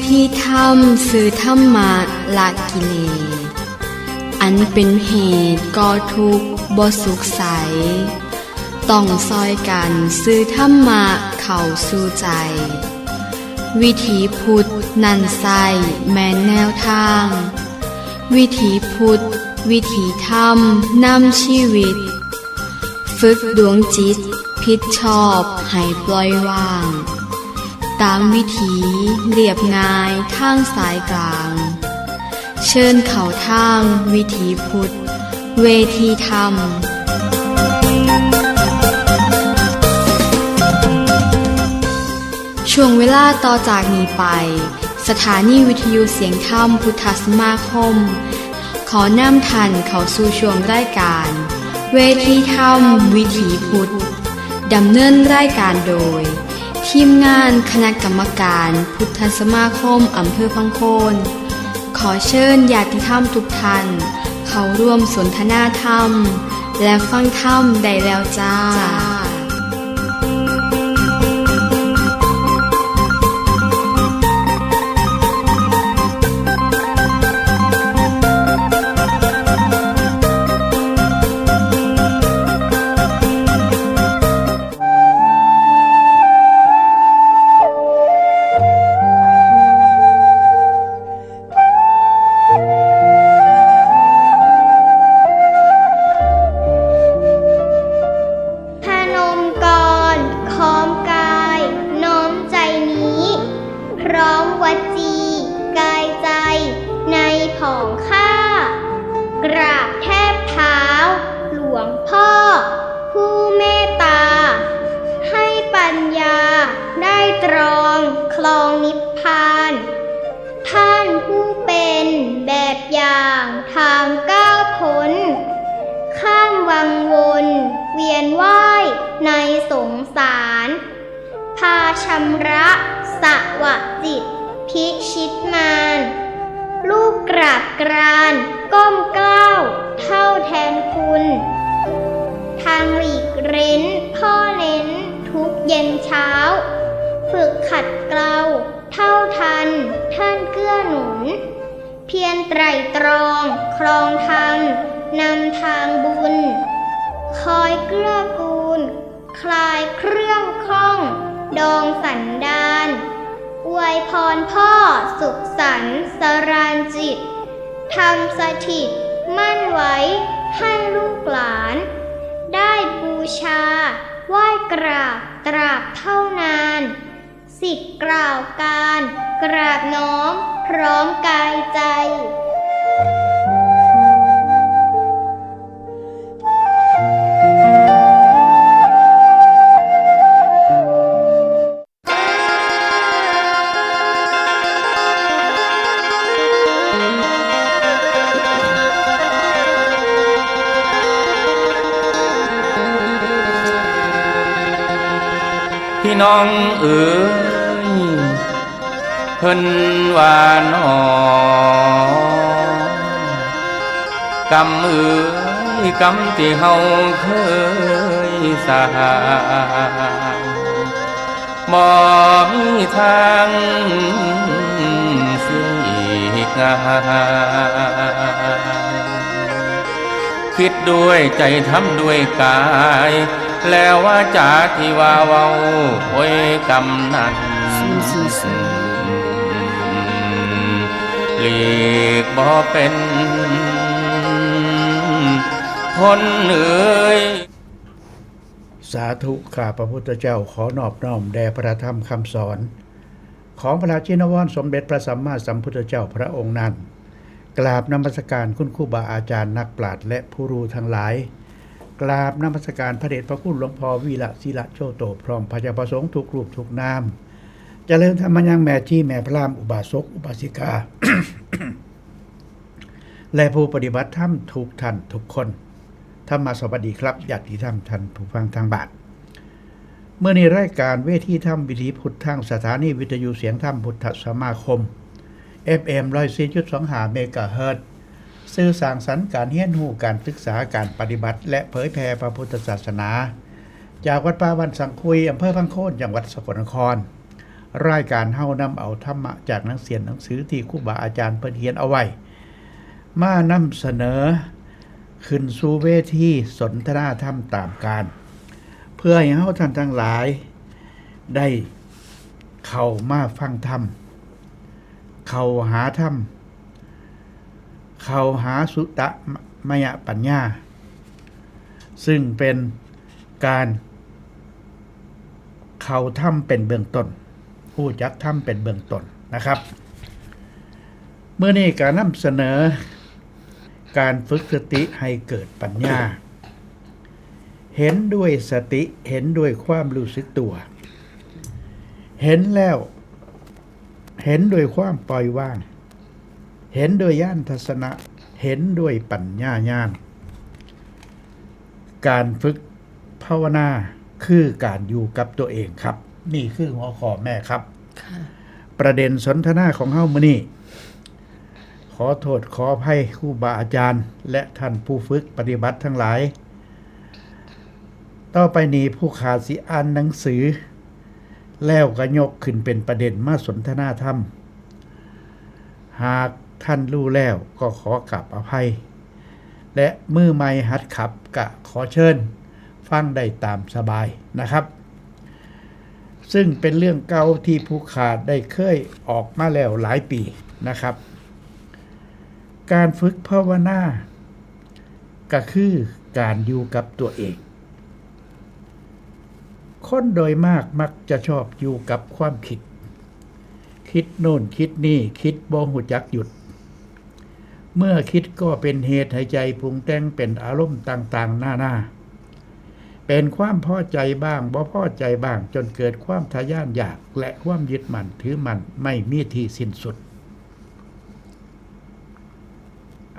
ธีธรรมสื่อธรรมะละกิเลสอันเป็นเหตุก่อทุกข์บ่สุขใสต้องซอยกันสื่อธรรมะเข้าสู่ใจวิถีพุทธนันไซแม่นแนวทางวิถีพุทธวิถีธรรมนำชีวิตฝึกดวงจิตผิดชอบให้ปล่อยวางตามวิถีเรียบง่ายทางสายกลางเชิญเข้าทางวิถีพุทธเวทีธรรมช่วงเวลาต่อจากนี้ไปสถานีวิทยุเสียงธรรมพุทธสมาคมขอนำท่านเข้าสู่ช่วงรายการเวทีธรรมวิถีพุทธดำเนินรายการโดยทีมงานคณะกรรมการพุทธสมาคมอำเภอพังโคนขอเชิญญาติธรรมทุกท่านเข้าร่วมสนทนาธรรมและฟังธรรมได้แล้วจ้าชำระสวะจิตพิชิตมารลูกกราบกรานก้มเกล้าเท่าแทนคุณทางหลีกเร้นพ่อเน้นทุกเย็นเช้าฝึกขัดเกลาเท่าทันท่านเกื้อหนุนเพียรไตร่ตรองครองธรรมนำทางบุญคอยเกื้อกูลคลายเครื่องข้องดองสันดานอวยพรพ่อสุขสันต์สรานจิตทำสถิตมั่นไว้ให้ลูกหลานได้บูชาไหว้กราบตราบเท่านานสิทธิ์กล่าวการกราบน้อมพร้อมกายใจพี่น้องเอ๋ยเพิ่นว่าน้อกำเอ๋ยกำที่เฮาเคยสร้างบ่มีทางสิง่ายคิดด้วยใจทำด้วยกายแล้วว่าจากที่ว่าเว้าโอ้ยกำนั้นหลีกบ่เป็นคนเอ๋ยสาธุข้าพระพุทธเจ้าขอนอบน้อมแด่พระธรรมคำสอนของพระชินวรสมเด็จพระสัมมาสัมพุทธเจ้าพระองค์นั้นกราบนมัสการคุณครูบาอาจารย์นักปราชญ์และผู้รู้ทั้งหลายกราบนมัสการพระเดชพระคุณหลวงพ่อวีระศิระโชโตพร้อมพระเจ้าประสงค์ทุกรูปทุกนามเจริญธรรมยังแม่ชีแม่พราหมณ์อุบาสกอุบาสิกา และผู้ปฏิบัติธรรมทุกท่านทุกคนธรรมสวัสดีครับญาติธรรมท่านผู้ฟังทางบ้านเมื่อในรายการเวทีธรรมวิถีพุทธทางสถานีวิทยุเสียงธรรมพุทธสมาคม FM 104.25 เมกะเฮิรตซ์สื่อสร้างสรรค์การเรียนรู้การศึกษาการปฏิบัติและเผยแผ่พระพุทธศาสนาจากวัดป่าบ้านสังคุยอำเภอพังโคนจังหวัดสกลนคร รายการเฮานำเอาธรรมะจากหนังสือที่ครูบาอาจารย์เพิ่นเขียนเอาไว้มานำเสนอขึ้นสู่เวทีสนทนาธรรมตามการเพื่อให้เฮาท่านทั้งหลายได้เข้ามาฟังธรรมเข้าหาธรรมเข้าหาสุตมยปัญญาซึ่งเป็นการเข้าธรรมเป็นเบื้องต้นผู้จักธรรมเป็นเบื้องต้นนะครับเมื่อนี้การนำเสนอการฝึกสติให้เกิดปัญญาเห็นด้วยสติเห็นด้วยความรู้สึกตัวเห็นแล้วเห็นด้วยความปล่อยวางเห็นด้วยญาณทัศนะเห็นด้วยปัญญาญาณการฝึกภาวนาคือการอยู่กับตัวเองครับนี่คือหัวข้อแม่ครับประเด็นสนทนาของเฮามื้อนี้ขอโทษขออภัยครูบาอาจารย์และท่านผู้ฝึกปฏิบัติทั้งหลายต่อไปนี้ผู้ขาสิอ่านหนังสือแล้วก็ยกขึ้นเป็นประเด็นมาสนทนาธรรมหากท่านรู้แล้วก็ขอกราบอภัยและมือใหม่หัดขับก็ขอเชิญฟังได้ตามสบายนะครับซึ่งเป็นเรื่องเก่าที่ผู้ขาได้เคยออกมาแล้วหลายปีนะครับการฝึกภาวนาก็คือการอยู่กับตัวเองคนโดยมากมักจะชอบอยู่กับความคิดโน่นคิดนี่คิดบ่ฮู้จักหยุดเมื่อคิดก็เป็นเหตุให้ใจปรุงแต่งเป็นอารมณ์ต่างๆหน้าเป็นความพอใจบ้างบ่พอใจบ้างจนเกิดความทะยานอยากและความยึดมั่นถือมั่นไม่มีที่สิ้นสุด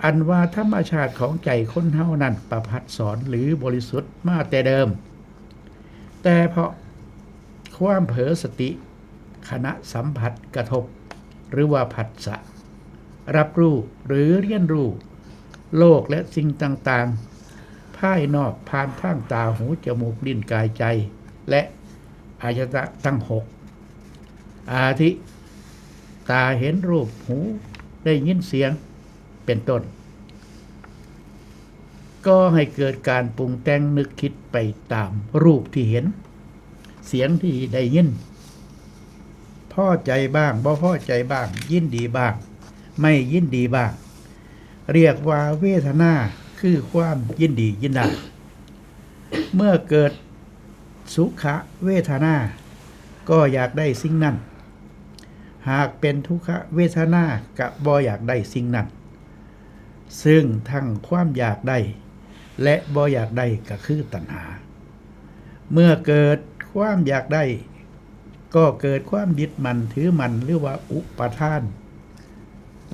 อันว่าธรรมชาติของใจคนเฮานั้นประภัสสอนหรือบริสุทธิ์มาแต่เดิมแต่เพราะความเผลอสติขณะสัมผัสกระทบหรือว่าผัสสะรับรู้หรือเรียนรู้โลกและสิ่งต่างๆภายนอกผ่านทางตาหูจมูกลิ้นกายใจและอายตนะทั้ง6อาทิตาเห็นรูปหูได้ยินเสียงเป็นต้นก็ให้เกิดการปรุงแต่งนึกคิดไปตามรูปที่เห็นเสียงที่ได้ยินพอใจบ้างบ่พอใจบ้างยินดีบ้างไม่ยินดีบ้างเรียกว่าเวทนาคือความยินดียินร้ายเมื่อเกิดสุขเวทนาก็อยากได้สิ่งนั้นหากเป็นทุกขเวทนาก็บ่อยากได้สิ่งนั้นซึ่งทั้งความอยากได้และบ่อยากได้ก็คือตัณหาเมื่อเกิดความอยากได้ก็เกิดความยึดมั่นถือมั่นหรือว่าอุปทาน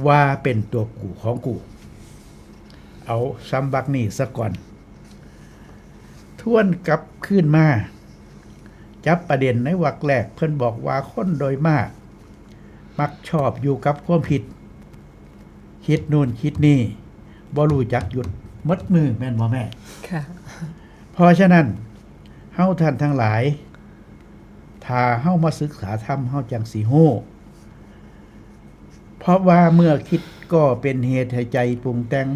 ว่าเป็นตัวกูของกูเอาซ้ำบักนี่ซะก่อนทวนกลับขึ้นมาจับประเด็นในวรรคแรกเพิ่นบอกว่าคนโดยมากมักชอบอยู่กับความผิดคิดนู่นคิดนี่บ่รู้จักหยุดมดมือแม่นบ่แม่ค่ะเพราะฉะนั้นเฮาท่านทั้งหลายถ้าเฮามาศึกษาธรรมเฮาจังสิฮู้เพราะว่าเมื่อคิดก็เป็นเหตุให้ใจปรุงแต่ง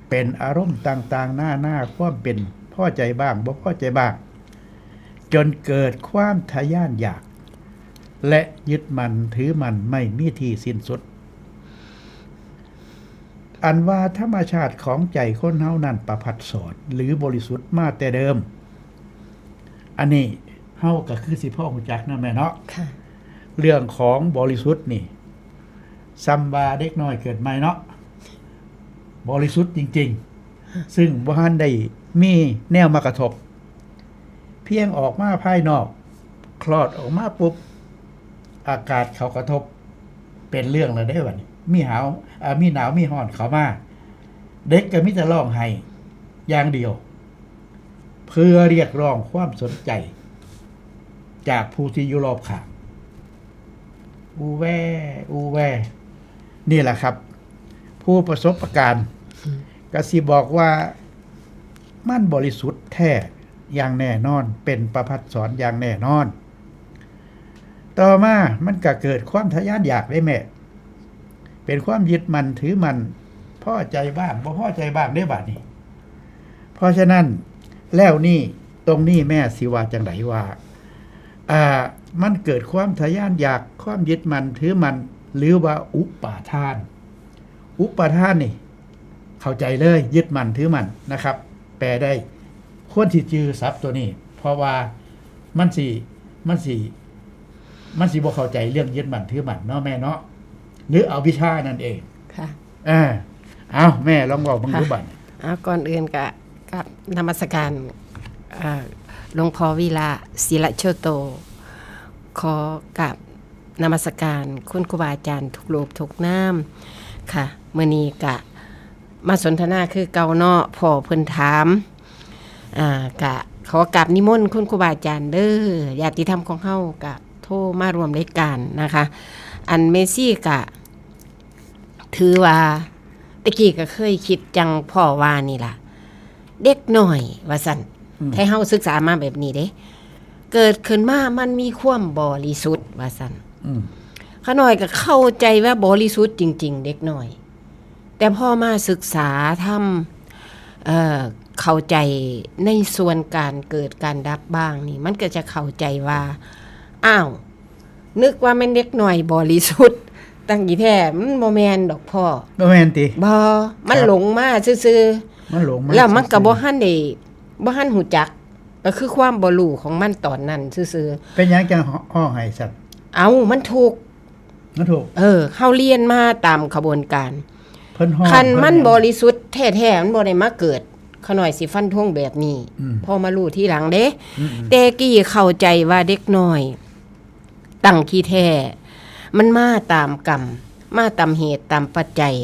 เป็นอารมณ์ต่างๆหน้าความเป็นพอใจบ้างบ่พอใจบ้างจนเกิดความทะยานอยากและยึดมั่นถือมั่นไม่มีที่สิ้นสุดอันว่าธรรมชาติของใจคนเฮานั้นประภัสสอนหรือบริสุทธิ์มาแต่เดิมอันนี้เฮาก็คือสิพ่อฮู้จักนะแม่เนาะเรื่องของบริสุทธิ์นี่ซัมบาเด็กน้อยเกิดใหม่เนาะบริสุทธิ์จริงๆซึ่งบ่ทันได้มีแนวมากระทบเพียงออกมาภายนอกคลอดออกมาปุ๊บอากาศเขากระทบเป็นเรื่องแล้วได้บัดนี้มีหนาวมีร้อนเข้ามาเด็กก็มีแต่ร้องไห้อย่างเดียวเพื่อเรียกร้องความสนใจจากผู้ที่อยู่รอบข้างอูแวนี่แหละครับผู้ประสบการณ์ก็สิบอกว่ามันบริสุทธิ์แท้อย่างแน่นอนเป็นประภัสสอนอย่างแน่นอน ต่อมามันก็เกิดความทะยานอยากได้แม่เป็นความยึดมั่นถือมั่นพอใจบ้างบ่พอใจบ้างได้บัดนี้เพราะฉะนั้นแล้วนี่ตรงนี้แม่สิว่าจังไดว่ามันเกิดความทะยานอยากความยึดมั่นถือมั่นหรือว่าอุปาทานนี่เข้าใจเลยยึดมั่นถือมั่นนะครับแปลได้ควรสิจือศัพท์ตัวนี้เพราะว่ามันสิบ่เข้าใจเรื่องยึดมั่นถือมั่นเนาะแม่เนาะหรือเอาวิชานั่นเองค่ะเอาแม่ลองบอกบังดูบัดก่อนอื่นกับนมัสการหลวงพ่อวิลาศิลโชโตขอกับนมัสการคุณครูบาอาจารย์ทุกรูปทุกนามค่ะมื้อนี้กะมาสนทนาคือเก่าเนาะพ่อเพิ่นถามกะขอกราบนิมนต์คุณครูบาอาจารย์เด้อญาติธรรมของเฮากะโทรมารวมรายการนะคะอันเมซี่กะถือว่าตะกี้ก็เคยคิดจังพ่อว่านี่ล่ะเด็กหน่อยว่าซั่นให้เฮาศึกษามาแบบนี้เด้เกิดขึ้นมามันมีความบริสุทธิ์ว่าซั่นข้าน้อยก็เข้าใจว่าบริสุทธิ์จริงๆเด็กหน่อยแต่พอมาศึกษาทำเข้าใจในส่วนการเกิดการดับบ้างนี่มันก็จะเข้าใจว่าอ้าวนึกว่าแม่นเด็กหน่อยบริสุทธิ์ตั้งกี่แท้มันบ่แม่นดอกพ่อบ่แม่นติบ่มันหลงมาซื่อๆมันหลงมาแล้วมันก็บ่ทันหูจักก็คือความบ่รู้ของมันตอนนั้นซื่อๆเป็นหยังจังฮ้อให้สัตว์มันถูกเฮาเรียนมาตามขบวนการเพิ่นฮ้อคันมันบริสุทธิ์แท้ๆมันบ่ได้มาเกิดขน้อยสิฟันธงแบบนี้พอมารู้ทีหลังเด้แต่กี้เข้าใจว่าเด็กน้อยตั้งขี้แท้มันมาตามกรรมมาตามเหตุตามปัจจัย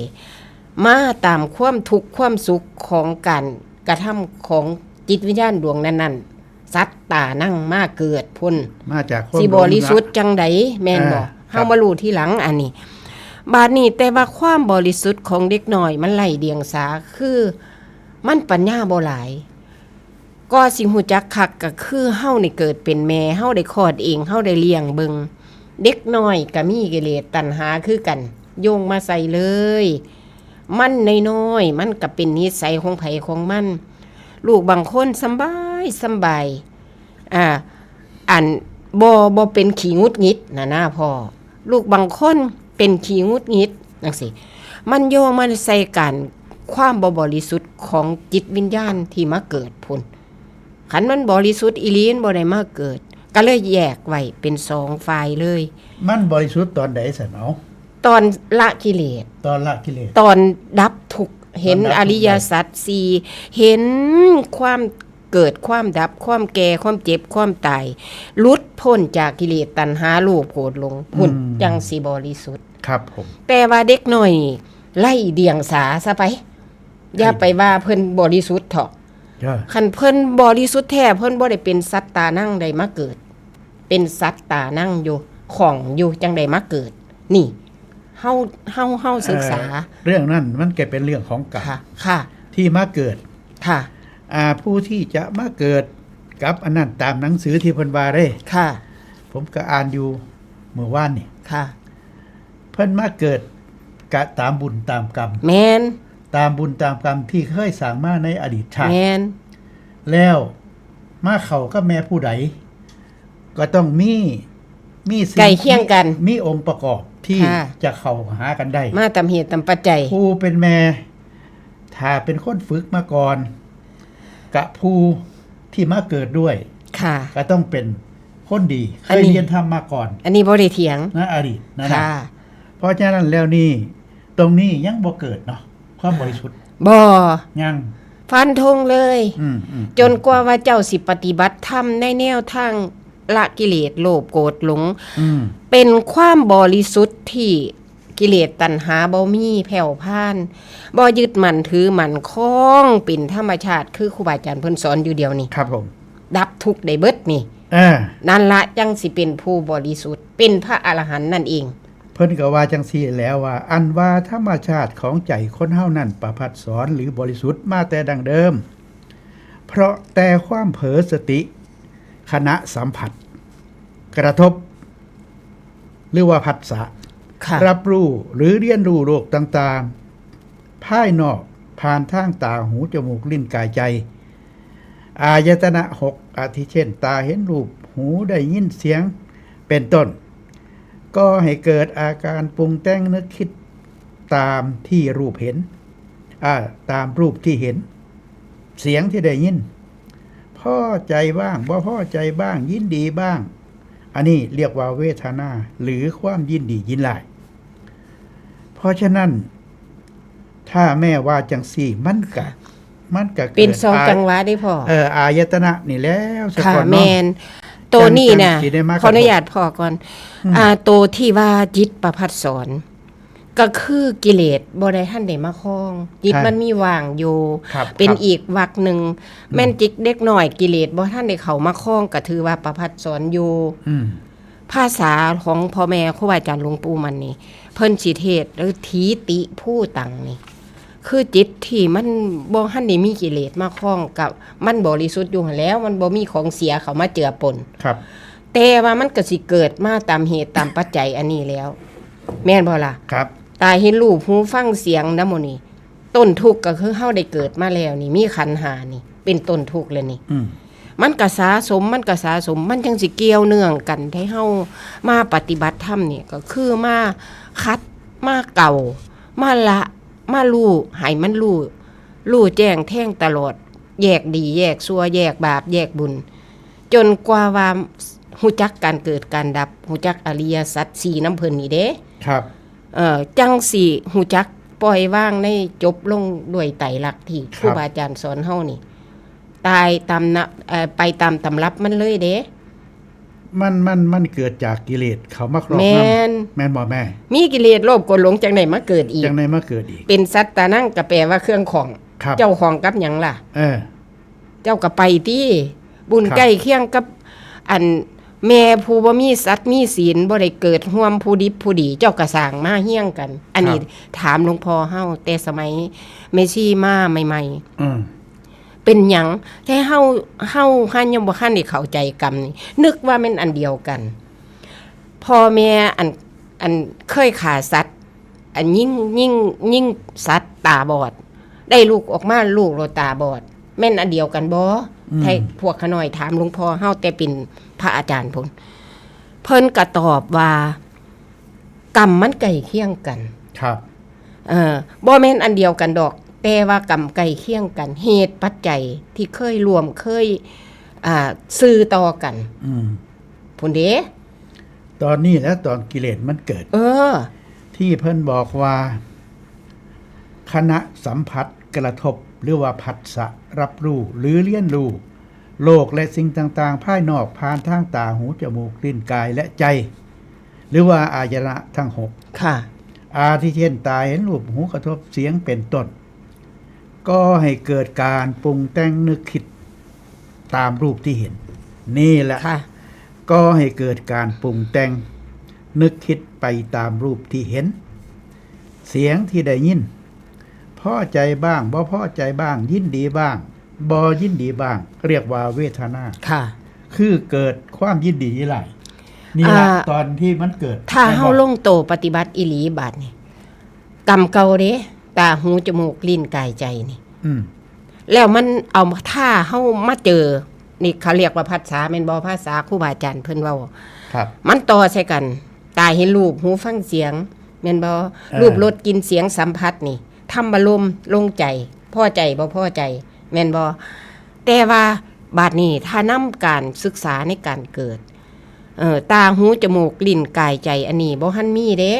มาตามความทุกข์ความสุขของการกระทำของจิตวิญญาณดวงนั้นๆสัตตานั่งมาเกิดพุ่นมาจากความสิบริสุทธิ์จังใดแม่นบ่เฮามารู้ทีหลังอันนี้บาดนี้แต่ว่าความบริสุทธิ์ของเด็กน้อยมันไร้เดียงสาคือมันปัญญาบ่หลายก็สิฮู้จักคักก็คือเฮานี่เกิดเป็นแม่เฮาได้คลอดเองเฮาได้เลี้ยงเบิ่งเด็กน้อยก็มีกิเลสตัณหาคือกันโยงมาใส่เลยมันน้อยๆมันก็เป็นนิสัยของไผของมันลูกบางคนสำบายอันบ่เป็นขี้งุดงิดนะพ่อลูกบางคนเป็นขี้งุดงิดจังซี่มันโยงมาใส่กันความบริสุทธิ์ของจิตวิญญาณที่มาเกิดพุ่นขันมันบริสุทธิ์อีหลีนบ่ได้มาเกิดก็เลยแยกไว้เป็น2ฝ่ายเลยมันบริสุทธิ์ตอนใดซั่นเอาตอนละกิเลสตอนดับทุกข์เห็นอริยสัจ4เห็นความเกิดความดับความแก่ความเจ็บความตายหลุดพ้นจากกิเลสตัณหาโลภโกรธหลงพุ่นจังสิบริสุทธิ์ครับผมแต่ว่าเด็กน้อยไล่เดียงสาซะไปอย่าไปว่าเพิ่นบริสุทธิ์เถาะคันเพิ่นบริสุทธิ์แท้เพิ่นบ่ได้เป็นสัตตานั่งใดมาเกิดเป็นสัตตานั่งอยู่ของอยู่จังใดมาเกิดนี่เฮาศึกษาเรื่องนั้นมันก็เป็นเรื่องของกรรมค่ะที่มาเกิดค่ะผู้ที่จะมาเกิดกับอันนั้นตามหนังสือที่เพิ่นว่าได้ค่ะผมก็อ่านอยู่เมื่อวานนี่ค่ะเพิ่นมาเกิดกะตามบุญตามกรรมแม่นตามบุญตามกรรมที่เคยสร้างมาในอดีตชาติแม่นแล้วมาเข้ากับแม่ผู้ใดก็ต้องมีใกล้เคียงกันมีองค์ประกอบที่จะเข้าหากันได้มาตามเหตุตามปัจจัยผู้เป็นแม่ถ้าเป็นคนฝึกมาก่อนกับผู้ที่มาเกิดด้วยก็ต้องเป็นคนดีเคยเรียนธรรมมาก่อนอันนี้บ่ได้เถียงนะอดีตนะเพราะฉะนั้นแล้วนี่ตรงนี้ยังบ่เกิดเนาะความบริสุทธิ์บ่ยังฟันธงเลยจนกว่าว่าเจ้าสิปฏิบัติธรรมในแนวทางละกิเลสโลภโกรธหลงเป็นความบริสุทธิ์ที่กิเลสตัณหาบ่มีแผ่วพ่านบ่ยึดมั่นถือมั่นคงเป็นธรรมชาติคือครูบาอาจารย์เพิ่นสอนอยู่เดียวนี่ครับผมดับทุกข์ได้เบิดนี่นั่นละจังสิเป็นผู้บริสุทธิ์เป็นพระอรหันต์นั่นเองเพิ่นก็ว่าจังซี่แล้วว่าอันว่าธรรมชาติของใจคนเฮานั้นประภัสสอนหรือบริสุทธิ์มาแต่ดั้งเดิมเพราะแต่ความเผลอสติขณะสัมผัสกระทบ หรือว่าผัสสะ ค่ะ รับรู้หรือเรียนรู้โลกต่างๆภายนอกผ่านทางตาหูจมูกลิ้นกายใจอายตนะ6อาทิเช่นตาเห็นรูปหูได้ยินเสียงเป็นต้นก็ให้เกิดอาการปรุงแต่งนึกคิดตามที่รูปเห็นตามรูปที่เห็นเสียงที่ได้ยินพอใจบ้างบ่พอใจบ้างยินดีบ้างอันนี้เรียกว่าเวทนาหรือความยินดียินร้ายเพราะฉะนั้นถ้าแม่ว่าจังสี่มันกะเป็นสองจังหวะได้พอ อายตนะนี่แล้วสะ ค่ะ ก่อน แม เนาะ นตัวนี้น่ะ จังสิได้มากับ ขออนุญาตพอก่อนตัวที่ว่าจิตประพัดสอนก็คือกิเลสบ่ได้ท่านได้มาคล้องจิตมันมีว่างอยู่ ครับ เป็น ครับ อีกวรรคหนึ่งแม่นจิตเด็กน้อยกิเลสบ่ท่านได้เข้ามาคล้องก็ถือว่าประพัดสอนอยู่ อืม ภาษาของพ่อแม่ครูบาอาจารย์หลวงปู่มันนี่เพิ่นสิเทศหรือทีติผู้ตังนี่คือจิตที่มันบ่ทันได้มีกิเลสมาคล้องกับมันบริสุทธิ์อยู่หั้นแล้ว มันบ่มีของเสียเข้ามาเจือปน ครับ แต่ว่ามันก็สิเกิดมาตามเหตุตามปัจจัยอันนี้แล้ว แม่นบ่ล่ะ ครับ ตาเห็นรูปหูฟังเสียงนำหมดนี่ต้นทุกข์ก็คือเฮาได้เกิดมาแล้วนี่มีขันธ์5นี่ เป็นต้นทุกข์เลยนี่ อืม มันก็สะสมมันจังสิเกี่ยวเนื่องกันให้เฮามาปฏิบัติธรรมนี่ก็คือมาคัดมาเก่ามาละมารู้ให้มันรู้แจ้งแท่งตลอดแยกดีแยกชั่วแยกบาปแยกบุญ จนกว่าว่าฮู้จักการเกิดการดับฮู้จักอริยสัจ4น้ำเพิ่นนี่เด้ ครับ จังสิฮู้จักปล่อยวางในจบลงด้วยไตรลักษณ์ที่ครูบาอาจารย์สอนเฮานี่ ตายตามไปตามตำรับมันเลยเด้ มันเกิดจากกิเลสเขามาครอบ แม่ งำ น แม่นบ่แม่ มีกิเลสโลภโกรธหลงจังได๋มาเกิดอีก จังไดมาเกิดอีก เป็นสัตตานั่งก็แปลว่าเครื่องของ ครับ เจ้าของกับหยังล่ะ เออ เจ้าก็ไปที่บุญ ครับ ใกล้เคียงกับอันแม่ผู้บ่มีสัตว์มีศีลบ่ได้เกิดร่วมผู้ดิบผู้ดี เจ้าก็สร้างมาเฮี้ยงกัน อันนี้ถามหลวงพ่อเฮาแต่สมัยเมชีมาใหม่ๆ อืม เป็นหยังแต่เฮาหันยังบ่คันได้เข้าใจกรรมนี่นึกว่ามันอันเดียวกันพ่อแม่อันเคยฆ่าสัตว์ อันยิ่งสัตว์ตาบอด ได้ลูกออกมาลูกเราตาบอด แม่นอันเดียวกันบ่ให้พวกขน้อยถามหลวงพ่อเฮาแต่เป็นพระอาจารย์พุ่นเพิ่นก็ตอบว่ากรรมมันใกล้เคียงกัน ครับ บ่แม่นอันเดียวกันดอก แต่ว่ากรรมใกล้เคียงกัน เหตุปัจจัยที่เคยรวมเคยซื้อต่อกัน อืม พุ่นเด้ ตอนนี้แล้วตอนกิเลสมันเกิด ที่เพิ่นบอกว่าคณะสัมผัสกระทบหรือว่าผัสสะรับรู้หรือเรียนรู้โลกและสิ่งต่างๆภายนอกผ่านทางตาหูจมูกลิ้นกายและใจ หรือว่าอายตนะทั้ง6 ค่ะ อาทิเช่นตาเห็นรูปหูกระทบเสียงเป็นต้น ก็ให้เกิดการปรุงแต่งนึกคิดตามรูปที่เห็น นี่แหละ ค่ะ ก็ให้เกิดการปรุงแต่งนึกคิดไปตามรูปที่เห็น เสียงที่ได้ยินพอใจบ้างบ่พอใจบ้างยินดีบ้างบ่ยินดีบ้าง เรียกว่าเวทนา ค่ะ คือเกิดความยินดียินร้ายนี่แหละตอนที่มันเกิด ถ้าเฮาลงโตปฏิบัติอีหลีบาดนี่กรรมเก่าเด้ตาหูจมูกลิ้นกายใจนี่ อืม แล้วมันเอาถ้าเฮามาเจอนี่เขาเรียกว่าภาษาแม่นบ่ภาษาครูบาอาจารย์เพิ่นเว้า ครับ มันต่อใส่กัน ตาเห็นรูปหูฟังเสียงแม่นบ่รูปรสกินเสียงสัมผัสนี่ธรรมอารมณ์ลงใจพอใจบ่พอใจแม่นบ่แต่ว่าบาดนี้ถ้านำการศึกษาในการเกิดตาหูจมูกลิ้นกายใจอันนี้บ่ทันมีเด้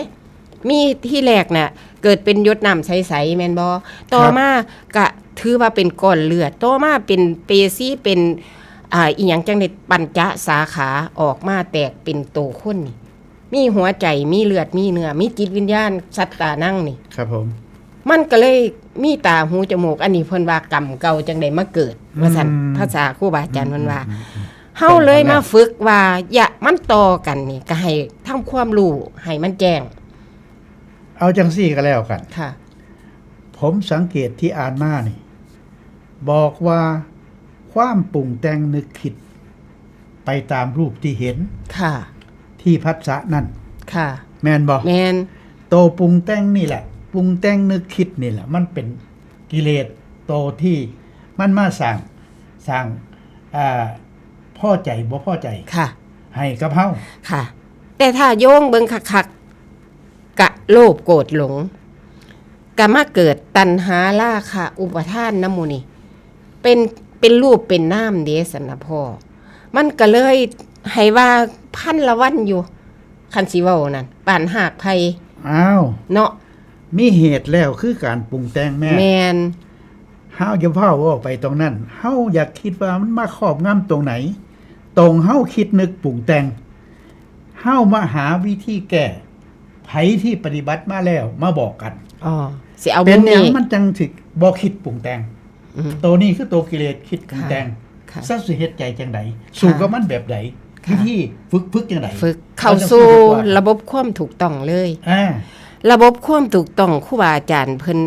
มีที่แรกน่ะเกิดเป็นหยดน้ำใสๆแม่นบ่ต่อมาก็ถือว่าเป็นก้อนเลือดต่อมาเป็นเปซี่เป็นอีหยังจังได๋ปัญจสาขาออกมาแตกเป็นโตคนนี่มีหัวใจมีเลือดมีเนื้อมีจิตวิญญาณสัตตานั่งนี่ ครับผม มันก็เลยมีตาหูจมูกอันนี้เพิ่นว่ากรรมเก่าจังได๋มาเกิดว่าซั่นภาษาครูบาอาจารย์เพิ่นว่าเฮาเลยมาฝึกว่าอย่ามันต่อกันนี่ก็ให้ทำความรู้ให้มันแจ้ง เอาจังซี่ก็แล้วกัน ค่ะ ผมสังเกตที่อ่านมานี่ บอกว่าความปรุงแต่งนึกคิด ไปตามรูปที่เห็น ค่ะ ที่พัสสะนั่น ค่ะ แม่นบ่ แม่น โตปรุงแต่งนี่แหละปรุงแต่งนึกคิดนี่แหละมันเป็นกิเลสโตที่มันมาสร้างพอใจบ่พอใจ ค่ะ ให้กับเฮา ค่ะ แต่ถ้าโยงเบิ่งคักๆกะโลภโกรธหลงกะมาเกิดตัณหาราคะอุปทานนำหมู่นี่เป็นรูปเป็นนามเด้สันนะพ่อมันก็เลยให้ว่าพันละวันอยู่คันสิเว้านั่นปานหากไผ อ้าว เนาะ มีเหตุแล้วคือการปรุงแต่งแม่ แม่น เฮาอย่าเว้าออกไปตรงนั้นเฮาอยากคิดว่ามันมาครอบงำตรงไหน ตรงเฮาคิดนึกปรุงแต่งเฮามาหาวิธีแก้ไผที่ปฏิบัติมาแล้วมาบอกกัน อ๋อสิเอา เป็น บุญ หยัง นี่ มันจังสิบ่คิดปรุงแต่ง อืม ตัวนี้คือตัวกิเลสคิดปรุงแต่ง ค่ะ สักสิเฮ็ดใจจังไดสู่กับมันแบบใด ค่ะ วิธีฝึกจังได ฝึกเข้าสู่ระบบความถูกต้องเลย อ่า ระบบความถูกต้องครูบาอาจารย์เพิ่น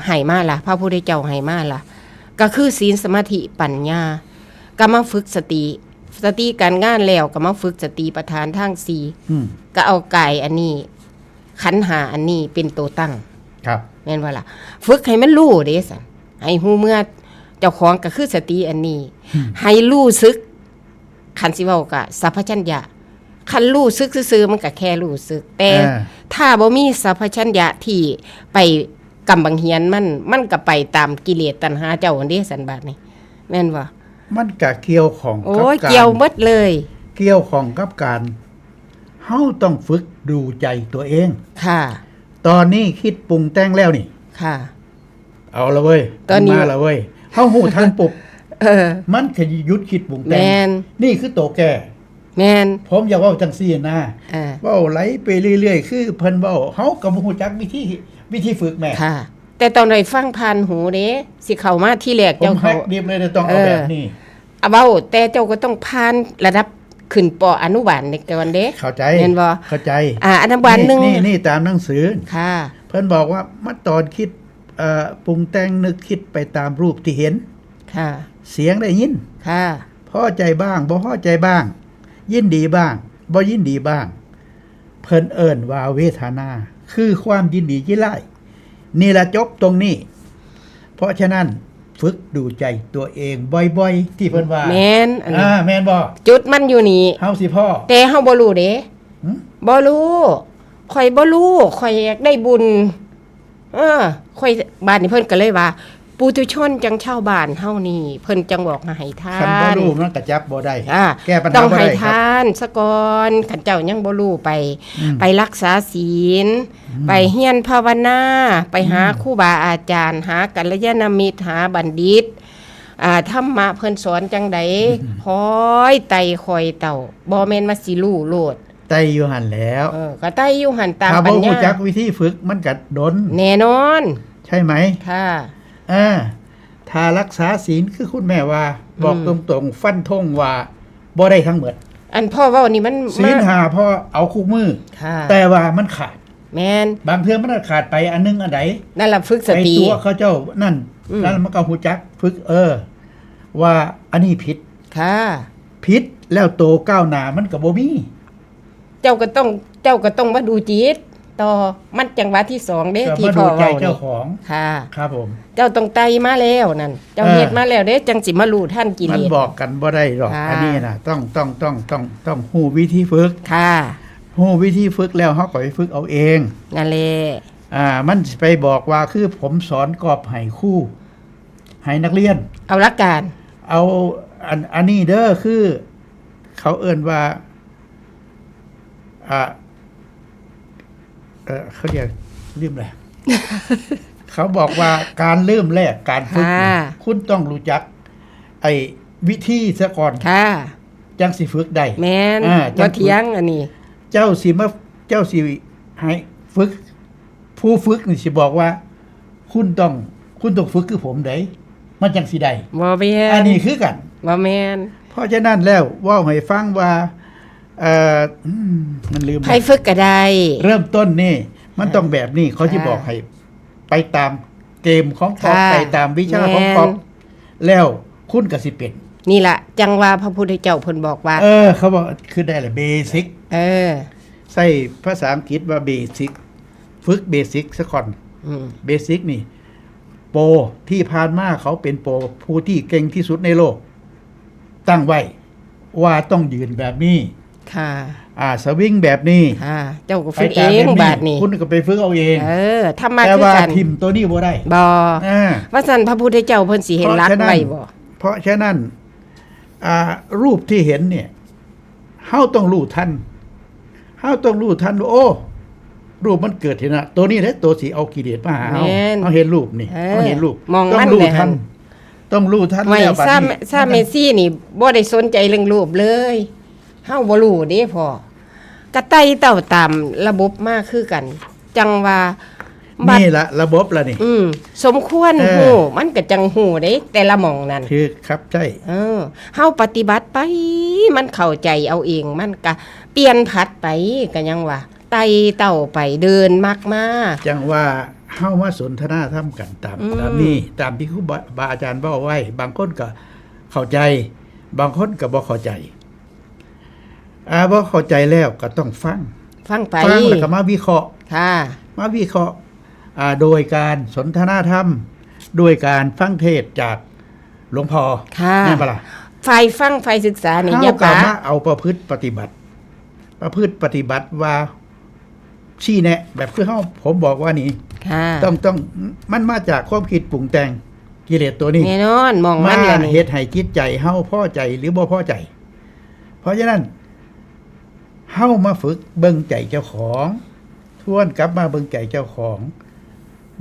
ให้มาล่ะพระพุทธเจ้าให้มาล่ะ ก็คือศีลสมาธิปัญญาก็มาฝึกสติการงานแล้วก็มาฝึกสติปัฏฐานทางสี่ อืม ก็เอากายอันนี้ขันธ์ห้าอันนี้เป็นตัวตั้ง ครับ แม่นว่าล่ะฝึกให้มันรู้เด้สันให้ฮู้เมื่อเจ้าของก็คือสติอันนี้ ให้รู้ซึกคันสิเว้าก็สัพพัญญะคันรู้ซึกซื่อๆมันก็แค่รู้ซึกแต่ ถ้าบ่มีสัพพัญญะที่ไปกำบังเฮียนมันก็ไปตามกิเลสตัณหาเจ้าอันนี้สันบาดนี่แม่นบ่ มันก็เกี่ยวของ โอ้ กับ ย การ เกี่ยวหมดเลย เกี่ยวของกับการเฮาต้องฝึกดูใจตัวเอง ค่ะ ตอนนี้คิดปรุงแต่งแล้วนี่ ค่ะ เอาละเว้ย ตอนนี้ มาละเว้ยเฮาฮู้ทันปุบ เออ มันก็หยุดคิดปรุงแต่ แม่ ง น นี่คือตัวแก่ แม่น ผมอยากเว้าจังซี่นะ เออ เว้าไหลไปเรื่อยๆคือเพิ่นเว้าเฮาก็บ่ฮู้จักวิธีฝึกแม่ ค่ะ แต่ตอนได้ฟังผ่านหูเด้สิเข้ามาที่แรก ผม เจ้า แฮ เขา กเรียบเลยนะต้องเอาแบบนี้ เอาเว้าแต่เจ้าก็ต้องผ่านระดับขึ้นปอนุบาลในก่อนเด้ เข้าใจ แม่นบ่ เข้าใจ อนุบาลหนึ่ง นี่ตามหนังสือ ค่ะ เพิ่นบอกว่ามาตอนคิดปรุงแต่งนึกคิดไปตามรูปที่เห็น ค่ะ เสียงได้ยิน ค่ะ พอใจบ้างบ่พอใจบ้าง ยินดีบ้างบ่ยินดีบ้าง เพิ่นเอิ้นว่าเวทนา คือความยินดียินไล่นี่ละจบตรงนี้ เพราะฉะนั้นฝึกดูใจตัวเองบ่อยๆ ที่เพิ่นว่า แม่นอันนี้ แม่นบ่ จุดมันอยู่นี่ เฮาสิพ่อ แต่เฮาบ่รู้เด้ หึ บ่รู้ข่อยบ่รู้ข่อยอยากได้บุญข่อยบ้านนี้เพิ่นก็เลยว่า ปุถุชนจังชาวบ้านเฮานี่ เพิ่นจังบอกให้ทา คันบ่ น รู้มันก็จับบ่ได้ แก้ปัญ ต้ หา อง บ่ ให้ ได้ครับ ทานซะก่อนคันเจ้ายังบ่รู้ไป อืม ไปรักษาศีล ไปเฮียนภาวนา ไปหาครูบาอาจารย์ หากัลยาณมิตรหาบัณฑิตธรรมะเพิ่นสอนจังใดคอยไต่คอยเต่าบ่แม่นมาสิรู้โลด ไตอยู่หั่นแล้ว ก็ไต่อยู่หันตาม ถ้า ปั บ่ ญ รู้ ญา จักวิธีฝึกมันก็ดน แน่นอน ใช่ไหม ค่ะ ถ้ารักษาศีลคือคุณแม่ว่า บอกตรงๆฟันธงว่าบ่ได้ทั้งหมด อันพ่อเว้านี่มัน ศีลหาพ่อเอาคุกมือ ค่ะ แต่ว่ามันขาด แม่น บางเทื่อมันขาดไปอันนึงอันใด นั่นล่ะฝึกส ไอ้ ติ ตัวเขาเจ้านั่น อืม แล้วมันก็ฮู้จักฝึกว่าอันนี้ผิด ค่ะ ผิดแล้วโตก้าวหน้ามันก็บ่มี เจ้าก็ต้องมาดูจิตต่อมันจังหวะที่2เด้ ก็ ที่ มา พ่ ดู อ ใจ เว้า เจ้า นี่ ของ ค่ะ ครับผม เจ้าต้องไต่มาแล้วนั่นเจ้าเฮ็ดมาแล้วเด้จังสิมารู้ท่านกิ มั เล น ส บอกกันบ่ได้หรอก ค่ะ อันนี้น่ะต้องฮู้วิธีฝึก ค่ะ ฮู้วิธีฝึกแล้วเฮาก็ไปฝึกเอาเอง นั่นแหละ มันสิไปบอกว่าคือผมสอนกอบให้ครู่ให้นักเรียน เอาหลักการ เอาอันนี้เด้อคือ เขาเอิ่นว่าเขาเรียกลืมเลย เขาบอกว่าการเริ่มแรกการฝึกเนี่ยคุณต้องรู้จัก ไอ้วิธีซะก่อน ค่ะ จังสิฝึกได้ แม่น จั บ่ ง เถียงอันนี้ เจ้าสิให้ฝึก ผู้ฝึกนี่สิบอกว่า คุณต้องฝึกคือผมได้มันจังสิได้ บ่แม่น อันนี้คือกัน บ่แม่น เพราะฉะนั้นแล้วเว่าให้ฟังว่ามันลืม ไผฝึกก็ได้ เริ่มต้นนี่มันต้องแบบนี้เขาที่บอกให้ไปตามเกมของกอบ ค่ะ ไปตามวิชาของกอบ แม่น แล้วคุณก็สิเป็น นี่ล่ะจังว่าพระพุทธเจ้าเพิ่นบอกว่า เขาบอกคือได้แหละเบสิก เออ ใส่ภาษาอังกฤษว่าเบสิกฝึกเบสิกซะก่อน เบสิกนี่โปรที่ผ่านมาเขาเป็นโปรผู้ที่เก่งที่สุดในโลก ตั้งไว้ว่าต้องยืนแบบนี้ ค่ะ สวิงแบบนี้ ค่ะ เจ้าก็ฝึก ไป เอ ตาม งบาดนี้ คุณก็ไปฝึกเอาเอง ทำมา แต่ คือ ว่า กัน ทิมตัวนี้บ่ได้ บ่ อ่า ว่าซั่นพระพุทธเจ้าเพิ่นสิเห็นรักไว้บ่ เพราะฉะนั้นรูปที่เห็นเนี่ยเฮาต้องรู้ทันโอ้รูปมันเกิดเห็นนะตัวนี้แหละตัวสีเอากิเลสมาหาเฮา แม่น เฮาเห็นรูปนี่เฮาเห็นรูป มอง ต้ มั อน งรู้ เลย ทัน ต้องรู้ทัน ไม่ แล้วบัด ซา นี้ ซาเมซี่นี่บ่ได้สนใจเรื่องรูปเลยเฮาบ่รู้เด้พ่อกระไตเต่าตามระบบมาคือกัน จังว่าบัด นี่ละระบบละนี่ สมควร เออ ฮู้มันก็จังฮู้เด้แต่ละหม่องนั้น คือครับใช่ เฮาปฏิบัติไปมันเข้าใจเอาเองมันก็เปลี่ยนผัดไปก็ยังว่าไต่เต่าไปเดินมักมา จังว่าเฮามาสนทนาธรรมกันตามนี้ตามที่ครูบาอาจารย์บอกไว้ บางคนก็เข้าใจ บางคนก็บ่เข้าใจบ่เข้าใจแล้วก็ต้องฟัง ฟังไป แล้วก็มาวิเคราะห์ ค่ะ มาวิเคราะห์โดยการสนทนาธรรมโดยการฟังเทศน์จากหลวงพ่อ ค่ะ แม่นปะล่ะ ฝ่ายฟังฝ่ายศึกษานี่อย่า เฮาก็ ปะ มาเอาประพฤติปฏิบัติว่าชี้แนะแบบคือเฮาผมบอกว่านี่ ค่ะ ต้องมันมาจากความคิดปรุงแต่งกิเลสตัวนี้ แน่นอนมอง มา มันแล้วนี่ เฮ็ดให้จิตใจเฮาพอใจหรือบ่พอใจ เพราะฉะนั้นเฮามาฝึกเบิ่งใจเจ้าของทวนกลับมาเบิ่งใจเจ้าของ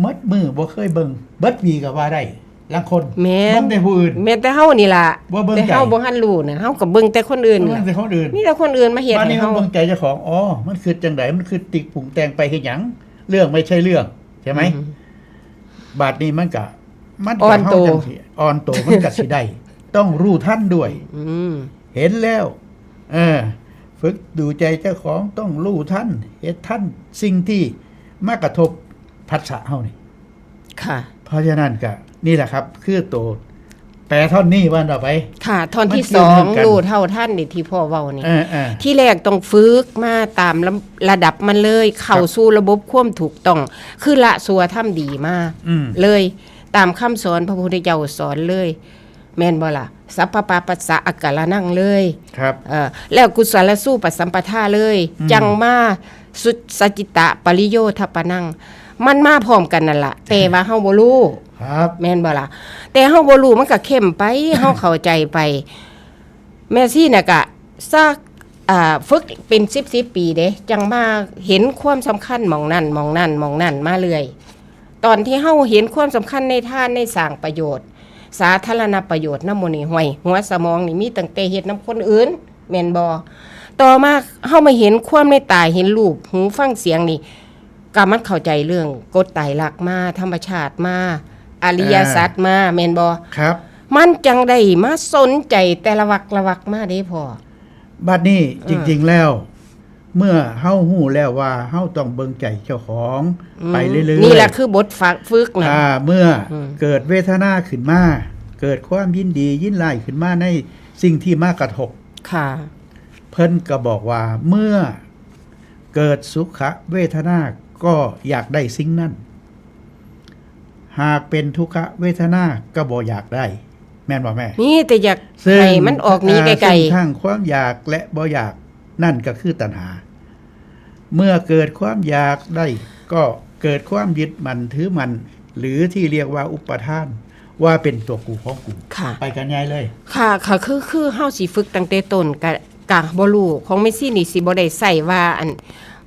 มัดมือบ่เคยเบิ่งเบิดวีก็ว่าได้ลางคน แม่ เบิ่งแต่ผู้อื่น แม่แต่เฮานี่ล่ะ บ่เบิ่ง แต่ ใจ เฮาบ่ทันรู้นะเฮาก็เบิ่งแต่คนอื่น เบิ่งแต่คนอื่น มีแต่คนอื่นมาเฮ็ด บัด ให้ นี้ เฮา เบิ่งใจเจ้าของอ๋อมันคือจังไดมันคือติกปรุงแต่งไปเฮ็ดหยังเรื่องไม่ใช่เรื่องใช่ไหมบาดนี้มันก็เฮาจังสิอ่อนโตมันก็สิได้ ต้องรู้ทันด้วย เห็นแล้วฝึกดูใจเจ้าของต้องรู้ท่านเฮ็ดท่านสิ่งที่มากระทบผัสสะเฮานี่ ค่ะ เพราะฉะนั้นก็นี่แหละครับ คือตัวแปลท่อนนี้ว่าต่อไป ค่ะท่อนที่ มันเกี่ยวเนื่องกัน 2รู้เท่าท่านนี่ที่พ่อเว้านี่ เออ ที่แรกต้องฝึกมาตามระดับมันเลยเข้าสู่ระบบความถูกต้อง คือละสัวทำดีมาก เลย ตามคำสอนพระพุทธเจ้าสอนเลย แม่นบ่ล่ะสัพพปาปัสสะอาการนั่งเลย ครับ แล้วกุศลสู้ปัสสัมปทาเลย จังมาสุสจิตะปริโยทปนังมันมาพร้อมกันนั่นล่ะแต่ว่าเฮาบ่รู้ ครับ แม่นบ่ล่ะแต่เฮาบ่รู้มันก็เข้มไปเฮาเข้าใจไป แม่ซี่น่ะก็ซักฝึกเป็น10ปีเด้จังมาเห็นความสำคัญหม่องนั่นมาเรื่อยตอนที่เฮาเห็นความสำคัญในทานในสร้างประโยชน์ สาธารณประโยชน์นำหมู่นี่ห้วยหัวสมองนี่มีตั้งแต่เฮ็ดนำคนอื่นแม่นบ่ต่อมาเฮามาเห็นความในตาเห็นรูปหูฟังเสียงนี่ก็มันเข้าใจเรื่องกฎไตรลักษณ์มาธรรมชาติมาอริยสัจมาแม่นบ่ ครับ มันจังได้มาสนใจแต่ละวักมาเด้พ่อ บัดนี้จริงๆแล้ว เมื่อเฮาฮู้แล้วว่าเฮาต้องเบิ่งใจเจ้าของไปเรื่อยๆ นี่แหละคือบทฝึกนะ เมื่อเกิดเวทนาขึ้นมาเกิดความยินดียินไล่ขึ้นมาในสิ่งที่มากระทบ ค่ะ เพิ่นก็บอกว่าเมื่อเกิดสุขเวทนาก็อยากได้สิ่งนั้นหากเป็นทุกขเวทนาก็บ่อยากได้ แม่นบ่แม่ นี่แต่อยาก ซึ่ง ให้มันออกหนี้ไกล ซึ่งทั้งความอยากและบ่อยากนั่นก็คือตัณหา เมื่อเกิดความอยากได้ก็เกิดความยึดมั่นถือมั่นหรือที่เรียกว่าอุปทานว่าเป็นตัวกูของกู ๆค่ะ ไปกันใหญ่เลย ค่ะคือเฮาสิฝึกตั้งแต่ต้นกะบ่รู้ของเมซี่นี่สิบ่ได้ใส่ว่าอัน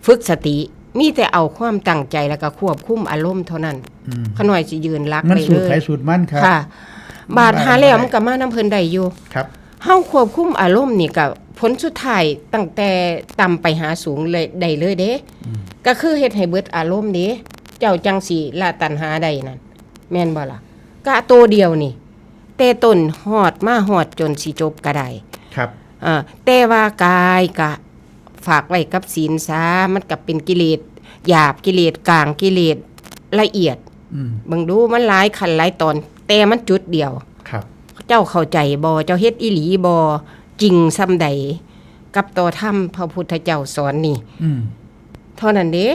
ฝึกสติมีแต่เอาความตั้งใจแล้วก็ควบคุมอารมณ์เท่านั้นขน้อยสิยืนรัก มัน ไป สู เล ตร ย ไทยสูตรมันครับ ค่ะ บาดหาแล้วมันก็มานำเพิ่นได้อยู่ ครับ เฮาควบคุมอารมณ์นี่ก็ผลสุดท้ายตั้งแต่ต่ำไปหาสูงเลยได้เลยเด้ก็คือเฮ็ดให้เบิดอารมณ์เด้เจ้าจังสิละตัณหาได้นั่นแม่นบ่ล่ะกะตัวเดียวนี่แต่ต้นฮอดมาฮอดจนสิจบก็ได้ ครับ แต่ว่ากายกะฝากไว้กับศีลซะมันก็เป็นกิเลสหยาบกิเลสกลางกิเลสละเอียดเบิ่งดูมันหลายขั้นหลายตอนแต่มันจุดเดียว ครับ เจ้าเข้าใจบ่เจ้าเฮ็ดอีหลีบ่จริงซำใด กับต่อธรรมพระพุทธเจ้าสอนนี่ อืม เท่านั้นเด้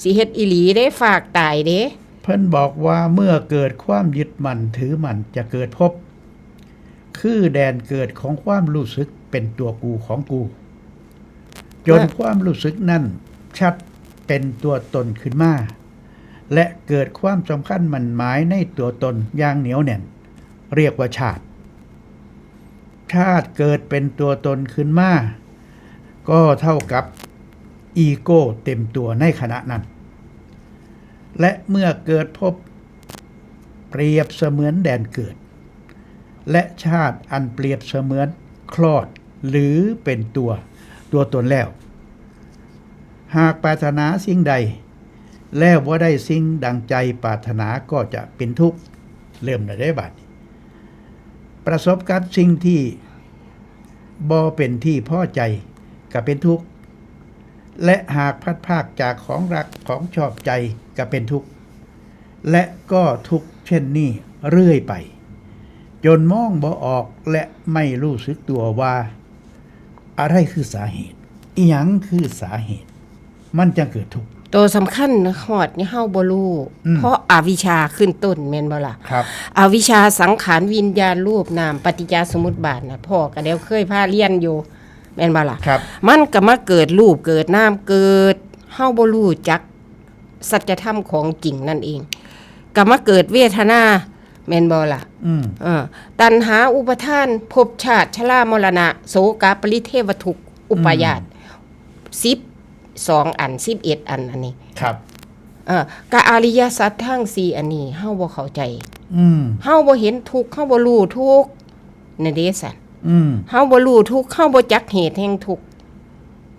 สิเฮ็ดอีหลีเด้ฝากตายเด้ เพิ่นบอกว่าเมื่อเกิดความยึดมั่นถือมั่นจะเกิดภพคือแดนเกิดของความรู้สึกเป็นตัวกูของกู จนความรู้สึกนั้นชัดเป็นตัวตนขึ้นมาและเกิดความสำคัญมั่นหมายในตัวตนอย่างเหนียวแน่นเรียกว่าชาติเกิดเป็นตัวตนขึ้นมาก็เท่ากับอีโก้เต็มตัวในขณะนั้นและเมื่อเกิดพบเปรียบเสมือนแดนเกิดและชาติอันเปรียบเสมือนคลอดหรือเป็นตัวตนแล้วหากปรารถนาสิ่งใดแล้วว่าได้สิ่งดังใจปรารถนาก็จะเป็นทุกข์เริ่มได้บัดประสบกับสิ่งที่บ่เป็นที่พอใจก็เป็นทุกข์และหากพัดภาคจากของรักของชอบใจก็เป็นทุกข์และก็ทุกข์เช่นนี้เรื่อยไปจนมองบ่ออกและไม่รู้สึกตัวว่าอะไรคือสาเหตุอิหยังคือสาเหตุมันจะเกิดทุกข์ ตัวสำคัญนะฮอดนี่เฮาบ่รู้เพราะอวิชชาขึ้นต้นแม่นบ่ล่ะ ครับ อวิชชาสังขารวิญญาณรูปนามปฏิจจสมุปบาทน่ะพ่อก็แล้วเคยพาเรียนอยู่แม่นบ่ล่ะ ครับ มันก็มาเกิดรูปเกิดนามเกิดเฮาบ่รู้จักสัจธรรมของจริงนั่นเองก็มาเกิดเวทนาแม่นบ่ล่ะ ตัณหาอุปทานภพชาติชรามรณะโสกปริเทวทุกข์อุปาญาต12 อัน11 อันอันนี้ ครับ กะอริยสัจทั้ง4อันนี้เฮาบ่เข้าใจ ม เฮาบ่เห็นทุกข์เฮาบ่รู้ทุกข์นั่นเด้ซั่น ม เฮาบ่รู้ทุกข์เฮาบ่จักเหตุแห่งทุกข์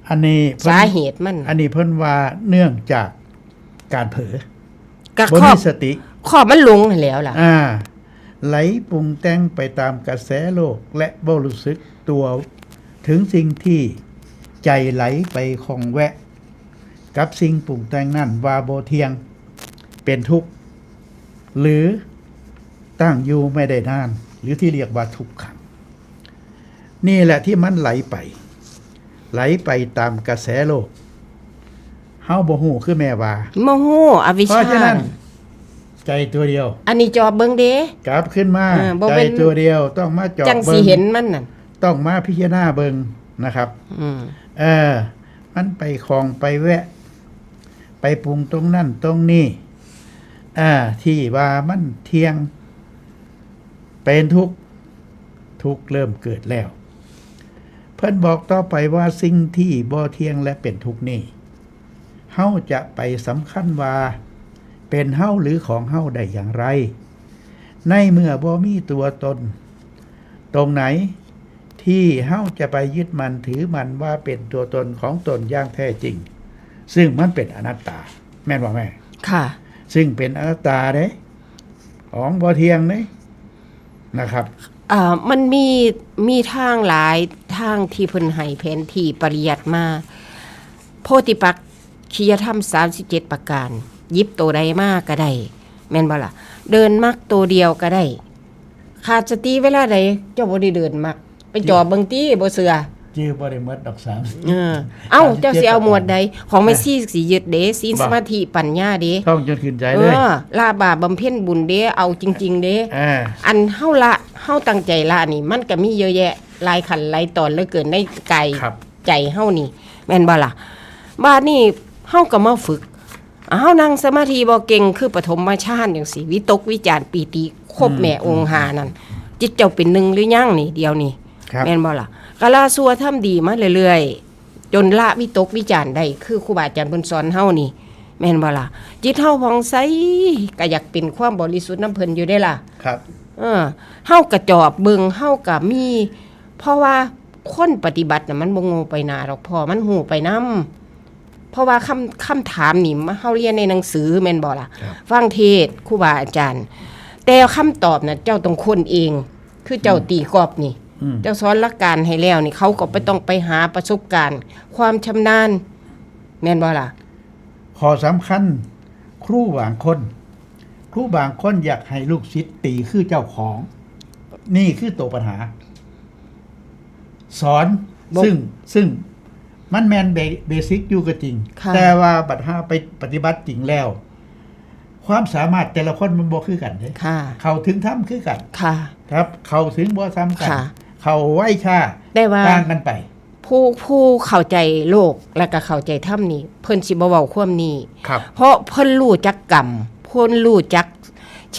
อันนี้พิ่น สาเหตุมัน อันนี้เพิ่นว่าเนื่องจากการเผลอ ก็ บ่ ครอ มี บ สติ ครอบมันหลงนั่นแหล้วล่ะ ไหลปรุงแต่งไปตามกระแสโลกและบ่รู้สึกตัวถึงสิ่งที่ใจไหลไปคล้องแวะ กับสิ่งปรุงแต่งนั้นว่าบ่เที่ยงเป็นทุกข์หรือตั้งอยู่ไม่ได้นานหรือที่เรียกว่าทุกขังนี่แหละที่มันไหลไปตามกระแสโลกเฮาบ่ฮู้คือแม่ว่า โมโหอวิช เพราะ ชา ฉะนั้นใจตัวเดียว อันนี้จอบเบิ่งเด้ กลับขึ้นมา บ่ ใจ เป็น ตัวเดียวต้องมาจอบ จังสิ เบิ่ง เห็นมันนั่น ต้องมาพิจารณาเบิ่งนะครับ อืม มันไปคลองไปแวะ ไปปรุงตรงนั่นตรงนี้ที่ว่ามันเที่ยงเป็นทุกข์เริ่มเกิดแล้ว เพิ่นบอกต่อไปว่าสิ่งที่บ่เที่ยงและเป็นทุกข์นี่เฮาจะไปสำคัญว่าเป็นเฮาหรือของเฮาได้อย่างไร ในเมื่อบ่มีตัวตน ตรงไหนที่เฮาจะไปยึดมันถือมันว่าเป็นตัวตนของตนอย่างแท้จริง ซึ่งมันเป็นอนัตตาแม่นว่าแม่ ค่ะ ซึ่งเป็นอนัตตาเด้ของบ่เที่ยงเด้นะครับ มันมีทางหลายทางที่เพิ่นให้แผนที่ปริยัติมาโพธิปักขิยธรรม37ประการหยิบตัวใดมาก็ได้แม่นบ่ล่ะเดินมักตัวเดียวก็ได้ขาดสติเวลาใดเจ้าบ่ได้เดินมักไปจอบเบิ่งติบ่เชื่อ จื้อบ่ได้หมดดอกสาม เอ้าเจ้าสิเอาหมวดใดของแม่ซี่สิยึดเด้ศีล บ่ สมาธิปัญญาเด้ ท่องจนขึ้นใจเลย ลาบาปบำเพ็ญบุญเด้เอาจริง ๆ เด้ อ่า เฮาตั้งใจละนี่มันก็มีเยอะแยะหลายขั้นหลายตอนเหลือเกินในกาย ครับ ใจเฮานี่แม่นบ่ล่ะบ้านนี่เฮาก็มาฝึกเฮานั่งสมาธิบ่เก่งคือปฐมฌานจังซี่วิตกวิจารปีติครบแม่องค์หานั่นจิตเจ้าเป็นหนึ่งหรือยังนี่เดียวนี่ ครับ แม่นบ่ล่ะกะลาซัวทำดีมาเรื่อยๆจนละวิตกวิจารได้คือครูบาอาจารย์เพิ่นสอนเฮานี่แม่นบ่ล่ะจิตเฮาผ่องใสก็อยากเป็นความบริสุทธิ์น้ำเพิ่นอยู่ได้ล่ะ ครับ เฮากระจอบเบิงเฮาก็มี เพราะว่าคนปฏิบัติน่ะมันบ่โง่ไปหน้าดอกพอมันหูไปนำเพราะว่าคำถามนี่มาเฮาเรียนในหนังสือแม่นบ่ล่ะ ครับ ฟังเทศน์ครูบาอาจารย์ แต่คำตอบน่ะเจ้าต้องค้นเอง คือเจ้าตีกรอบนี่ เจ้าสอนหลักการให้แล้วนี่เขาก็ไปต้องไปหาประสบการณ์ ความชำนาญแม่นบ่ล่ะ ข้อสำคัญครูบางคนอยากให้ลูกศิษย์ตีคือเจ้าของ นี่คือตัวปัญหา สอน บ่ ซึ่งมันแมนเบสิกอยู่ก็จริง ค่ะ แต่ว่าบัดหาไปปฏิบัติจริงแล้ว ความสามารถแต่ละคนมันบ่คือกันเด้ ค่ะ เขาถึงทำคือกัน ค่ะ ครับ เขาถึงบ่ซ้ำกัน ค่ะ เขาไว้ชา ได้ว่า ต่างกันไป ผู้เข้าใจโลกและก็เข้าใจธรรมนี่เพิ่นสิบ่เว้าความนี้ ครับ เพราะเพิ่นรู้จักกรรมเพิ่นรู้จัก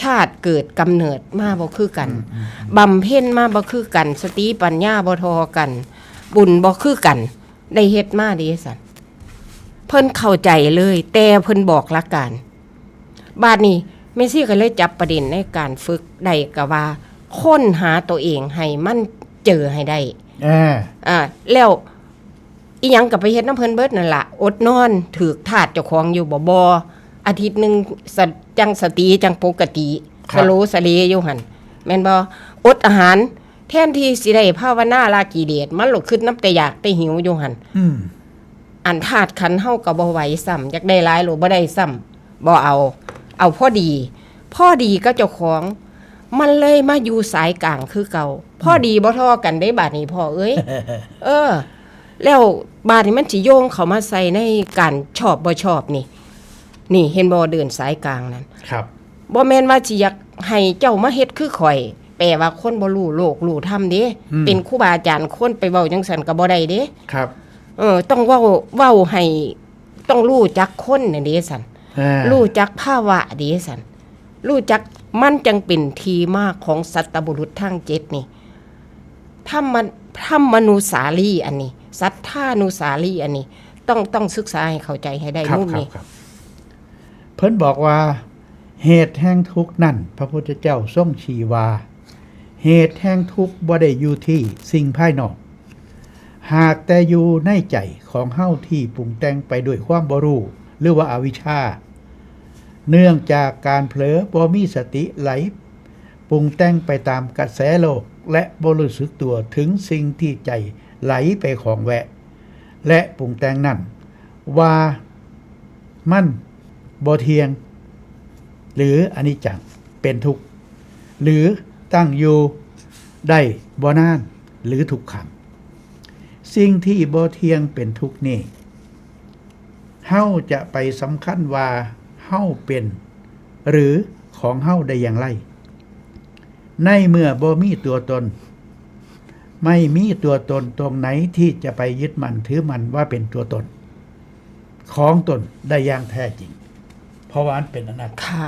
ชาติเกิดกำเนิดมาบ่คือกันบำเพ็ญมาบ่คือกัน สติปัญญาบ่เทอกัน บุญบ่คือกัน ได้เฮ็ดมาเด้ซั่นเพิ่นเข้าใจเลย แต่เพิ่นบอกหลักการบาดนี้แม่ซี่ก็เลยจับประเด็นในการฝึกได้ก็ว่าค้นหาตัวเองให้มันเจอให้ได้ แล้วอีหยังกับไปเฮ็ดน้ำเพิ่นเบิดนั่นล่ะอดนอนถือกทาดเจ้าของอยู่บ่อาทิตย์หนึงจังสติจังปกติ ครั ส บ โลสเลอยู่หั่นแม่นบ่อดอาหารแทนที่สิได้ภาวนาลากิเลสมันหลดขึ้นน้ำแต่อยากแต่หิวอยู่หั่น อืม อันธาตุขันธ์เฮาก็บ่ไหวซ้ำอยากได้หลายหรือบ่ได้ซ้ำบ่เอาพอดีก็เจ้าของมันเลยมาอยู่สายกลางคือเก่าพอดีบ่เทอกันได้บาดนี้พ่อเอ้ย แล้วบาดนี้มันสิโยงเข้ามาใส่ในการชอบบ่ชอบนี่เห็นบ่เดินสายกลางนั้น ครับ บ่แม่นว่าสิอยากให้เจ้ามาเฮ็ดคือข่อยแปลว่าคนบ่รู้โลกรู้ธรรมเด้เป็นครูบาอาจารย์คนไปเว้าจังซั่นก็บ่ได้เด้ ครับ ต้องเว้าให้ต้องรู้จักคนน่ะเด้ซั่น รู้จักภาวะเด้ซั่นรู้จักมันจังเป็นทีมาของสัตบุรุษทั้ง7นี่ธรรมนุสาลีอันนี้สัทธานุสาลีอันนี้ต้องศึกษาให้เข้าใจให้ได้ ครับ มุม ครับ นี้ ครับ เพิ่นบอกว่า เหตุแห่งทุกข์นั่นพระพุทธเจ้าทรงชี้ว่า เหตุแห่งทุกข์บ่ได้อยู่ที่สิ่งภายนอก หากแต่อยู่ในใจของเฮาที่ปรุงแต่งไปด้วยความบ่รู้หรือว่าอวิชชา เนื่องจากการเผลอบ่มีสติไหลปรุงแต่งไปตามกระแสโลกและบ่รู้สึกตัวถึงสิ่งที่ใจไหลไปของแวะ และปรุงแต่งนั่นว่ามันบ่เที่ยง หรืออนิจจังเป็นทุกข์หรือตั้งอยู่ได้บ่นานหรือทุกขังสิ่งที่บ่เที่ยงเป็นทุกข์นี่เฮาจะไปสำคัญว่าเฮาเป็นหรือของเฮาได้อย่างไรในเมื่อบ่มีตัวตนไม่มีตัวตนตรงไหนที่จะไปยึดมันถือมันว่าเป็นตัวตนของตนได้อย่างแท้จริงเพราะว่ามันเป็นอนัตตา ค่ะ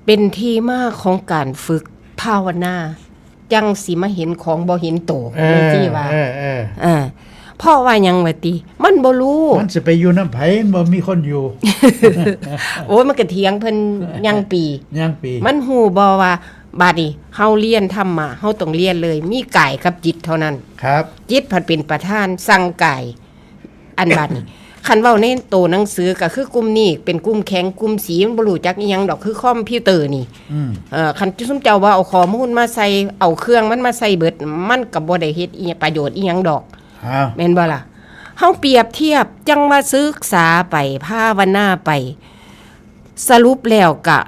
เป็นที่มาของการฝึกภาวนาจังสิมาเห็นของบ่เห็นโตไม่สิว่าพ่อว่าหยังว่าติมันบ่รู้ มันสิไปอยู่น้ำไผบ่มีคนอยู่ โอ้ยมันก็เถียงเพิ่นยังปี ยังปี มันฮู้บ่ว่าบาดนี้เฮาเรียนธรรมะเฮาต้องเรียนเลย มีกายกับจิตเท่านั้น ครับ จิตผัดเป็นประธานสั่งกายอันบาดนี้ คันเว้าในโตหนังสือก็คือกลุ่มนี้เป็นกลุ่มแข็งกลุ่มสีมันบ่รู้จักอีหยังดอกคือคอมพิวเตอร์นี่ คันซุมเจ้าว่าเอาข้อมูลมาใส่เอาเครื่องมันมาใส่เบิดมันก็บ่ได้เฮ็ดอีหยังประโยชน์อีหยังดอก อ้าว แม่นบ่ล่ะเฮาเปรียบเทียบจังว่าศึกษาไปภาวนาไป สรุปแล้วก็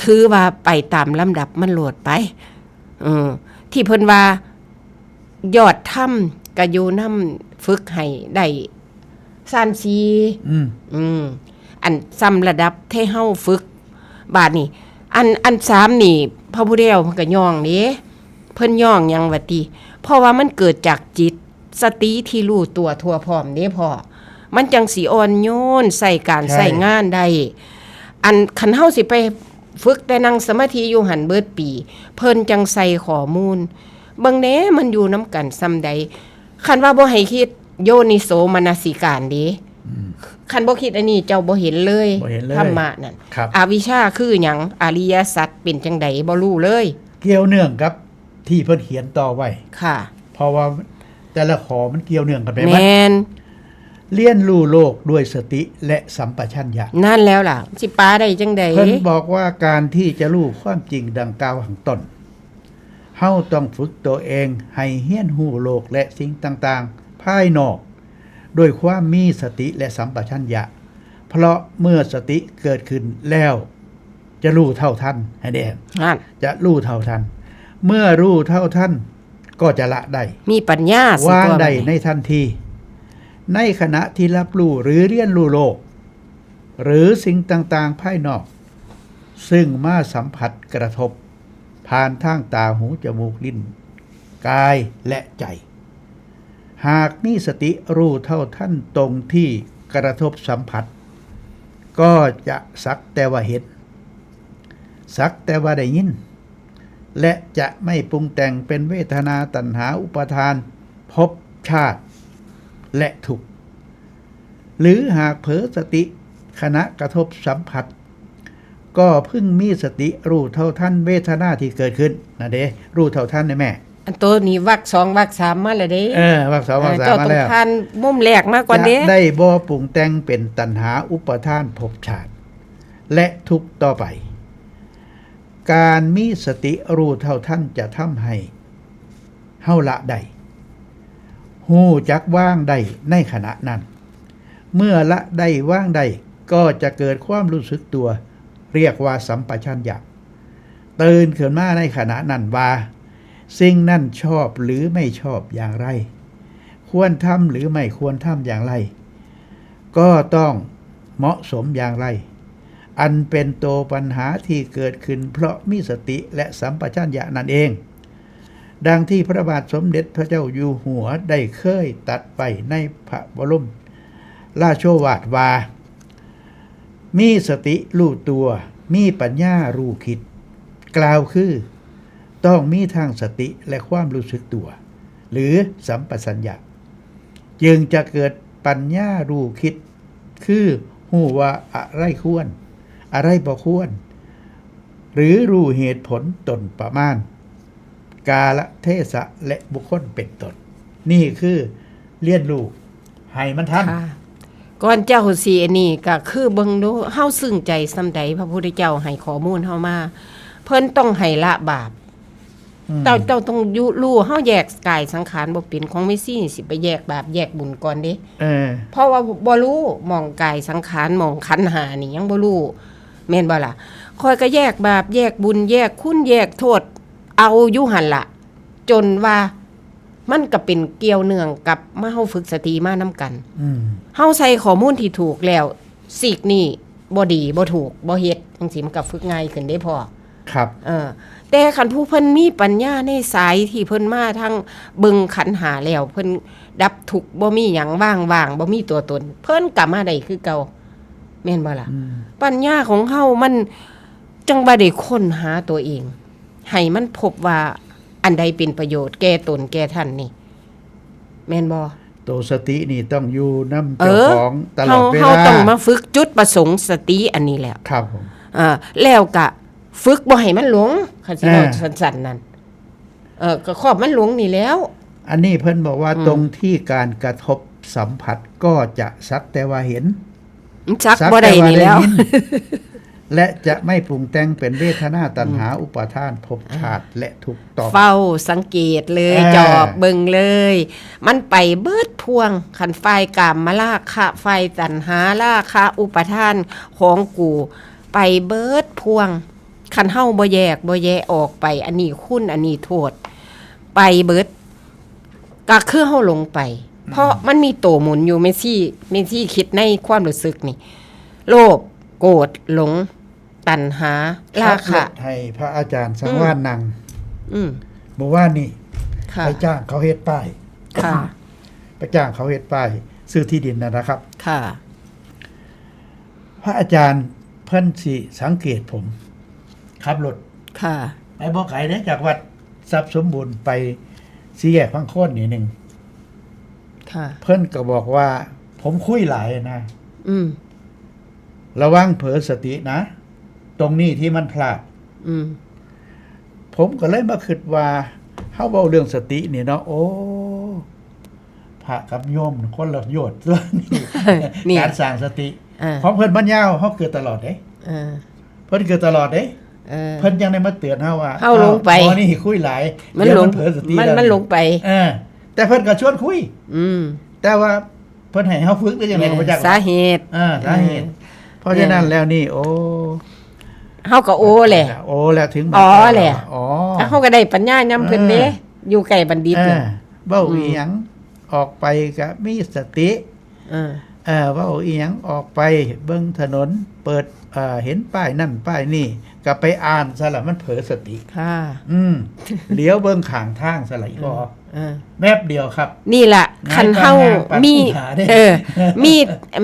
ถือว่าไปตามลำดับมันโหลดไปที่เพิ่นว่ายอดถ้ำก็อยู่นำฝึกให้ได้ซ่านซี อันซ้ำระดับที่เฮาฝึกบาดนี่อัน3นี่พระพุทธเจ้าเพิ่นก็ย่องเด้เพิ่นย่องหยังว่าติเพราะว่ามันเกิดจากจิตสติที่รู้ตัวทั่วพร้อมเด้พ่อมันจังสิอ่อนโยนใส่การใส่งานได้อันคันเฮาสิไปฝึกแต่นั่งสมาธิอยู่หันเบิดปีเพิ่นจังใส่ข้อมูลเบิ่งแหน่มันอยู่นํกันซำใดคันว่าบ่ให้คิดโยนิโสมนสิการเด้คันบ่คิดอันนี้เจ้าบ่เห็นเลย บ่เห็นเลย ธรรมะนั่น ครับ อวิชชาคือหยังอริยสัจเป็นจังใดบ่รู้เลย เกี่ยวเนื่องกับที่เพิ่นเขียนต่อไว้ ค่ะ เพราะว่าแต่ละขอมันเกี่ยวเนื่องกันไปหมด แม่น เรียนรู้โลกด้วยสติและสัมปชัญญะ นั่นแล้วล่ะสิปาได้จังใด เพิ่นบอกว่าการที่จะรู้ความจริงดังกล่าวข้างต้นเฮาต้องฝึกตัวเองให้เฮียนรู้โลกและสิ่งต่างๆภายนอกด้วยความมีสติและสัมปชัญญะเพราะเมื่อสติเกิดขึ้นแล้วจะรู้เท่าทันให้ได้ นั่น จะรู้เท่าทัน เมื่อรู้เท่าทัน ก็จะละได้ มีปัญญาสิ วาง ตัว ได้ บั ในทันที ในขณะที่รับรู้หรือเรียนรู้โลก หรือสิ่งต่างๆภายนอก ซึ่งมาสัมผัสกระทบ ผ่านทางตาหูจมูกลิ้นกายและใจ หากมีสติรู้เท่าทันตรงที่กระทบสัมผัส ก็จะสักแต่ว่าเห็น สักแต่ว่าได้ยิน และจะไม่ปรุงแต่งเป็นเวทนาตัณหาอุปาทานภพชาติและทุกข์หรือหากเผลอสติขณะกระทบสัมผัส ก็เพิ่งมีสติรู้เท่าทันเวทนาที่เกิดขึ้นนะเด้รู้เท่าทันนะแม่ อันตัวนี้วรรค2วรรค3มาแล้วเด้ วรรคสองวรรคสาม เจ้า มา ต้อง แล้ว ผ่านมุมแรกมาก่อน จะ เด้ ได้บ่ปรุงแต่งเป็นตัณหาอุปาทานภพชาติ และทุกข์ต่อไป การมีสติรู้เท่าทันจะทำให้เฮาละได้ฮู้จักว่างได้ในขณะนั้น เมื่อละได้ว่างได้ก็จะเกิดความรู้สึกตัว เรียกว่าสัมปชัญญะตื่นขึ้นมาในขณะนั้นว่าสิ่งนั้นชอบหรือไม่ชอบอย่างไร ควรทำหรือไม่ควรทำอย่างไร ก็ต้องเหมาะสมอย่างไร อันเป็นตัวปัญหาที่เกิดขึ้นเพราะมีสติและสัมปชัญญะนั่นเอง ดังที่พระบาทสมเด็จพระเจ้าอยู่หัวได้เคยตรัสไปในพระบรมราโชวาทว่า มีสติรู้ตัว มีปัญญารู้คิด กล่าวคือต้องมีทางสติและความรู้สึกตัว หรือสัมปชัญญะจึงจะเกิดปัญญารู้คิด คือหู้ว่าอะไรควร อะไรบ่ควร หรือรู้เหตุผลตนประมาณ กาลเทศะและบุคคลเป็นตนนี่คือเรียนรู้ให้มันทัน ค่ะก่อนเจ้าสิอันนี้ก็คือเบิ่งดูเฮาซึ้งใจส่ำใดพระพุทธเจ้าให้ข้อมูลเฮามา เพิ่นต้องให้ละบาป เจ้าต้องรู้เฮาแยกกายสังขารบ่เป็นของไม่ซี่สิไปแยกบาปแยกบุญก่อนเด้ เพราะว่าบ่รู้มองกายสังขารมองขันธ์5นี่ยังบ่รู้แม่นบ่ล่ะคอยก็แยกบาปแยกบุญแยกคุณแยกโทษเอาอยู่หั่นล่ะ จนว่ามันก็เป็นเกี่ยวเนื่องกับมาเฮาฝึกสติมานำกันเฮาใส่ข้อมูลที่ถูกแล้วสิ่งนี้บ่ดีบ่ถูกบ่เฮ็ดจังซี่มันก็ฝึกง่ายขึ้นได้พอ ครับ แต่คันผู้เพิ่นมีปัญญาในสายที่เพิ่นมาทางเบิ่งขันธ์5แล้วเพิ่นดับทุกข์บ่มีหยังว่างบ่มีตัวตน เพิ่นกลับมาได้คือเก่าแม่นบ่ล่ะปัญญาของเฮามันจังบ่ได้ค้นหาตัวเองให้มันพบว่าอันใดเป็นประโยชน์แก่ตนแก่ท่านนี่แม่นบ่ ตัวสตินี่ต้องอยู่น้ำเจ้าของตลอดเวลา เฮาต้องมาฝึกจุดประสงค์สติอันนี้แหละ ครับผม แล้วก็ฝึกบ่ให้มันหลงคันสิเว้าสั้นๆนั่นก็ครอบมันหลงนี่แล้ว อันนี้เพิ่นบอกว่าตรงที่การกระทบสัมผัสก็จะสักแต่ว่าเห็น จักบ่ได้นี่แล้ว ยิและจะไม่ปรุงแต่งเป็นเวทนาตัณหาอุปาทานภพชาติและทุกข์ต่อไป เฝ้าสังเกตเลยจอบเบิ่งเลย มันไปเบิดพวงคันไฟกามมาราคะไฟตัณหาราคะอุปาทานของกูไปเบิดพวงคันเฮาบ่แยกออกไปอันนี้คุณอันนี้โทษไปเบิดก็คือเฮาลงไป เพราะมันมีโตหมุนอยู่ไม่ซี่คิดในความรู้สึกนี่โลภโกรธหลงตัณหาราคะ ให้พระอาจารย์สังวานนัง เมื่อวานนี่ ค่ะ ไปจ้างเขาเฮ็ดป้าย ค่ะ ไปจ้างเขาเฮ็ดป้ายซื้อที่ดินนะครับ ค่ะ พระอาจารย์เพิ่นสิสังเกตผมขับรถ ค่ะ ไปบ่ไกลเด้จากวัดทรัพย์สมบูรณ์ไปสี่แยกพังโคนนี่หนึง ค่ะ เพิ่นก็บอกว่าผมคุยหลายนะ ระวังเผลอสตินะ ตรงนี้ที่มันพลาด ผมก็เลยมาคิดว่าเฮาเว้าเรื่องสตินี่เนาะโอ้พระกับโยมคนละโยชน์นี่ การสร้างสติของเพิ่นบรรยาวเฮาเกิดตลอดเด้เพิ่นเกิดตลอดเด้เพิ่นยังได้มาเตือนเฮาว่า เฮาลงไป อ๋อนี่คุยหลาย มันหลง เผลอสติ มันหลงไป แต่เพิ่นก็ชวนคุย แต่ว่าเพิ่นให้เฮาฝึกได้จังได๋ก็บ่จัก สาเหตุ สาเหตุเพราะฉะนั้นแล้วนี่โอ้ เฮาก็โอ้แหละ โอ้แล้วถึง อ๋อแหละ อ๋อ เฮาก็ได้ปัญญานำเพิ่นเด้ อยู่ใกล้บัณฑิตน่ะ เว้าอีหยังออกไปก็มีสติ เว้าอีหยังออกไปเบิ่งถนนเปิดเห็นป้ายนั่นป้ายนี่ก็ไปอ่านซะละมันเผลอสติ ค่ะ เลี้ยวเบิ่งข้างทางซะละอีกพอแป๊บเดียวครับ นี่ล่ะคันเฮา ปัด มี ปัญหาได้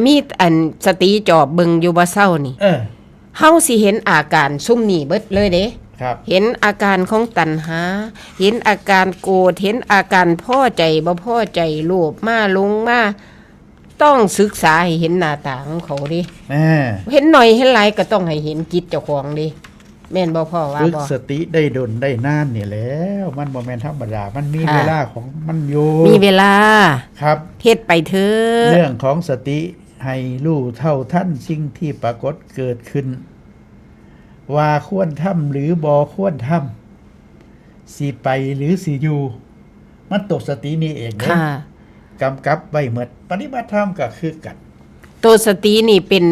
มีอันสติจอบเบิ่งอยู่บ่เศร้านี่ เฮาสิเห็นอาการซุ่มนี่เบิดเลยเด้ ครับ เห็นอาการของตัณหา เห็นอาการโกรธเห็นอาการพอใจบ่พอใจโลภมาลงมาต้องศึกษาให้เห็นหน้าตาของเขาดิเห็นหน่อยเห็นหลายก็ต้องให้เห็นจิตเจ้าของดิแม่นบ่พ่อว่า ฝึก บ่ สติได้ดลได้นานนี่แหล้วมันบ่แม่นธรรมดามันมีเวลาของมันอยู่ มีเวลา ครับ เฮ็ดไปเถอะ เรื่องของสติให้รู้เท่าทันสิ่งที่ปรากฏเกิดขึ้น ว่าควรทำหรือบ่ควรทำสิไปหรือสิอยู่มันตกสตินี่เองเด้ ค่ะ กำกับไว้หมดปฏิบัติธรรมก็คือกัน ตัวสตินี่เป็น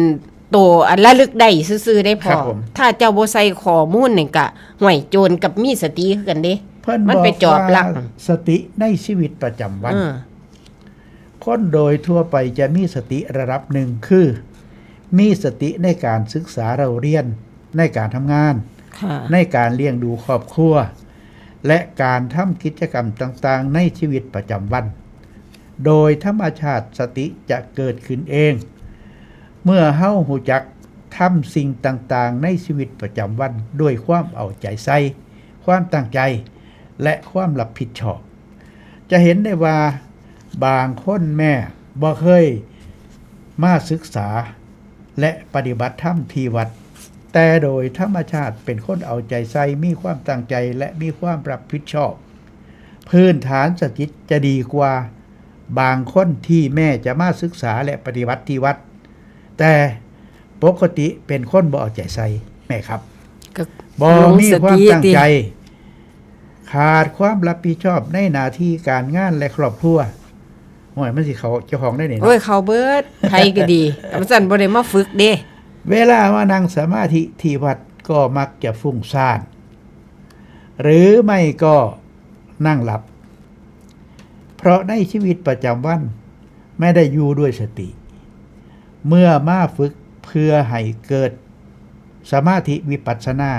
ตัวอันระลึกได้ซื่อๆได้พ ครั อบ ผม ถ้าเจ้าบ่ใส่ข้อมูลนี่ก็ห่วยโจรกับมีสติคือกันเด้ เพิ่น มัน บอก ไปจอบลั ว่าก สติในชีวิตประจำวัน เออ คนโดยทั่วไปจะมีสติระดับหนึ่งคือ มีสติในการศึกษาเราเรียนในการทำงาน ค่ะ ในการเลี้ยงดูครอบครัว และการทำกิจกรรมต่างๆ ในชีวิตประจำวัน โดยธรรมชาติสติจะเกิดขึ้นเอง เมื่อเฮาหูจักทำสิ่งต่างๆ ในชีวิตประจำวันด้วยความเอาใจใส่ความตั้งใจ และความรับผิดชอบ จะเห็นได้ว่าบางคนแม่บ่เคยมาศึกษา และปฏิบัติธรรมที่วัด แต่โดยธรรมชาติเป็นคนเอาใจใส่มีความตั้งใจและมีความรับผิดชอบ พื้นฐานสติจะดีกว่าบางคนที่แม่จะมาศึกษาและปฏิบัติที่วัด แต่ปกติเป็นคนบ่เอาใจใส่แม่ครับ ก็ บ่มีความตั้งใจ ติ ขาดความรับผิดชอบในหน้าที่การงานและครอบครัวโอ้ยมันสิเขาเจ้าของได้นี่ โอ้ย เนาะ เขาเบิดไผก็ดีอำซั่นบ่ได้มาฝึกเด้ เวลาว่านั่งสมาธิที่วัดก็มักจะฟุ้งซ่านหรือไม่ก็นั่งหลับ เพราะในชีวิตประจำวันไม่ได้อยู่ด้วยสติ เมื่อมาฝึกเพื่อให้เกิดสมาธิวิปัสสนา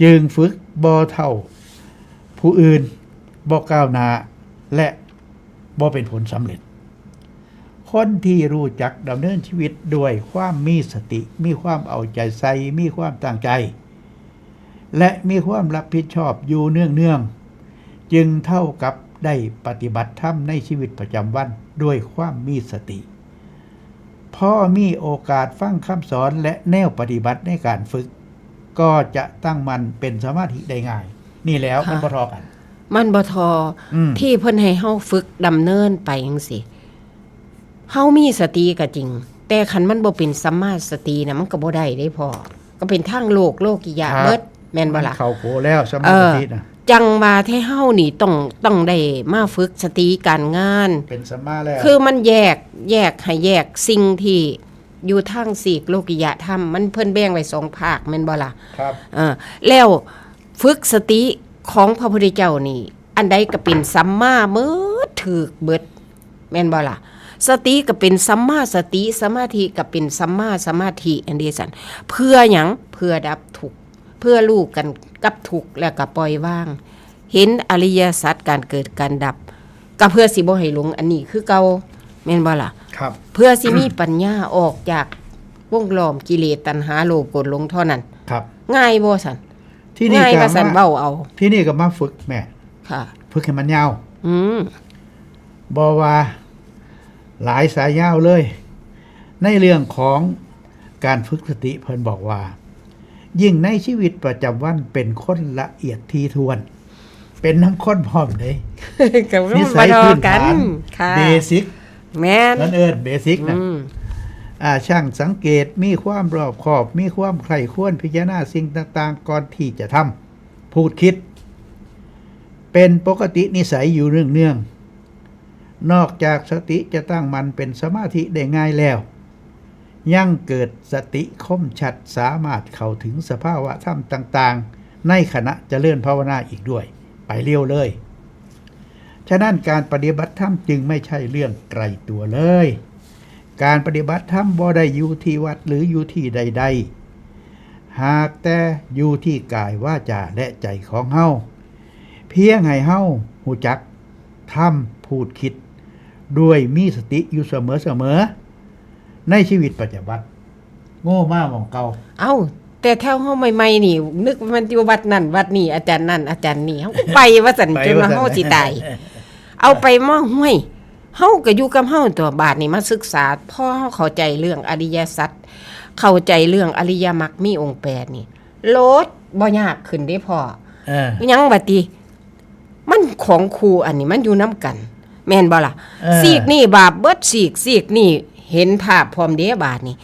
จึงฝึกบ่เท่าผู้อื่นบ่ก้าวหน้าและบ่เป็นผลสำเร็จ คนที่รู้จักดำเนินชีวิตด้วยความมีสติมีความเอาใจใส่มีความตั้งใจ และมีความรับผิดชอบอยู่เนื่องๆจึงเท่ากับได้ปฏิบัติธรรมในชีวิตประจำวันด้วยความมีสติพอมีโอกาสฟังคำสอนและแนวปฏิบัติในการฝึก ก็จะตั้งมันเป็นสมาธิได้ง่าย นี่แล้วมันบ่ทอกัน มันบ่ทออ ม ที่เพิ่นให้เฮาฝึกดำเนินไปจังซี่เฮามีสติก็จริง แต่คันมันบ่เป็นสัมมาสติน่ะมันก็บ่ได้เด้พ่อก็เป็นทางโลกิยะเบิดแม่นบ่ล่ะ เข้าโผแล้วสมาธินะ จังว่าให้เฮานี่ต้องได้มาฝึกสติการงาน เป็นสัมมาแล้ว คือมันแยกให้แยกสิ่งที่อยู่ทางสีกโลกิยธรรมมันเพิ่นแบ่งไว้2ภาคแม่นบ่ล่ะ ครับ แล้วฝึกสติของพระพุทธเจ้านี่ อันใดก็เป็นสัมมาเมิดถูกเบิดแม่นบ่ล่ะสติก็เป็นสัมมาสติสมาธิก็เป็นสัมมาสมาธิอันเดียวกันเพื่อหยังเพื่อดับทุกข์เพื่อรู้กันกับทุกข์แล้วก็ปล่อยวาง เห็นอริยสัจการเกิดการดับก็เพื่อสิบ่ให้หลงอันนี้คือเก่าแม่นบ่ล่ะ ครับ เพื่อสิมีปัญญาออกจากวงล้อมกิเลสตัณหาโลภโกรธหลงเท่านั้น ครับ ง่ายบ่สัน ที่นี่ ง่าย ก็ ว่าสัน มา เบ้าเอา ที่นี่ก็มาฝึกแม่ ค่ะ ฝึกให้มันยาว อืม บ่ว่าหลายสายยาวเลย ในเรื่องของการฝึกสติเพิ่นบอกว่า ยิ่งในชีวิตประจำวันเป็นคนละเอียดทีทวน เป็นน้ำข้นพร้อมเลย กับ นิ มัน สั บ่ ย ทอ พื้น กั ฐาน น ค่ะ เบสิก แม่น นั่นเอิ้นเบสิกนะ อืม ช่างสังเกตมีความรอบคอบมีความใคร่ครวญพิจารณาสิ่งต่างๆ ก่อนที่จะทำพูดคิด เป็นปกตินิสัยอยู่เนื่องๆนอกจากสติจะตั้งมันเป็นสมาธิได้ง่ายแล้ว ยังเกิดสติคมชัดสามารถเข้าถึงสภาวะธรรมต่างๆ ในขณะเจริญภาวนาอีกด้วย ไป เร็วเลยฉะนั้นการปฏิบัติธรรมจึงไม่ใช่เรื่องไกลตัวเลยการปฏิบัติธรรมบ่ได้อยู่ที่วัดหรืออยู่ที่ใดๆหากแต่อยู่ที่กายวาจาและใจของเฮาเพียงให้เฮารู้จักทำพูดคิดด้วยมีสติอยู่เสมอในชีวิตปัจจุบันโง่มากของเก่าเอ้าแต่แถวเฮาใหม่ๆนี่นึกมันอยู่วัดนั่นวัดนี้อาจารย์นั่นอาจารย์นี่เฮาไปว่าซั่นจนว่าเฮาสิตายเอาไปมาห้วยเฮาก็อยู่กับเฮาตัวบาดนี่มาศึกษาพอเฮาเข้าใจเรื่องอริยสัจเข้าใจเรื่องอริยมรรคมีองค์8นี่โลดบ่ยากขึ้นเด้พ่อยังบัดนี้มันของครูอันนี้มันอยู่นำกันแม่นบ่ล่ะซีกนี่บาปเบิดซีกนี่เห็นภาพพร้อมเด้บาดนี่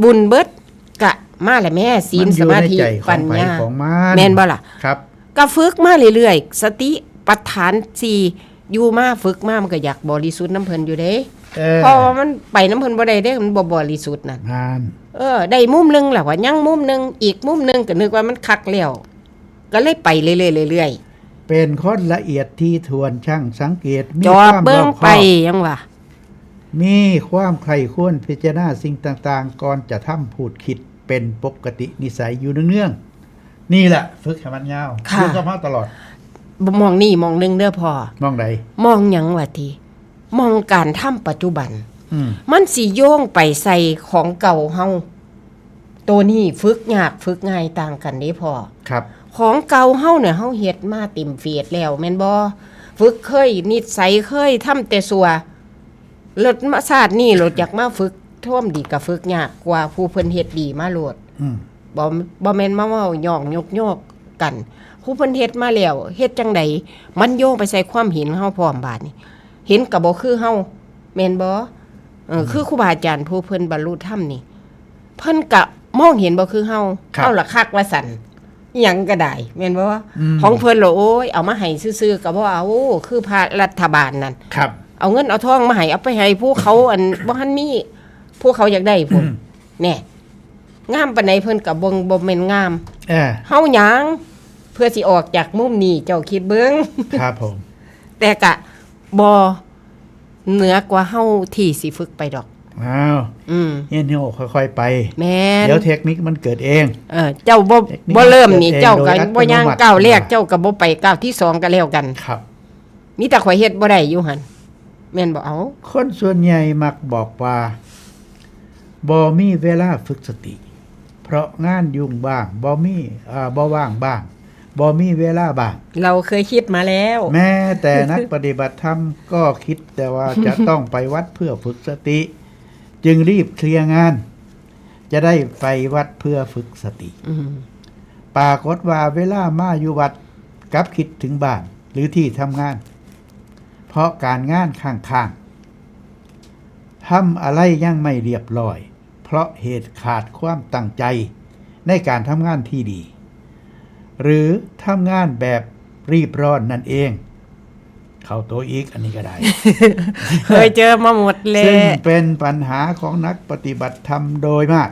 บุญเบิดกะมาแล้วแม่ศีลสมาธิปัญญาแม่นบ่ล่ะครับก็ฝึกมาเรื่อยๆสติปัฏฐาน4อยู่มาฝึกมามันก็อยากบริสุทธิ์น้ำเพิ่นอยู่เด้พอมันไปน้ำเพิ่นบ่ได้เด้มันบ่บริสุทธิ์นั่นได้มุมนึงแล้วว่ายังมุมนึงอีกมุมนึงก็นึกว่ามันคักแล้วก็เลยไปเรื่อยๆเป็นคนละเอียดที่ทวนช่างสังเกตมีความเบิ่งไปยังว่ามีความใคร่ควรพิจารณาสิ่งต่างๆก่อนจะทำพูดคิดเป็นปกตินิสัยอยู่เนื่องๆนี่แหละฝึกให้มันยาวฝึกกับมาตลอดมองนี่มองนึงเด้อพ่อมองใดมองหยังว่าทีมองการทำปัจจุบันมันสิโยงไปใส่ของเก่าเฮาตัวนี้ฝึกยากฝึกง่ายต่างกันเด้พ่อครับของเก่าเฮาเนี่ยเฮาเฮ็ดมาเต็มเฟียดแล้วแม่นบ่ฝึกเคยนิสัยเคยทำแต่สัวรถมาชาตินี่รถอยากมาฝึกท่วมดีก็ฝึกยากกว่าผู้เพิ่นเฮ็ดดีมาโลดบ่แม่นมาเว้าย่องยกกันผู้เพิ่นเฮ็ดมาแล้วเฮ็ดจังไดมันโยงไปใส่ความเห็นเฮาพร้อมบาดนี้เห็นก็บ่คือเฮาแม่นบ่คือครูบาอาจารย์ผู้เพิ่นบรรลุธรรมนี่เพิ่นก็มองเห็นบ่คือเฮาละคักว่าสั่นอิหยังก็ได้แม่นบ่ของเพิ่นโอ้ยเอามาให้ซื่อๆก็บ่เอาคือพระรัฐบาลนั่นครับเอาเงินเอาทองมาให้เอาไปให้ผู้เขาอันบ่ทันมีผู้เขาอยากได้พุ่นแน่งามปานใดเพิ่นก็บ่แม่นงามเฮาหยังเพื่อสิออกจากมุมนี้เจ้าคิดเบิ่งครับผมแต่ก็บ่เหนือกว่าเฮาที่สิฝึกไปดอกอ้าวเฮ็ดให้ค่อยๆไปแม่นเดี๋ยวเทคนิคมันเกิดเองเจ้าบ่เริ่มนี่เจ้าก็บ่ย่างก้าวแรกเจ้าก็บ่ไปก้าวที่2ก็แล้วกันครับมีแต่ข่อยเฮ็ดบ่ได้อยู่หั่นแม่นบ่เอาคนส่วนใหญ่มักบอกว่าบ่มีเวลาฝึกสติเพราะงานยุ่งบ้างบ่ว่างบ้างบ่มีเวลาบ้างเราเคยคิดมาแล้วแม้แต่นักปฏิบัติธรรมก็คิดแต่ว่าจะต้องไปวัดเพื่อฝึกสติจึงรีบเคลียร์งานจะได้ไปวัดเพื่อฝึกสติปรากฏว่าเวลามาอยู่วัดกลับคิดถึงบ้านหรือที่ทำงานเพราะการงานข้างๆทำอะไรยังไม่เรียบร้อยเพราะเหตุขาดความตั้งใจในการทำงานที่ดีหรือทำงานแบบรีบร้อนนั่นเองเข้าตัวอีกอันนี้ก็ได้ เคยเจอมาหมดเลยซึ่งเป็นปัญหาของนักปฏิบัติธรรมโดยมาก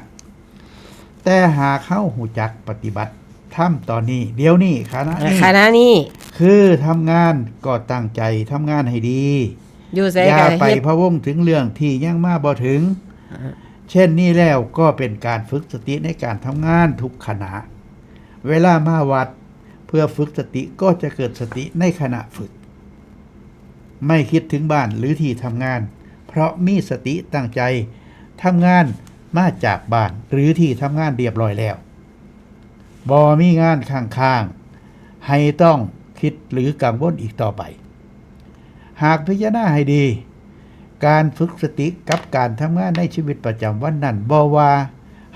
แต่หากเข้าหูจักปฏิบัติธรรมตอนนี้เดี๋ยวนี้คณะนี้คือทำงานก็ตั้งใจทำงานให้ดีอย่าไปพะวงถึงเรื่องที่ยังมาบ่ถึงเช่นนี้แล้วก็เป็นการฝึกสติในการทำงานทุกขณะเวลามาวัดเพื่อฝึกสติก็จะเกิดสติในขณะฝึกไม่คิดถึงบ้านหรือที่ทำงานเพราะมีสติตั้งใจทำงานมาจากบ้านหรือที่ทำงานเรียบร้อยแล้วบ่มีงานข้างๆให้ต้องคิดหรือกังวลอีกต่อไปหากพิจารณาให้ดีการฝึกสติกับการทำงานในชีวิตประจำวันนั้นบ่ว่า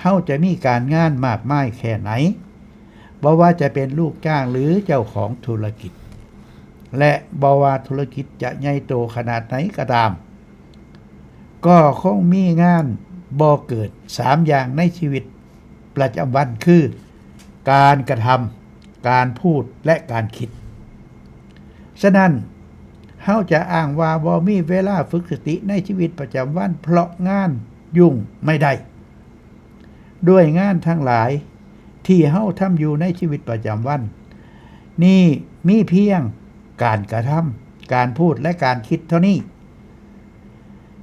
เฮาจะมีการงานมากมายแค่ไหนบ่ว่าจะเป็นลูกจ้างหรือเจ้าของธุรกิจและบ่ว่าธุรกิจจะใหญ่โตขนาดไหนก็ตามก็คงมีงานบ่เกิด3อย่างในชีวิตประจำวันคือการกระทำการพูดและการคิดฉะนั้นเฮาจะอ้างว่าบ่มีเวลาฝึกสติในชีวิตประจำวันเพราะงานยุ่งไม่ได้ด้วยงานทั้งหลายที่เฮาทำอยู่ในชีวิตประจำวันนี่มีเพียง การกระทำการพูดและการคิดเท่านี้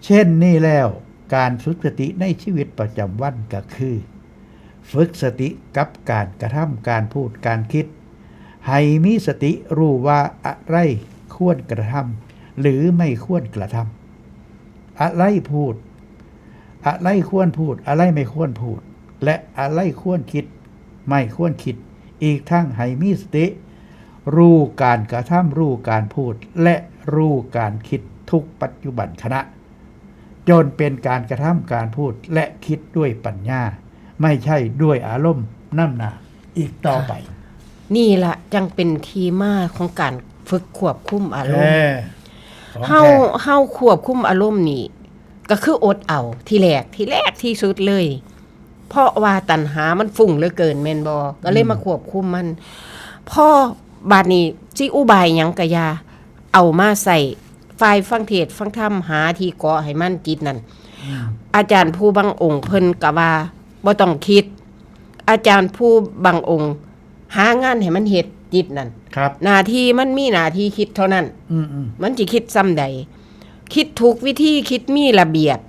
เช่นนี้แล้วการฝึกสติในชีวิตประจำวันก็คือฝึกสติกับการกระทำการพูดการคิดให้มีสติรู้ว่าอะไรควรกระทำหรือไม่ควรกระทำอะไรพูดอะไรควรพูดอะไรไม่ควรพูดและอะไรควรคิดไม่ควรคิดอีกทั้งให้มีสติรู้การกระทำรู้การพูดและรู้การคิดทุกปัจจุบันขณะจนเป็นการกระทำการพูดและคิดด้วยปัญญาไม่ใช่ด้วยอารมณ์น้ำหนาอีกต่อไปนี่ล่ะจังเป็นที่มาของการฝึกควบคุมอารมณ์เฮาควบคุมอารมณ์นี่ก็คืออดเอาที่แรกที่สุดเลยเพราะว่าตัณหามันฟุ้งเหลือเกินแม่นบ่ก็เลยมาควบคุมมันพอบาดนี้สิอุบายหยังก็อย่าเอามาใส่ฝ่ายฟังเทศน์ฟังธรรมหาที่เกาะให้มันจิตนั่นอาจารย์ผู้บางองค์เพิ่นก็ว่าบ่ต้องคิดอาจารย์ผู้บางองค์หางานให้มันเฮ็ดจิตนั่นครับหน้าที่มันมีหน้าที่คิดเท่านั้นมันสิคิดซ้ำใดคิดถูกวิธีคิดมีระเบียบ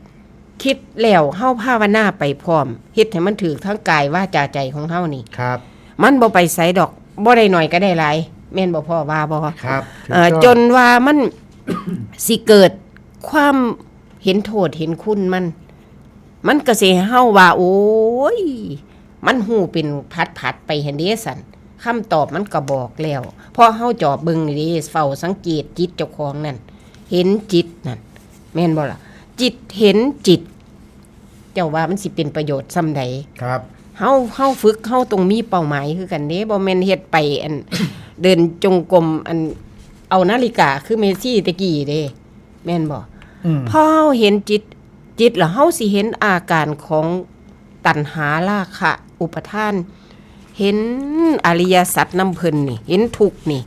คิดแล้วเฮาภาวนาไปพร้อมเฮ็ดให้มันถูกทั้งกายวาจาใจของเฮานี่ครับมันบ่ไปไสดอกบ่ได้น้อยก็ได้หลายแม่นบ่พ่อว่าบ่ครับจนว่ามัน สิเกิดความเห็นโทษเห็นคุณมันก็สิเฮาว่าโอ้ยมันหูเป็นพัดไปเห็นเด้สั่นคำตอบมันก็บอกแล้วพอเฮาจอบเบิ่งนี่เด้เฝ้าสังเกตจิตเจ้าของนั่นเห็นจิตนั่นแม่นบ่ล่ะจิตเห็นจิตเจ้าว่ามันสิเป็นประโยชน์ส่ำใดครับเฮาฝึกเฮาต้องมีเป้าหมายคือกันเด้บ่แม่นเฮ็ดไปอัน เดินจงกรมอันเอานาฬิกาคือเมซี่ตะกี้เด้แม่นบ่พอเฮาเห็นจิตแล้วเฮาสิเห็นอาการของตัณหาราคะอุปทานเห็นอริยสัจนำเพิ่นนี่เห็นทุกข์นี่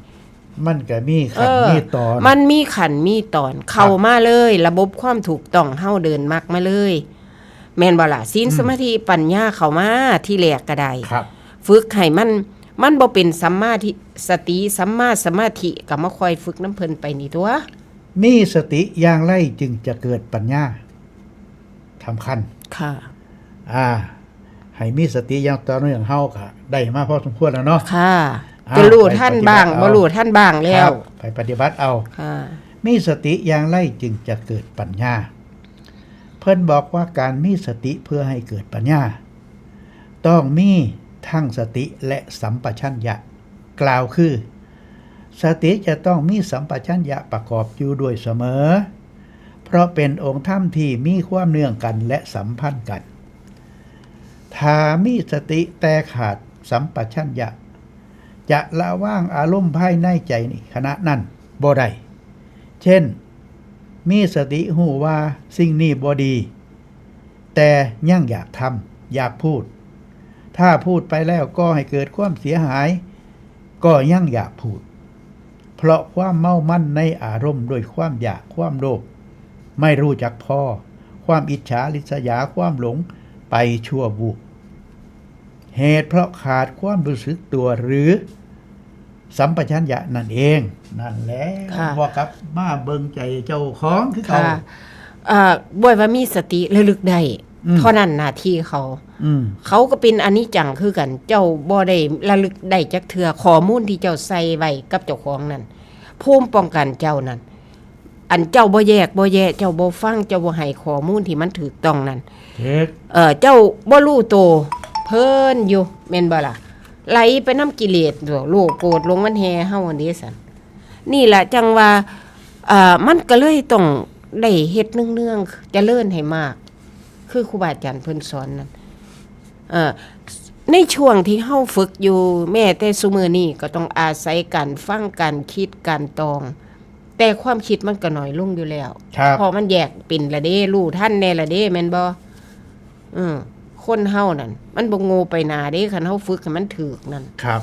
มันก็มีขันมีตอนมันมีขันมีตอนเข้ามาเลยระบบความถูกต้องเฮาเดินมักมาเลยแม่นบ่ล่ะศีลสมาธิปัญญาเข้ามาที่แรกก็ได้ฝึกให้มันบ่เป็นสัมมาทิสติสัมมาสมาธิก็มาคอยฝึกน้ำเพิ่นไปนี่ตัวมีสติอย่างไรจึงจะเกิดปัญญาสำคัญค่ะให้มีสติอย่างต่อเนื่องเฮาก็ได้มาพอสมควรแล้วเนาะค่ะจะรู้ท่านบ้างบ่รู้ท่านบ้างแล้วไปปฏิบัติเอาค่ะมีสติอย่างไรจึงจะเกิดปัญญาเพิ่นบอกว่าการมีสติเพื่อให้เกิดปัญญาต้องมีทั้งสติและสัมปชัญญะกล่าวคือสติจะต้องมีสัมปชัญญะประกอบอยู่ด้วยเสมอเพราะเป็นองค์ธรรมที่มีความเนื่องกันและสัมพันธ์กันถ้ามีสติแต่ขาดสัมปชัญญะจะละว่างอารมณ์ภายในใจนี่ขณะนั้นบ่ได้เช่นมีสติหูว่าสิ่งนี้บ่ดีแต่ยังอยากทำอยากพูดถ้าพูดไปแล้วก็ให้เกิดความเสียหายก็ยังอยากพูดเพราะความเมามั่นในอารมณ์โดยความอยากความโลภไม่รู้จักพอความอิจฉาริษยาความหลงไปชั่ววูบเหตุเพราะขาดความรู้สึกตัวหรือสัมปชัญญะนั่นเองนั่นแหละว่ากับมาเบิ่งใจเจ้าของคือเขาบ่ว่ามีสติระลึกได้เท่านั้นหน้าที่เขาก็เป็นอนิจจังคือกันเจ้าบ่ได้ระลึกได้จักเทื่อข้อมูลที่เจ้าใส่ไว้กับเจ้าของนั่นภูมิป้องกันเจ้านั่นอันเจ้าบ่แยกบ่แยะเจ้าบ่ฟังเจ้าบ่ให้ข้อมูลที่มันถูกต้องนั่นเจ้าบ่รู้โตเพิ่นอยู่แม่นบ่ล่ะไหลไปน้ำกิเลสโลภโกรธหลงมันแห่เฮาอันนี้ซั่นนี่แหละจังว่ามันก็เลยต้องได้เฮ็ดเนืองๆเจริญให้มากคือครูบาอาจารย์เพิ่นสอนนั่นในช่วงที่เฮาฝึกอยู่แม้แต่ซุมื้อนี้ก็ต้องอาศัยการฟังการคิดการตองแต่ความคิดมันก็น้อยลงอยู่แล้วพอมันแยกเป็นละเด้รู้ทันแน่ละเด้แม่นบ่คนเฮานั่นมันบ่โง่ไปหน้าเด้คันเฮาฝึกให้มันถูกนั่นครับ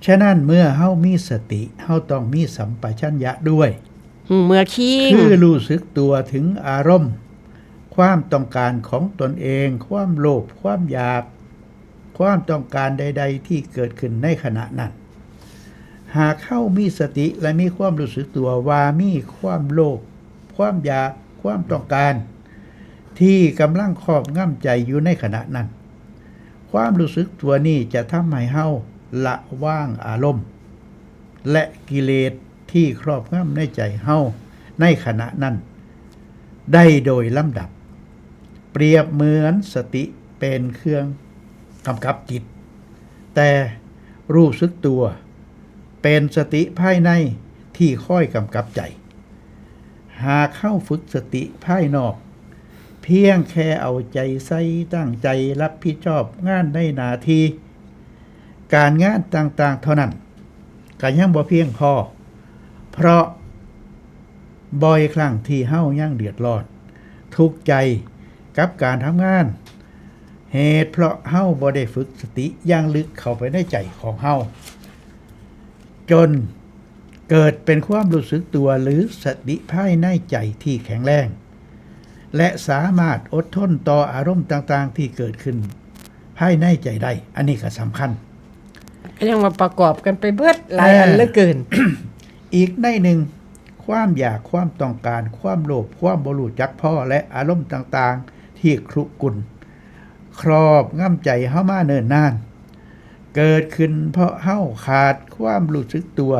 ฉะนั้นเมื่อเฮามีสติเฮาต้องมีสัมปชัญญะด้วยเมื่อคิงคือรู้สึกตัวถึงอารมณ์ความต้องการของตนเองความโลภความอยากความต้องการใดๆที่เกิดขึ้นในขณะนั้น หากเข้ามีสติและมีความรู้สึกตัวว่ามีความโลภความอยากความต้องการที่กำลังครอบงำใจอยู่ในขณะนั้นความรู้สึกตัวนี้จะทำให้เฮาละวางอารมณ์และกิเลสที่ครอบงำในใจเฮาในขณะนั้นได้โดยลำดับเปรียบเหมือนสติเป็นเครื่องกำกับจิตแต่รู้สึกตัวเป็นสติภายในที่ค่อยกำกับใจหากเข้าฝึกสติภายนอกเพียงแค่เอาใจใส่ตั้งใจรับผิดชอบงานในหน้าที่การงานต่างๆเท่านั้นก็ยังบ่เพียงพอเพราะบ่อยครั้งที่เฮายังเดือดร้อนทุกข์ใจกับการทำงานเหตุเพราะเฮาบ่ได้ฝึกสติอย่างลึกเข้าไปในใจของเฮาจนเกิดเป็นความรู้สึกตัวหรือสติภายในใจที่แข็งแรงและสามารถอดทนต่ออารมณ์ต่างๆที่เกิดขึ้นภายในใจได้อันนี้ก็สำคัญก็ยังมาประกอบกันไปเบิดหลายอันเหลือเกิน อีกในหนึ่งความอยากความต้องการความโลภความบ่รู้จักพอและอารมณ์ต่างๆที่ครุกุ่นครอบงำใจเฮามาเนิ่นนานเกิดขึ้นเพราะเฮาขาดความรู้สึกตัว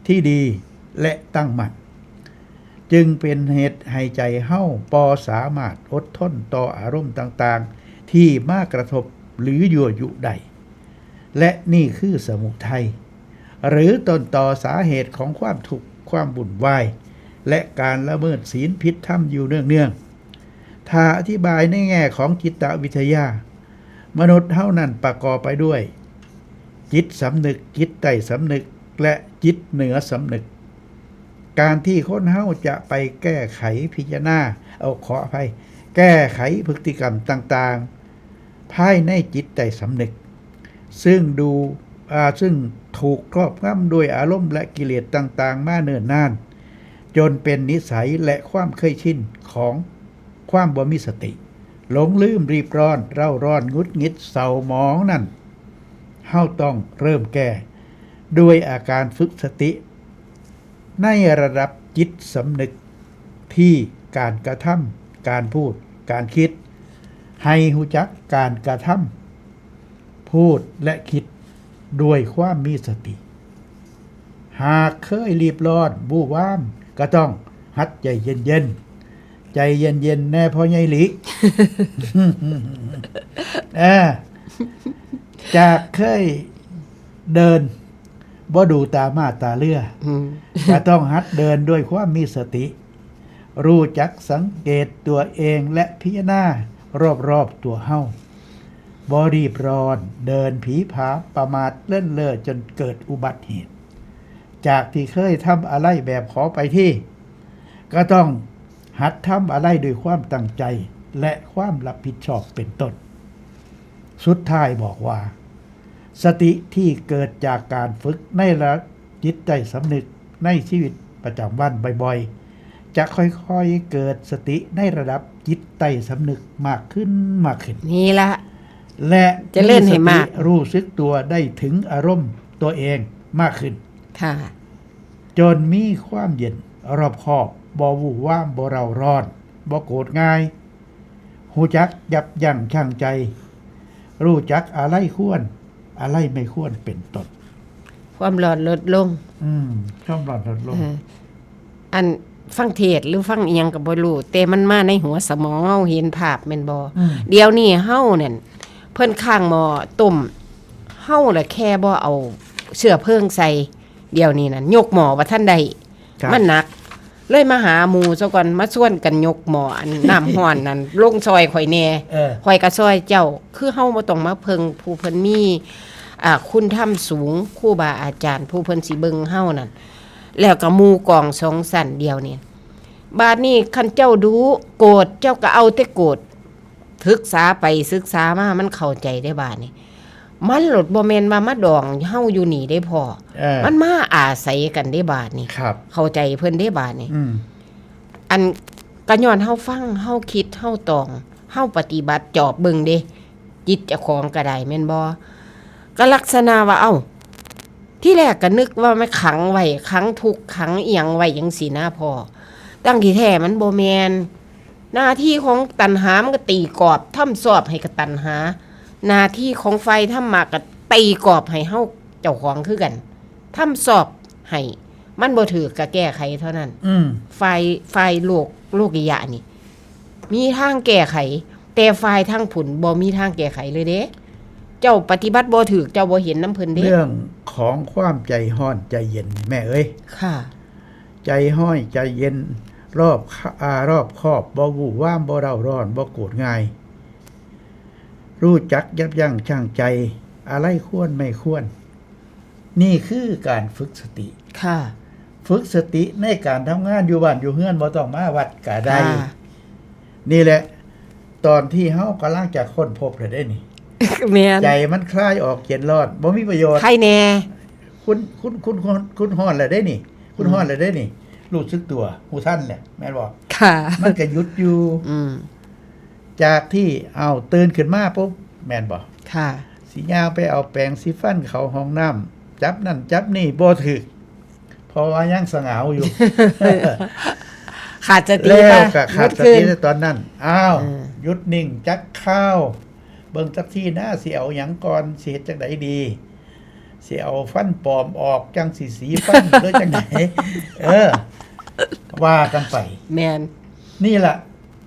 ที่ดีและตั้งมั่นจึงเป็นเหตุให้ใจเฮาบ่สามารถอดทนต่ออารมณ์ต่างๆที่มากระทบหรือยั่วยุได้และนี่คือสมุทัยหรือต้นต่อสาเหตุของความทุกข์ความวุ่นวายและการละเมิดศีลผิดธรรมอยู่เนืองๆถ้าอธิบายในแง่ของจิตวิทยามนุษย์เท่านั้นประกอบไปด้วยจิตสำนึกจิตใต้สำนึกและจิตเหนือสำนึกการที่คนเฮาจะไปแก้ไขพิจารณาขออภัยแก้ไขพฤติกรรมต่างๆภายในจิตใต้สำนึกซึ่งถูกครอบงำด้วยอารมณ์และกิเลสต่างๆมาเนิ่นนานจนเป็นนิสัยและความเคยชินของความบ่มีสติหลงลืมรีบร้อนเร่าร้อนงุดหงิดเศร้าหมองนั่นเฮาต้องเริ่มแก้ด้วยอาการฝึกสติในระดับจิตสำนึกที่การกระทำการพูดการคิดให้รู้จักการกระทำพูดและคิดด้วยความมีสติหากเคยรีบร้อนบู่วามก็ต้องหัดใจเย็นๆใจเย็นๆแน่พ่อใหญ่หลี จากเคยเดินบ่ดูตามาตาเลือก็ต้องหัดเดินด้วยความมีสติรู้จักสังเกตตัวเองและพิจารณารอบๆตัวเฮาบ่รีบร้อนเดินผีผาประมาทเล่นเล่อจนเกิดอุบัติเหตุจากที่เคยทำอะไรแบบขอไปที่ก็ต้องหัดทำอะไรด้วยความตั้งใจและความรับผิดชอบเป็นต้นสุดท้ายบอกว่าสติที่เกิดจากการฝึกในระดับจิตใจสำนึกในชีวิตประจำวันบ่อยๆจะค่อยๆเกิดสติในระดับจิตใจสำนึกมากขึ้นนี่ละและจะเล่นให้มากรู้สึกตัวได้ถึงอารมณ์ตัวเองมากขึ้นค่ะจนมีความเย็นรอบคอบบ่วู่วามบ่เร่าร้อนบ่โกรธง่ายหูจักยับยั้งชั่งใจรู้จักอะไรควรอะไรไม่ควรเป็นต้นความร้อนลดลงความร้อนลดลงอันฟังเทศหรือฟังอีหยังก็บ่รู้แต่มันมาในหัวสมองเฮาเห็นภาพแม่นบ่เดี๋ยวนี้เฮานั่นเพิ่นข้างหม้อต้มเฮาล่ะแค่บ่เอาเชื้อเพลิงใส่เดี๋ยวนี้นั่นยกหม้อบ่ทันได้มันหนักเลยมาหาหมู่ซะก่อนมาชวนกันยกหม้ออันน้ำร้อนนั่นลงซอยข่อยแน่ข่อยก็ซอยเจ้าคือเฮาบ่ต้องมาเพิ่งผู้เพิ่นมีคุณธรรมสูงครูบาอาจารย์ผู้เพิ่นสิเบิ่งเฮานั่นแล้วก็หมู่กองสองสั่นเดียวนี่บาดนี้คันเจ้าดูโกรธเจ้าก็เอาแต่โกรธศึกษาไปศึกษามามันเข้าใจได้บาดนี้มันหลดบ่แม่นว่ามาดองเฮาอยู่นี่ได้พอมันมาอาศัยกันได้บาดนี้เข้าใจเพิ่นได้บาดนี้อันก็ย้อนเฮาฟังเฮาคิดเฮาตองเฮาปฏิบัติจอบเบิ่งเด้จิตเจ้าของก็ได้แม่นบ่ก็ลักษณะว่า ที่แรกก็นึกว่ามันขังไว้ขังทุกข์ขังเอียงไว้จังซี่นะพ่อตั้งที่แท้มันบ่แม่นหน้าที่ของตัณหามันก็ตีกรอบทำสอบให้กับตัณหาหน้าที่ของไฟทำมากก็ตีกรอบให้เฮาเจ้าของคือกันทำสอบให้มันบ่ถือก็แก้ไขเท่านั้นไฟโลกยะนี่มีทางแก้ไขแต่ไฟทางผุนบ่มีทางแก้ไขเลยเด้เจ้าปฏิบัติบ่ถูกเจ้าบ่เห็นน้ำเพิ่นเด้เรื่องของความใจห้อนใจเย็นแม่เอ้ยค่ะใจห้อยใจเย็นรอบคอบบ่วู่ว่ามบ่เร่าร้อนบ่โกรธง่ายรู้จักยับยั้งชั่งใจอะไรควรไม่ควรนี่คือการฝึกสติค่ะฝึกสติในการทำงานอยู่บ้านอยู่เฮือนบ่ต้องมาวัดก็ได้นี่แหละตอนที่เฮากำลังจะค้นพบเลยได้นี่แม่นใจมันคลายออกเย็นร้อนบ่มีประโยชน์ใครแน่คุณฮ้อนแล้วได้นี่คุณฮ้อนแล้วได้นี่รู้สึกตัวหูท่านแหละแม่นบ่ค่ะมันก็หยุดอยู่จากที่เอาตื่นขึ้นมาปุ๊บแม่นบ่ค่ะสิย่างไปเอาแปรงสีฟันเข้าห้องน้ำจับนั่นจับนี่บ่ถึกเพราะว่ายังสงาวอยู่ขาดสติแล้วก็ขาดสติในตอนนั้นอ้าวหยุดนิ่งจักข้าวเบิ่งจักที่หน้าสิเอาหยังก่อนสิเฮ็ดจังได๋ดีสิเอาฟันปลอมออกจังสิสีฟันหรือจังได๋ว่ากันไปแม่นนี่ล่ะ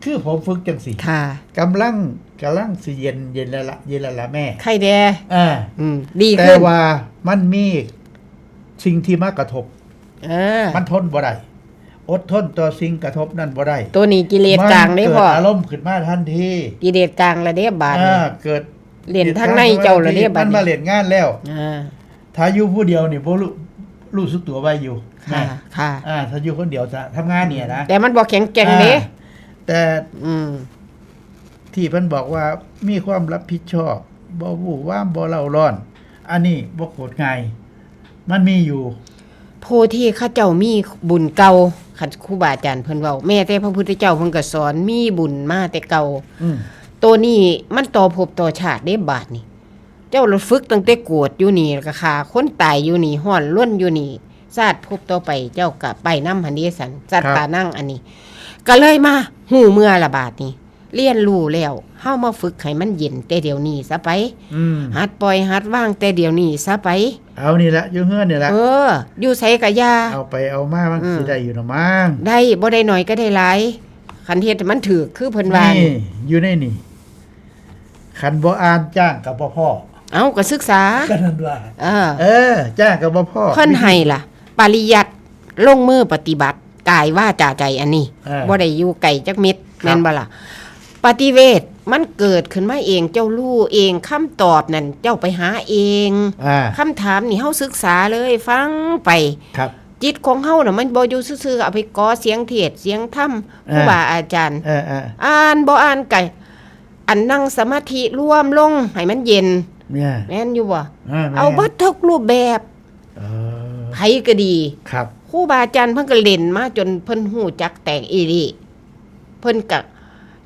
คือผมฝึกจังซี่ค่ะกำลังสิเย็นแล้วล่ะแม่ไข่แดดีขึ้นแต่ว่ามันมีสิ่งที่มากระทบมันทนบ่ได้อดทนต่อสิ่งกระทบนั้นบ่ได้ตัวนี้กิเลสกลางเด้พ่ออารมณ์ขึ้นมาทันทีกิเลสกลางละเด้บาดเกิดเล่นทางในเจ้าละเด้บาดมันมาเล่นงานแล้วถ้าอยู่ผู้เดียวนี่บ่รู้สึกตัวไว้อยู่ค่ะถ้าอยู่คนเดียวจะทำงานเนี่ยนะแต่มันบ่แข็งแกร่งเด้แต่ที่เพิ่นบอกว่ามีความรับผิดชอบบ่วู่วามบ่เล่าร้อนอันนี้บ่โกรธง่ายมันมีอยู่ผู้ที่เขาเจ้ามีบุญเก่าคันครูบาอาจารย์เพิ่นเว้าแม้แต่พระพุทธเจ้าเพิ่นก็สอนมีบุญมาแต่เก่าตัวนี้มันต่อภพต่อชาติได้บาดนี่เจ้าฝึกตั้งแต่โกรธอยู่นี่แล้วก็ฆ่าคนตายอยู่นี่ฮ้อนร่นอยู่นี่ชาติภพต่อไปเจ้าก็ไปนำหันเดสันสัตตานั่งอันนี้ก็เลยมาหูเมื่อละบาดนี้เรียนรู้แล้วเฮามาฝึกให้มันเย็นแต่เดี๋ยวนี้ซะไปหัดปล่อยหัดวางแต่เดี๋ยวนี้ซะไปเอานี่ละอยู่เฮือนนี่ละอยู่ไสก็อย่าเอาไปเอามามันสิได้อยู่เนาะมั้งได้บ่ได้น้อยก็ได้หลายคันเฮ็ดมันถูกคือเพิ่นว่านี่อยู่ในนี่คันบ่อ่านจ้างก็บ่พอเอาก็ศึกษาก็นั่นว่าจ้างก็บ่พอเพิ่นให้ล่ะปริยัติลงมือปฏิบัติกายวาจาใจอันนี้บ่ได้อยู่ไกลจักเม็ดแม่นบ่ล่ะปฏิเวทมันเกิดขึ้นมาเองเจ้ารู้เองคำตอบนั่นเจ้าไปหาเองคำถามนี่เฮาศึกษาเลยฟังไปจิตของเฮาน่ะมันบ่อยู่ซื่อๆเอาไปก่อเสียงเทศเสียงธรรมครูบาอาจารย์อ่านบ่อ่านไกอันนั่งสมาธิรวมลงให้มันเย็นแม่นอยู่บ่เอาเบิดทุกรูปแบบไผก็ดีครับครูบาอาจารย์เพิ่นก็เล่นมาจนเพิ่นฮู้จักแตกอีหลีเพิ่นก็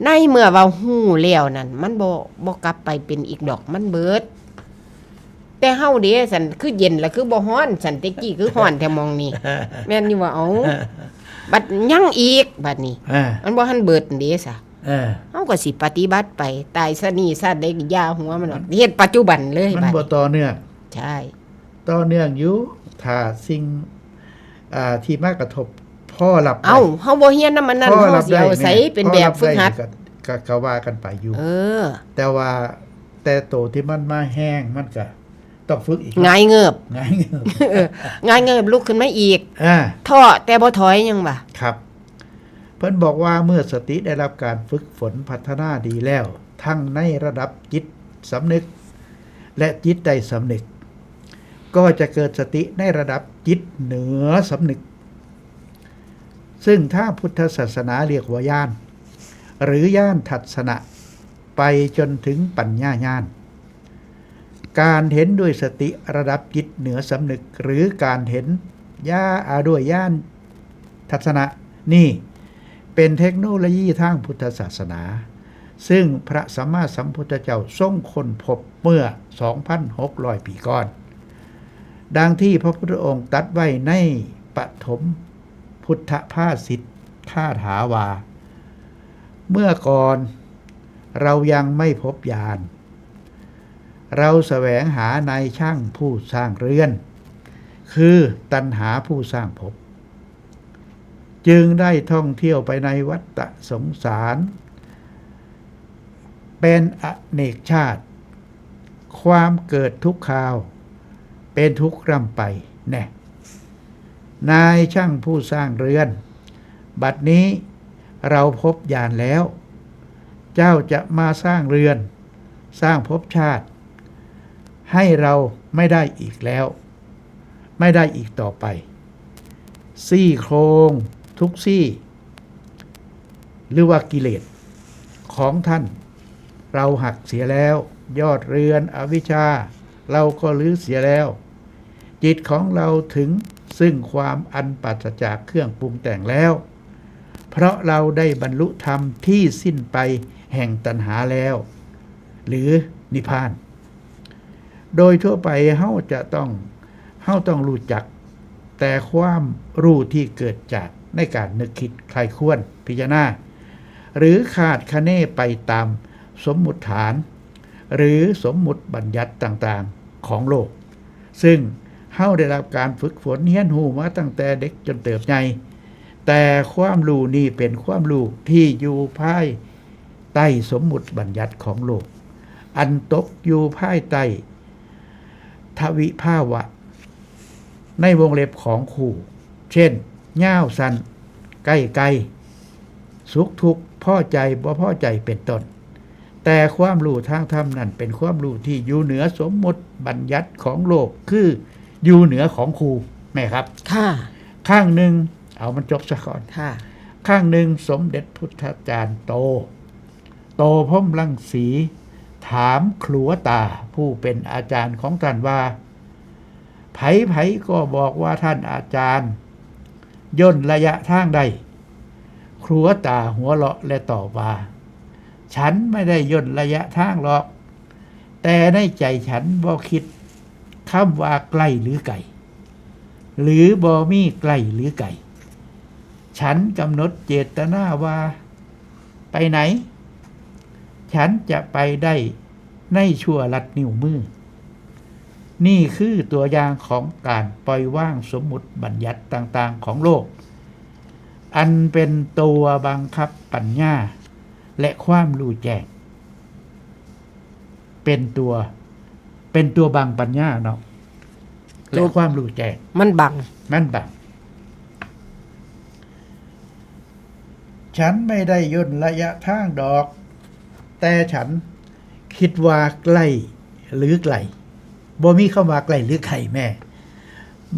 ในเมื่อว่าฮู้แล้วนั่นมันบ่กลับไปเป็นอีกดอกมันเบิดแต่เฮาเด้ซั่นคือเย็นแล้วคือบ่ร้อนซั่นตะกี้คือร้อนแต่มองนี่แม่นอยู่ว่าเอาบัดยังอีกบัดนี้มันบ่ทันเบิดเด้ซะเฮาก็สิปฏิบัติไปตายซะนี่ซะได้ยาหัวมันเฮ็ดปัจจุบันเลยบัดมันบ่ต่อเนื่องใช่ต่อเนื่องอยู่ถ้าสิ่งที่มากระทบพ่อรับเฮาบ่เฮียนนำมันนั่นเฮาสิเอาใส่เป็นแบบฝึกหัดก็ว่ากันไปอยู่แต่ว่าแต่โตที่มันมาแห้งมันก็ต้องฝึกอีกง่ายเงิบง่ายเงิบลุกขึ้นมาอีกท้อแต่บ่ถอยยังบ่ครับเพิ่นบอกว่าเมื่อสติได้รับการฝึกฝนพัฒนาดีแล้วทั้งในระดับจิตสำนึกและจิตใดสำนึกก็จะเกิดสติในระดับจิตเหนือสำนึกซึ่งถ้าพุทธศาสนาเรียกว่าญาณหรือญาณทัศนะไปจนถึงปัญญาญาณการเห็นด้วยสติระดับจิตเหนือสำนึกหรือการเห็นด้วยญาณทัศนะนี่เป็นเทคโนโลยีทางพุทธศาสนาซึ่งพระสัมมาสัมพุทธเจ้าทรงค้นพบเมื่อ 2,600 ปีก่อน ดังที่พระพุทธองค์ตรัสไว้ในปฐมพุทธภาษิตคาถาวาเมื่อก่อนเรายังไม่พบญาณเราแสวงหานายช่างผู้สร้างเรือนคือตัณหาผู้สร้างภพจึงได้ท่องเที่ยวไปในวัฏสงสารเป็นอเนกชาติความเกิดทุกคราวเป็นทุกข์ร่ำไปแน่นายช่างผู้สร้างเรือนบัดนี้เราพบญาณแล้ว เจ้าจะมาสร้างเรือนสร้างภพชาติให้เราไม่ได้อีกแล้วไม่ได้อีกต่อไปซี่โครงทุกซี่หรือว่ากิเลสของท่านเราหักเสียแล้วยอดเรือนอวิชชาเราก็ลื้อเสียแล้วจิตของเราถึงซึ่งความอันปราศจากเครื่องปรุงแต่งแล้วเพราะเราได้บรรลุธรรมที่สิ้นไปแห่งตัณหาแล้วหรือนิพพานโดยทั่วไปเฮาต้องรู้จักแต่ความรู้ที่เกิดจากในการนึกคิดใครควรพิจารณาหรือขาดคะเนไปตามสมมุติฐานหรือสมมุติบัญญัติต่างๆของโลกซึ่งเฮาได้รับการฝึกฝนเรียนรู้มาตั้งแต่เด็กจนเติบใหญ่แต่ความรู้นี้เป็นความรู้ที่อยู่ภายใต้สมมุติบัญญัติของโลกอันตกอยู่ภายใต้ทวิภาวะในวงเล็บของคู่เช่นยาวสั้นใกล้ไกลสุขทุกข์พอใจบ่พอใจเป็นต้นแต่ความรู้ทางธรรมนั้นเป็นความรู้ที่อยู่เหนือสมมุติบัญญัติของโลกคืออยู่เหนือของครูแม่ครับค่ะข้างหนึ่งเอามันจบซะก่อนค่ะข้างหนึ่งสมเด็จพุทธาจารย์โตพรหมรังสีถามครัวตาผู้เป็นอาจารย์ของท่านว่าไผก็บอกว่าท่านอาจารย์ย่นระยะทางใดครัวตาหัวเราะและตอบว่าฉันไม่ได้ย่นระยะทางหรอกแต่ในใจฉันบ่คิดคำว่าใกล้หรือไกลหรือบ่มีใกล้หรือไกลฉันกำหนดเจตนาว่าไปไหนฉันจะไปได้ในชั่วลัดนิ้วมือนี่คือตัวอย่างของการปล่อยว่างสมมุติบัญญัติต่างๆของโลกอันเป็นตัวบังคับปัญญาและความรู้แจ้งเป็นตัวบังปัญญาเนาะและความรู้แจ้งมันบังฉันไม่ได้ย่นระยะทางดอกแต่ฉันคิดว่าใกล้หรือไกลบ่มีคำว่าใกล้หรือไกลแม่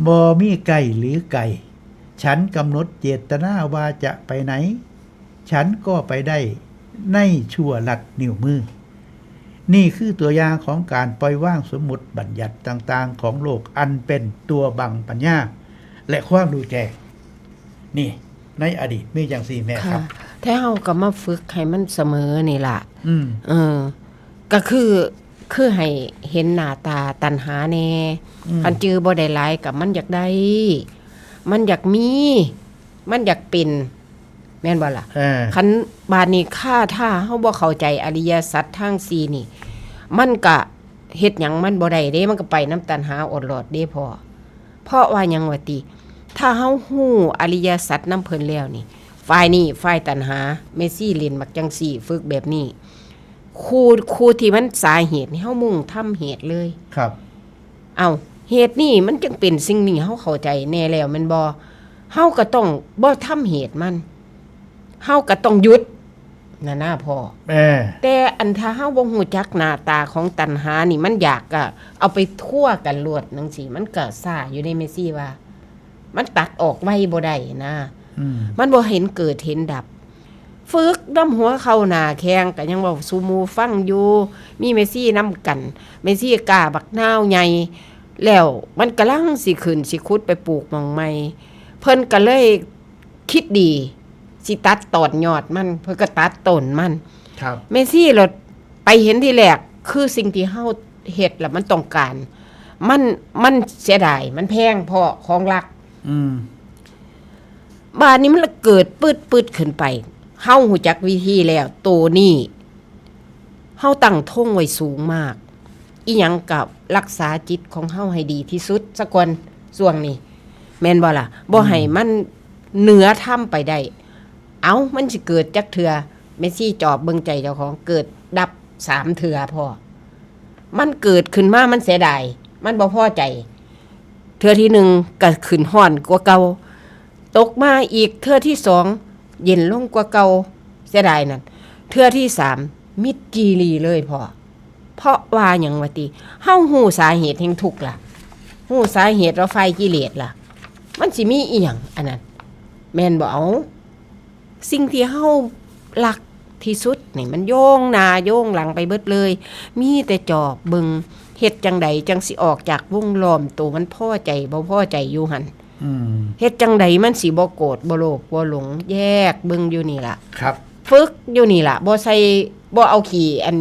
บ่มีไกลหรือไกลฉันกำหนดเจตนาว่าจะไปไหนฉันก็ไปได้ในชั่วลัดนิ้วมือนี่คือตัวอย่างของการปล่อยว่างสมมุติบัญญัติต่างๆของโลกอันเป็นตัวบังปัญญาและความรู้แจ้งนี่ในอดีตมีจังซี่แม่ครับแท้เฮาก็มาฝึกให้มันเสมอนี่ล่ะก็คือให้เห็นหน้าตาตัณหาแน่คันจือบ่ได้หลายก็มันอยากได้มันอยากมีมันอยากเป็นแม่นบ่ล่ะคันบาดนี้ถ้าเฮาบ่เข้าใจอริยสัจทั้ง4นี่มันก็เฮ็ดหยังมันบ่ได้เด้มันก็ไปนำตัณหาอดรอดเด้เพราะว่าหยังว่าติถ้าเฮาฮู้อริยสัจนำเพิ่นแล้วนี่ฝ่ายนี้ฝ่ายตัณหาเมซี่เรียนมักจังซี่ฝึกแบบนี้ครูที่มันสาเหตุนี่เฮามุ่งทำเหตุเลยครับเอาเหตุนี่มันจึงเป็นสิ่งนี้เฮาเข้าใจแน่แล้วแม่นบ่เฮาก็ต้องบ่ทำเหตุมันเฮาก็ต้องหยุดนะพ่อแต่อันถ้าเฮาบ่ฮู้จักหน้าตาของตัณหานี่มันอยากก็เอาไปทั่วกันลวดจังซี่มันก็ซ่าอยู่ในเมซี่ว่ามันตัดออกไว้บ่ได้นะมันบ่เห็นเกิดเห็นดับฝึกน้ำหัวเข้าหน้าแข้งก็ยังเว้าสู่หมู่ฟังอยู่มีเมซี่นำกันเมซี่กล้าบักนาวใหญ่แล้วมันกำลังสิขึ้นสิขุดไปปลูกหม่องใหม่เพิ่นก็เลยคิดดีสิตัดตอนยอดมันเพิ่นก็ตัดต้นมันครับเมซี่เราไปเห็นที่แรกคือสิ่งที่เฮาเฮ็ดแล้วมันต้องการ มันเสียดายมันแพงพอของรัก อืม บ้านนี้มันเกิดปืดขึ้นไปเฮาหูจักวิธีแล้วโตนี่เฮาตั้งท่งไว้สูงมากอีหยังกับรักษาจิตของเฮาให้ดีที่สุดสักวันช่วงนี้แม่นบ่ล่ะบ่ให้มันเหนือถ้ำไปได้เอามันสิเกิดจักเทื่อเมสซี่จอบเบิ่งใจเจ้าของเกิดดับ3เทื่อพอมันเกิดขึ้นมามันเสียดายมันบ่พอใจเทื่อที่1ก็ขึ้นฮ้อนกว่าเก่าตกมาอีกเทื่อที่2เย็นลงกว่าเก่าเสียดายนั่นเทื่อที่3มิดจีรีเลยพอเพราะว่าหยังว่าติเฮาฮู้สาเหตุแห่งทุกข์ล่ะฮู้สาเหตุว่าไฟกิเลสล่ะมันสิมีอีหยังอันนั้นแม่นบ่เอาสิ่งที่เฮารักที่สุดนี่มันโยงหน้าโยงหลังไปเบิดเลยมีแต่จอบเบิ่งเฮ็ดจังใดจังสิออกจากวงล้อมตัวมันพอใจบ่พอใจอยู่หั่น อืม เฮ็ดจังใดมันสิบ่โกรธบ่โลภบ่หลงแยกเบิ่งอยู่นี่ล่ะ ครับ ฝึกอยู่นี่ล่ะบ่ใส่บ่เอาขี้อัน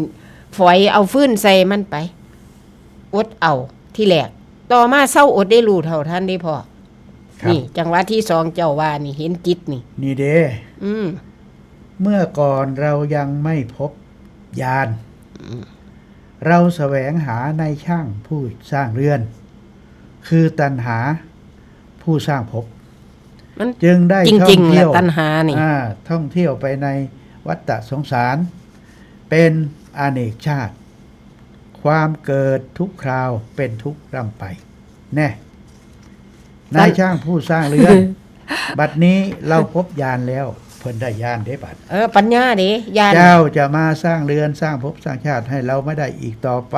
ฝอยเอาฟืนใส่มันไปอดเอาที่แรกต่อมาเศร้าอดได้รู้เท่าทันได้พอ ครับ นี่จังหวะที่2เจ้าว่านี่เห็นจิตนี่ นี่เด้ เมื่อก่อนเรายังไม่พบญาณเราแสวงหาในช่างผู้สร้างเรือน คือตัณหาผู้สร้างภพ มัน จึงได้ จ ท่ ริ อง ง ๆแห เที่ ละ ยว ตัณหานี่ ท่องเที่ยวไปในวัฏสงสาร เป็นอเนกชาติ ความเกิดทุกคราวเป็นทุกข์ร่ำไป แน่นายช่างผู้สร้างเรือน บัดนี้เราพบญาณแล้ว เพิ่นได้ญาณได้บัด ปัญญาเด้ญาณ เจ้าจะมาสร้างเรือนสร้างภพสร้างชาติให้เราไม่ได้อีกต่อไป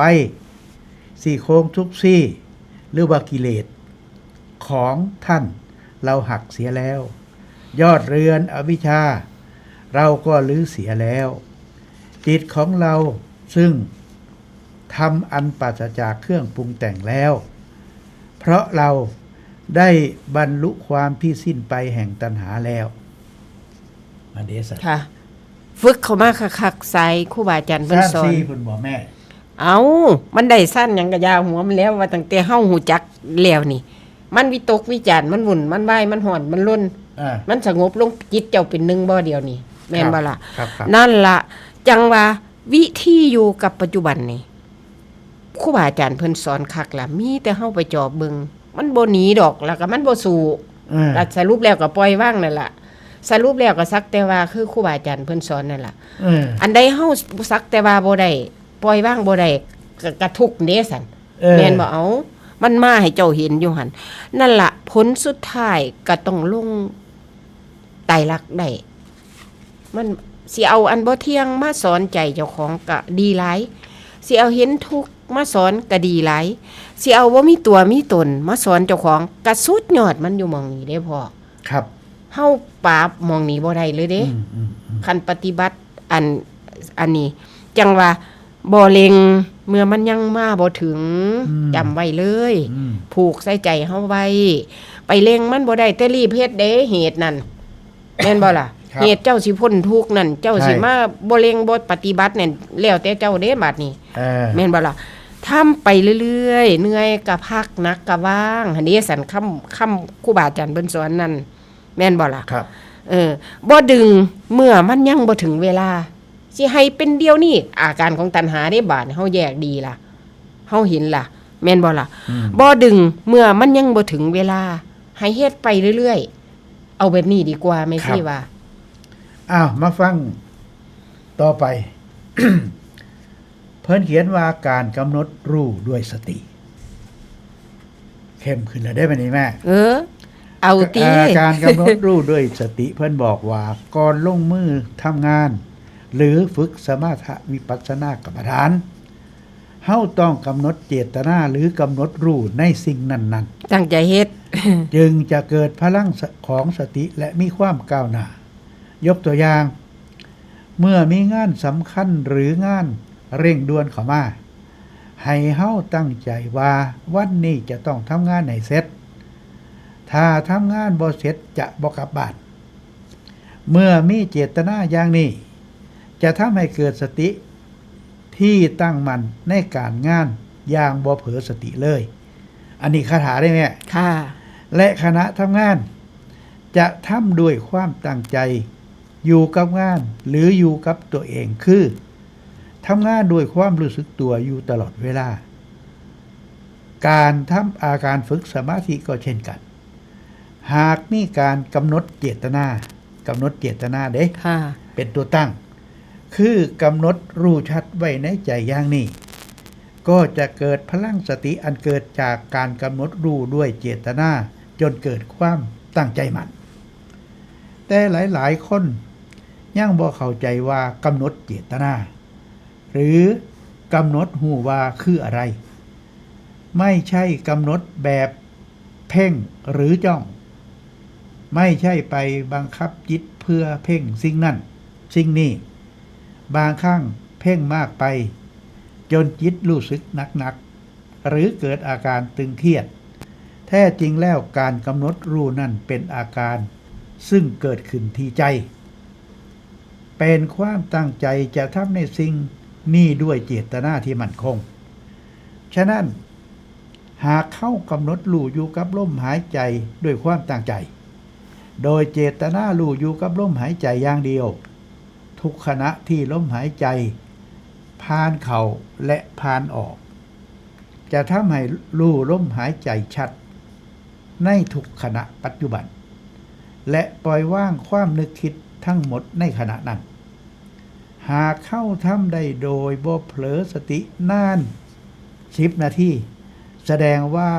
สี่โค้งทุกซี่ หรือว่ากิเลสของท่านเราหักเสียแล้ว ยอดเรือนอวิชชา เราก็ลื้อเสียแล้ว จิตของเราซึ่งทำอันปราศจากเครื่องปรุงแต่งแล้ว เพราะเราได้บรรลุความที่สิ้นไปแห่งตัณหาแล้วมาเดส ค่ะ ฝึกเข้ามาคักๆใส่ครูบาอาจารย์เพิ่นสอน เพิ่นบอกแม่ เอามันได้สั้นหยังกะยาหัวมันแล้วว่าตั้งแต่เฮาหูจักแล้วนี่ มันวิตกวิจารณ์มันวุ่นมันวายมันห่อนมันล้น อ่า มันสงบลงจิตเจ้าเป็นหนึ่งบ่เดียวนี่แม่นบ่ล่ะ ครับครับ นั่นล่ะจังว่าวิธีอยู่กับปัจจุบันนี่ครูบาอาจารย์เพิ่นสอนคักล่ะมีแต่เฮาไปจอบเบิ่งมันบ่หนีดอกแล้วก็มันบ่สู้ ก็สรุปแล้วก็ปล่อยว่างนั่นล่ะสรุปแล้วก็สักแต่ว่าคือครูบาอาจารย์เพิ่นสอนนั่นล่ะ อันใดเฮาสักแต่ว่าบ่ได้ปล่อยว่างบ่ได้ก็กระทุกข์เด้ซั่นแม่นบ่เอามันมาให้เจ้าเห็นอยู่หั่นนั่นล่ะผลสุดท้ายก็ต้องลงไตรลักษณ์ได้มันสิเอาอันบ่เที่ยงมาสอนใจเจ้าของก็ดีหลายสิเอาเห็นทุกข์มาสอนก็ดีหลายสิเอาบ่มีตัวมีตนมาสอนเจ้าของก็สุดยอดมันอยู่หม่องนี้เด้พ่อ ครับ เฮาปราบหม่องนี้บ่ได้เลยเด้ คันปฏิบัติอันนี้จังว่าบ่เล็งเมื่อมันยังมาบ่ถึงจำไว้เลย ผูกใส่ใจเฮาไว้ ไปเล็งมันบ่ได้แต่รีบเฮ็ดเด้เหตุนั่นแม่นบ่ล่ะ ครับ เหตุเจ้าสิพ้นทุกข์นั่นเจ้าสิ ใช่ มาบ่เล็งบ่ปฏิบัตินั่นแล้วแต่เจ้าเด้บัดนี้ แม่นบ่ล่ะทำไปเรื่อยๆเหนื่อยก็พักนักก็ว่างหันนี้สันคำครูบาอาจารย์เพิ่นสอนนั่นแม่นบ่ล่ะ ครับ บ่ดึงเมื่อมันยังบ่ถึงเวลาสิให้เป็นเดียวนี่อาการของตัณหาได้บาดเฮาแยกดีล่ะเฮาเห็นล่ะ แม่นบ่ล่ะบ่ดึงเมื่อมันยังบ่ถึงเวลาให้เฮ็ดไปเรื่อยๆเอาแบบนี้ดีกว่าไม่ใช่ว่า อ้าวมาฟังต่อไป เพิ่นเขียนว่าการกำหนดรู้ด้วยสติ เข้มขึ้นแล้วได้ไหมนี่แม่ เอาติ การกำหนดรู้ด้วยสติ เพิ่นบอกว่าก่อนลงมือทำงาน หรือฝึกสมาธิวิปัสสนากรรมฐานเฮาต้องกำหนดเจตนาหรือกำหนดรู้ในสิ่งนั้น ตั้งใจเฮ็ด ๆ จึงจะเกิดพลังของสติและมีความก้าวหน้ายกตัวอย่าง เมื่อมีงานสำคัญหรืองานเร่งด่วนเข้ามาให้เฮาตั้งใจว่าวันนี้จะต้องทำงานให้เสร็จ ถ้าทำงานบ่เสร็จจะบ่กลับบ้าน เมื่อมีเจตนาอย่างนี้ จะทำให้เกิดสติที่ตั้งมั่นในการงานอย่างบ่เผลอสติเลย อันนี้คาถาได้ไหม ค่ะ และคณะทำงาน จะทำด้วยความตั้งใจอยู่กับงานหรืออยู่กับตัวเองคือทำงานด้วยความรู้สึกตัวอยู่ตลอดเวลาการทำอาการฝึกสมาธิก็เช่นกันหากมีการกำหนดเจตนาเด้ ค่ะ เป็นตัวตั้งคือกำหนดรู้ชัดไว้ในใจอย่างนี้ก็จะเกิดพลังสติอันเกิดจากการกำหนดรู้ด้วยเจตนาจนเกิดความตั้งใจมั่นแต่หลายๆคนยังบ่เข้าใจว่ากำหนดเจตนาหรือกำหนดหูว่าคืออะไรไม่ใช่กำหนดแบบเพ่งหรือจ้องไม่ใช่ไปบังคับจิตเพื่อเพ่งสิ่งนั้นสิ่งนี้บางครั้งเพ่งมากไปจนจิตรู้สึกหนักๆหรือเกิดอาการตึงเครียดแท้จริงแล้วการกำหนดรู้นั่นเป็นอาการซึ่งเกิดขึ้นที่ใจเป็นความตั้งใจจะทำในสิ่งนี้ด้วยเจตนาที่มั่นคงฉะนั้นหากเข้ากำหนดรู้อยู่กับลมหายใจด้วยความตั้งใจโดยเจตนารู้อยู่กับลมหายใจอย่างเดียวทุกขณะที่ลมหายใจผ่านเข้าและผ่านออกจะทำให้รู้ลมหายใจชัดในทุกขณะปัจจุบันและปล่อยว่างความนึกคิดทั้งหมดในขณะนั้นหากเข้าทำได้โดยบ่เผลอสตินาน10 นาทีแสดงว่า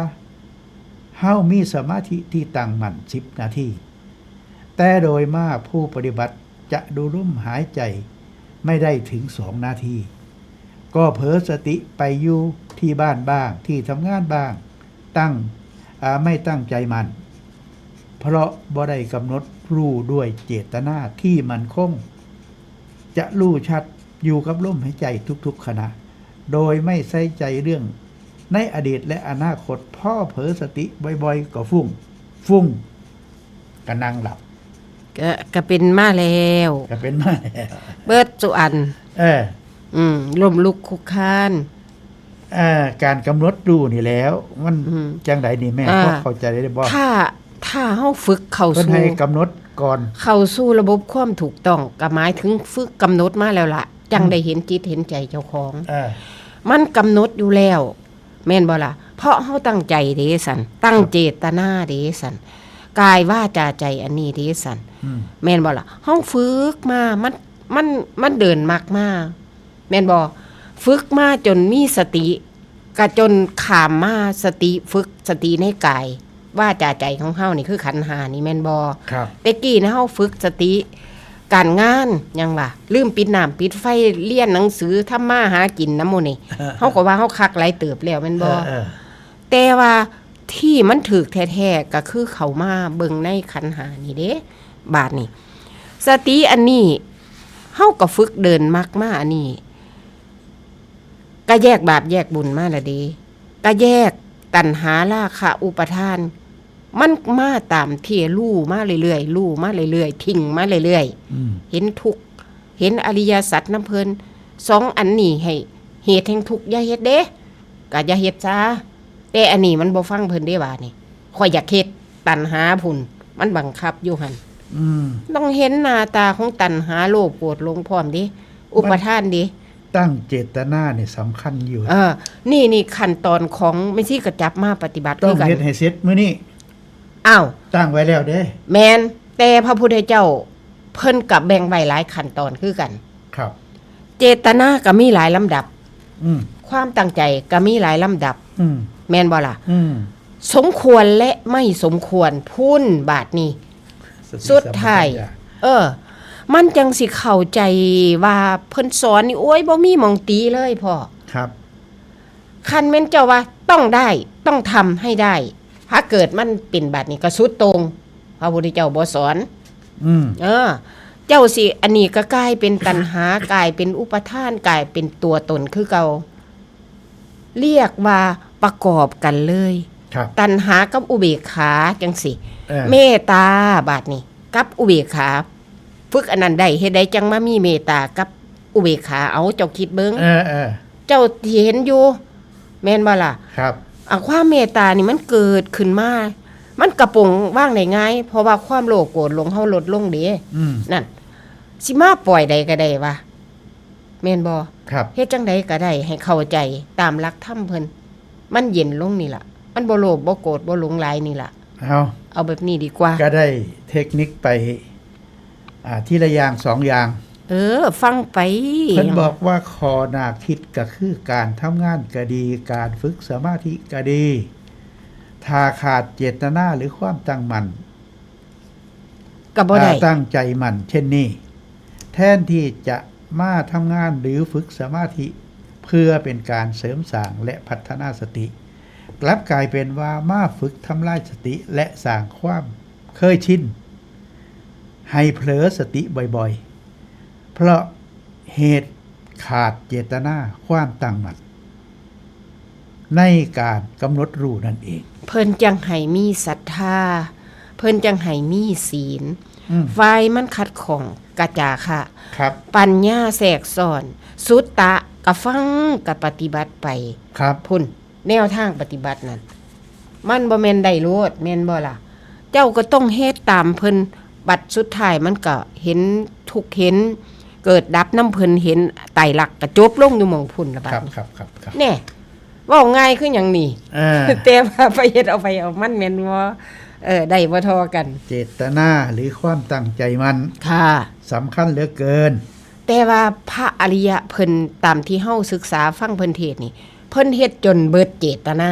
เฮามีสมาธิที่ตั้งมั่น10 นาทีแต่โดยมากผู้ปฏิบัติจะดูลมหายใจไม่ได้ถึง2 นาทีก็เผลอสติไปอยู่ที่บ้านบ้างที่ทำงานบ้างไม่ตั้งใจมันเพราะบ่ได้กำหนดรู้ด้วยเจตนาที่มันคงจะรู้ชัดอยู่กับลมหายใจทุกๆขณะโดยไม่ใส่ใจเรื่องในอดีตและอนาคตพ่อเผลอสติบ่อยๆก็ฟุ้งก็นั่งหลับ ก็เป็นมาแล้ว ก็เป็นมาแล้ว เบิดสุอัน ล้มลุกคุกคาน การกำหนดรู้นี่แล้วมันจังไดนี่แม่พอเข้าใจได้บ่ถ้าเฮาฝึกเข้า เพิ่น สู่ ให้กำหนดก่อน เข้าสู่ระบบความถูกต้องก็หมายถึงฝึกกำหนดมาแล้วล่ะจังได้เห็นจิตเห็นใจเจ้าของมันกำหนดอยู่แล้วแม่นบ่ล่ะเพราะเฮาตั้งใจเด้สันตั้งเจตนาเด้สันกายวาจาใจอันนี้เด้สันแม่นบ่ล่ะเฮาฝึกมามันเดินมากมาแม่นบ่ฝึกมาจนมีสติก็จนข้ามมาสติฝึกสติในกายว่าจาใจของเฮานี่คือขันธ์5นี่แม่นบ่แต่กี้นะเฮาฝึกสติการงานยังว่าลืมปิดน้ำปิดไฟเรียนหนังสือทำมาหากินนำหมู่นี่เฮาก็ว่าเฮาคักหลายเติบแล้วแม่นบ่แต่ว่าที่มันถูกแท้ๆก็คือเข้ามาเบิ่งในขันธ์5นี่เด้บาดนี้สติอันนี้เฮาก็ฝึกเดินมักมาอันนี้ก็แยกบาปแยกบุญมาละเด้ก็แยกตัณหาราคะอุปทานมันมาตามที่รู้มาเรื่อยๆรู้มาเรื่อยๆทิ้งมาเรื่อยๆเห็นทุกข์เห็นอริยสัจนำเพิ่น2อันนี้ให้เหตุแห่งทุกข์อย่าเฮ็ดเด้ก็อย่าเฮ็ดซะแต่อันนี้มันบ่ฟังเพิ่นเด้ว่านี่ข่อยอยากเฮ็ดตัณหาพุ่นมันบังคับอยู่หั่นต้องเห็นหน้าตาของตัณหาโลภโกรธหลงพร้อมดิอุปทานดิตั้งเจตนาเนี่ยสำคัญอยู่นี่ขั้นตอนของไม่ใช่กระจับมาปฏิบัติต้องเฮ็ดให้เสร็จมื้อนี้อ้าวตั้งไว้แล้วเด้แม่นแต่พระพุทธเจ้าเพิ่นก็แบ่งไว้หลายขั้นตอนคือกันครับเจตนาก็มีหลายลำดับความตั้งใจก็มีหลายลำดับแม่นบ่ล่ะสมควรและไม่สมควรพุ่นบาดนี้สุดท้ายมันจังสิเข้าใจว่าเพิ่นสอนนี่โอ้ยบ่มีหม่องตีเลยพ่อครับคันแม่นเจ้าว่าต้องได้ต้องทำให้ได้ถ้าเกิดมันเป็นบัดนี้ก็สุดตรงพระพุทธเจ้าบ่สอนเจ้าสิอันนี้ก็กลายเป็นตัณหากลายเป็นอุปทานกลายเป็นตัวตนคือเก่าเรียกว่าประกอบกันเลยตัณหากับอุเบกขาจังสิเมตตาบาดนี้กับอุเบกขาฝึกอันนั้นได้เฮ็ดได้จังมามีเมตตากับอุเบกขาเอาเจ้าคิดเบิ่งเจ้าเห็นอยู่แม่นบ่ล่ะครับ ความเมตตานี่มันเกิดขึ้นมามันกระปงว่างได้ง่ายเพราะว่าความโลภโกรธหลงเฮาลดลงเด้ นั่นสิมาปล่อยใดก็ได้วะแม่นบ่ ครับ เฮ็ดจังใดก็ได้ให้เข้าใจตามหลักธรรมเพิ่นมันเย็นลงนี่ล่ะมันบ่โลภบ่โกรธบ่หลงหลายนี่ล่ะ เอาแบบนี้ดีกว่า ก็ได้เทคนิคไปทีละอย่าง2อย่าง ฟังไป เพิ่นบอกว่าขอนาคิดก็คือการทำงานก็ดีการฝึกสมาธิก็ดีถ้าขาดเจตนาหรือความตั้งมั่น ก็บ่ได้ ตั้งใจมั่นเช่นนี้แทนที่จะมาทำงานหรือฝึกสมาธิเพื่อเป็นการเสริมสร้างและพัฒนาสติกลับกลายเป็นว่ามาฝึกทำลายสติและสร้างความเคยชินให้เผลอสติบ่อยๆเพราะเหตุขาดเจตนาความตั้งมั่นในการกำหนดรู้นั่นเอง เพิ่นจังให้มีศรัทธาเพิ่นจังให้มีศีลไฟมันขัดของกระจาค่ะ ครับ ปัญญาแทรกซ้อนสุตตะกะฟังกะปฏิบัติไป ครับ พุ่นแนวทางปฏิบัตินั่นมันบ่แม่นได้โลดแม่นบ่ล่ะเจ้าก็ต้องเฮ็ดตามเพิ่นบัดสุดท้ายมันก็เห็นทุกข์เห็นเกิดดับน้ำเพิ่นเห็นไตรลักษณ์ก็จบลงอยู่หม่องพุ่นละบัด ครับ นี้ ครับครับ แน่เว้าง่ายคือหยังนี่ แต่ว่าไปเฮ็ดเอาไปเอามันแม่นบ่ได้บ่เทอกัน เจตนาหรือความตั้งใจมัน ค่ะ สำคัญเหลือเกิน แต่ว่าพระอริยะเพิ่นตามที่เฮาศึกษาฟังเพิ่นเทศน์นี่เพิ่นเฮ็ดจนเบิดเจตนา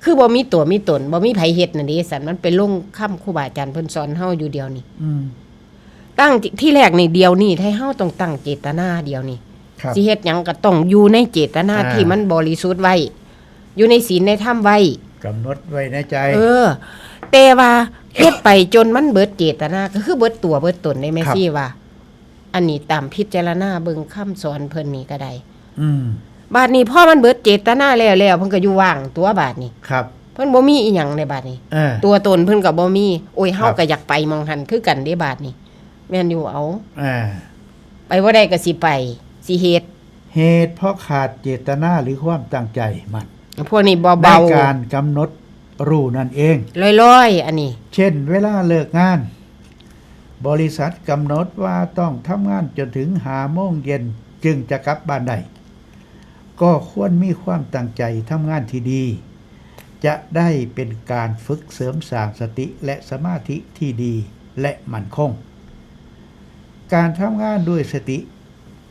คือบ่มีตัวมีตนบ่มีไผเฮ็ดนั่นเด้สันมันเป็นลงคำครูบาอาจารย์เพิ่นสอนเฮาอยู่เดียวนี่ตั้งที่แรกนี่เดียวนี่ให้เฮาต้องตั้งเจตนาเดียวนี่ ครับ สิเฮ็ดหยังก็ต้องอยู่ในเจตนาที่มันบริสุทธิ์ไว้อยู่ในศีลในธรรมไว้ กำหนดไว้ในใจ แต่ว่าเฮ็ดไปจนมันเบิดเจตนาก็คือเบิดตัวเบิดตนได้แม่ ครับ ซี่ว่า อันนี้ตามพิจารณาเบิ่งคำสอนเพิ่นนี่ก็ได้บาดนี้พอมันเบิดเจตนาแล้วเพิ่นก็อยู่ว่างตัวบาดนี้ ครับ เพิ่นบ่มีอีหยังในบาดนี้ ตัวตนเพิ่นก็บ่มีโอ้ยเฮา ครับ ก็อยากไปมองหันคือกันเด้บาดนี้แม่นอยู่เอา อ่า ไปบ่ได้ก็สิไปสิเฮ็ด เหตุเพราะขาดเจตนาหรือความตั้งใจมัน พวกนี้ ใน เบา การกำหนดรู้นั่นเอง ๆลอยๆอันนี้ เช่น เวลาเลิกงาน บริษัทกำหนดว่าต้องทำงานจนถึง5 โมงเย็นจึงจะกลับบ้านได้ก็ควรมีความตั้งใจทำงานที่ดี จะได้เป็นการฝึกเสริมสร้างสติและสมาธิที่ดีและมั่นคง การทำงานด้วยสติ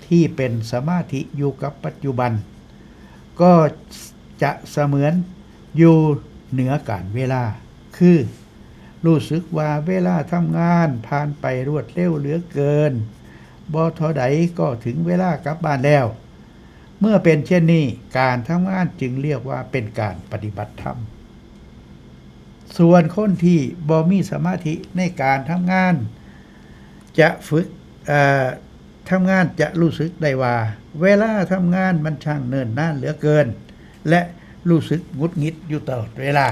ที่เป็นสมาธิอยู่กับปัจจุบัน ก็จะเสมือนอยู่เหนือการเวลา คือรู้สึกว่าเวลาทำงานผ่านไปรวดเร็วเหลือเกินบ่เท่าใดก็ถึงเวลากลับบ้านแล้ว เมื่อเป็นเช่นนี้การทำงานจึงเรียกว่าเป็นการปฏิบัติธรรม ส่วนคนที่บ่มีสมาธิในการทำงาน จะฝึกทำงานจะรู้สึกได้ว่า เวลาทำงานมันช่างเนิ่นนานเหลือเกิน และรู้สึกหงุดหงิดอยู่ตลอดเวลา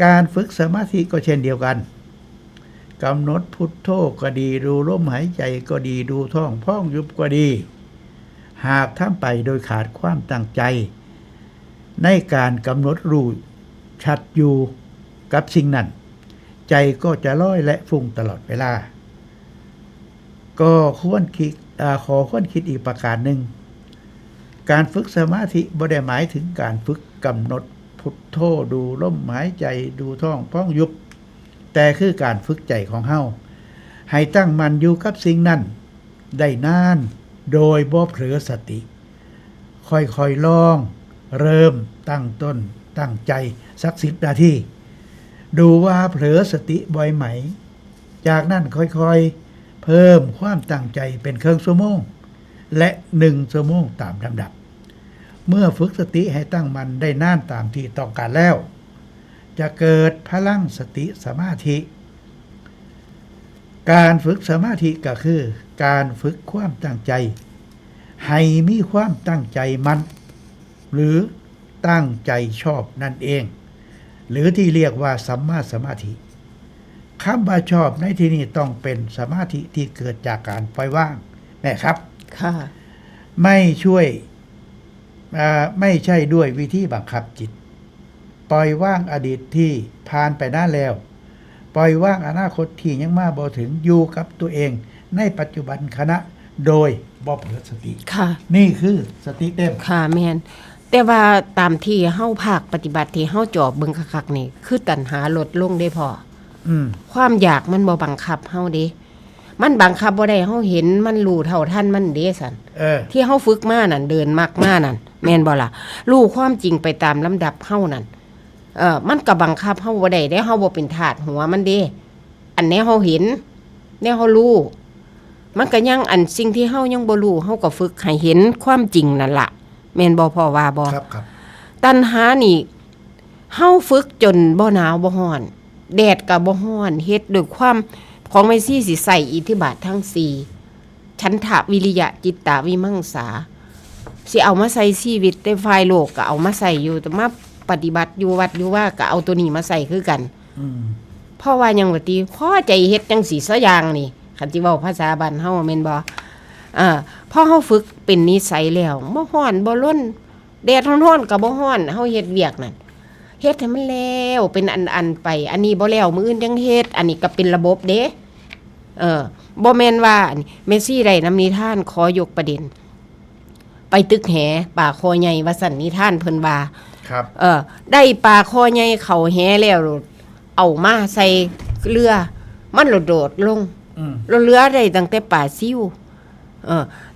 การฝึกสมาธิก็เช่นเดียวกันกำหนดพุทโธก็ดีดูลมหายใจก็ดีดูท้องพองยุบก็ดี หากทำไปโดยขาดความตั้งใจ ในการกำหนดรู้ชัดอยู่กับสิ่งนั้น ใจก็จะลอยและฟุ้งตลอดเวลา ก็ควรคิดอีกประการหนึ่ง การฝึกสมาธิบ่ได้หมายถึงการฝึกกำหนดพุทโธดูลมหายใจดูท้องพองยุบแต่คือการฝึกใจของเฮาให้ตั้งมั่นอยู่กับสิ่งนั้นได้นานโดยบ่เผลอสติ ค่อยๆลองเริ่มตั้งต้นตั้งใจสัก10 นาทีดูว่าเผลอสติบ่อยไหมจากนั้นค่อยๆเพิ่มความตั้งใจเป็นครึ่งชั่วโมงและ1 ชั่วโมงตามลำดับเมื่อฝึกสติให้ตั้งมั่นได้นานตามที่ต้องการแล้วจะเกิดพลังสติสมาธิการฝึกสมาธิก็คือการฝึกความตั้งใจให้มีความตั้งใจมั่นหรือตั้งใจชอบนั่นเองหรือที่เรียกว่าสัมมาสมาธิคำว่าชอบในที่นี้ต้องเป็นสมาธิที่เกิดจากการปล่อยว่างนะครับ ค่ะ ไม่ช่วย ไม่ใช่ด้วยวิธีบังคับจิตปล่อยว่างอดีตที่ผ่านไปนานแล้วปล่อยว่างอนาคตที่ยังมาบ่ถึงอยู่กับตัวเองในปัจจุบันขณะโดยบ่เผลอสติ ค่ะ นี่คือสติเต็ม ค่ะแม่นแต่ว่าตามที่เฮาภาคปฏิบัติที่เฮาจอบเบิ่งคักๆนี่คือตัณหาลดลงได้พอ ความอยากมันบ่บังคับเฮาเด้มันบังคับบ่ได้เฮาเห็นมันรู้เท่าทันมันเด้ซั่นที่เฮาฝึกมานั่นเดินมักมานั่นแม่นบ่ล่ะรู้ความจริงไปตามลำดับเฮานั่นมันก็บังคับเฮาบ่ได้เฮาบ่เป็นทาสหัวมันเด้อันนี้เฮาเห็นแนวเฮารู้มันก็ยังอันสิ่งที่เฮายังบ่รู้เฮาก็ฝึกให้เห็นความจริงนั่นล่ะแม่นบ่พ่อว่าบ่ ครับ ตัณหานี่เฮาฝึกจนบ่หนาวบ่ร้อนแดดก็บ่ร้อนเฮ็ดด้วยความของแม่ซี่สิใส่อิทธิบาททั้ง4ฉันทะวิริยะจิตตะวิมังสาสิเอามาใส่ชีวิตในฝ่ายโลกก็เอามาใส่อยู่แต่มาปฏิบัติอยู่วัดอยู่ว่าก็เอาตัวนี้มาใส่คือกันเพราะว่าหยังว่าติพอใจเฮ็ดจังสีซะอย่างนี่คันสิเว้าภาษาบ้านเฮาแม่นบ่พอเฮาฝึกเป็นนิสัยแล้วบ่ร้อนบ่ร้นแดดร้อนๆก็บ่ร้อนเฮาเฮ็ดเวียกนั่นเฮ็ดให้มันแล้วเป็นอันๆไปอันนี้บ่แล้วมื้ออื่นจังเฮ็ดอันนี้ก็เป็นระบบเด้บ่แม่นว่าเมสซี่ได้นำนิทานขอยกประเด็นไปตึกแหป่าคอใหญ่ว่าซั่นนิทานเพิ่นว่า ครับ ได้ปลาคอใหญ่เข้าแหแล้วเอามาใส่เรือมันโดดลงเรือได้ตั้งแต่ปลาซิว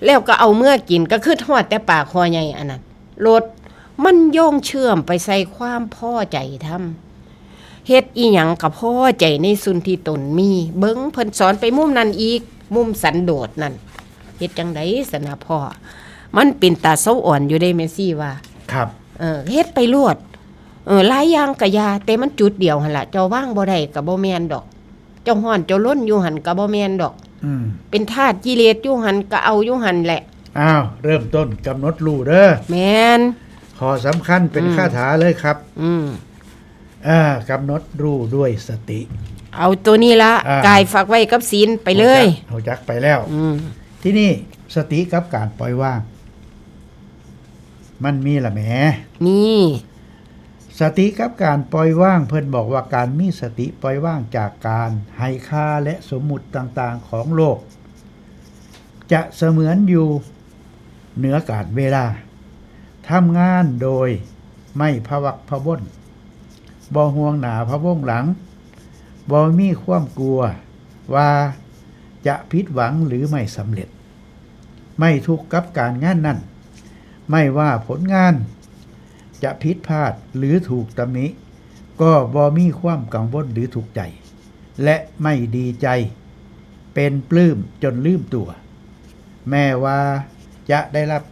แล้วก็เอาเมื่อกินก็คือทอดแต่ปลาคอใหญ่อันนั้นรถมันโยงเชื่อมไปใส่ความพอใจทำเฮ็ดอีหยังกับพอใจในสุนที่ตนมีเบิ่งเพิ่นสอนไปมุมนั้นอีกมุมสันโดษนั่นเฮ็ดจังได๋สนะพ่อมันเป็นตาเซาอ่อนอยู่ได้แม่ซี่ว่า ครับ เฮ็ดไปโลดหลายอย่างก็ยาแต่มันจุดเดียวหั่นล่ะเจ้าว่างบ่ได้ก็บ่แม่นดอกเจ้าฮ้อนเจ้าล้นอยู่หั่นก็บ่แม่นดอกเป็นธาตุกิเลสอยู่หั่นก็เอาอยู่หั่นแหละอ้าวเริ่มต้นกำหนดรู้เด้อแม่นข้อสำคัญเป็นคาถาเลยครับกำหนดรู้ด้วยสติเอาตัวนี้ละกายฝากไว้กับศีลไปเลยเอาจักไปแล้วที่นี่สติกับการปล่อยว่างมันมีละแหมมีสติกับการปล่อยว่างเพิ่นบอกว่าการมีสติปล่อยว่างจากการให้ค่าและสมมุติต่างๆของโลกจะเสมือนอยู่เหนือการเวลาทำงานโดยไม่พะวักพะวนบ่ห่วงหน้าพะวงหลังบ่มีความกลัวว่าจะผิดหวังหรือไม่สำเร็จไม่ทุกข์กับการงานนั้นไม่ว่าผลงานจะผิดพลาดหรือถูกตำหนิก็บ่มีความกังวลหรือถูกใจและไม่ดีใจเป็นปลื้มจนลืมตัวแม้ว่าจะได้รับ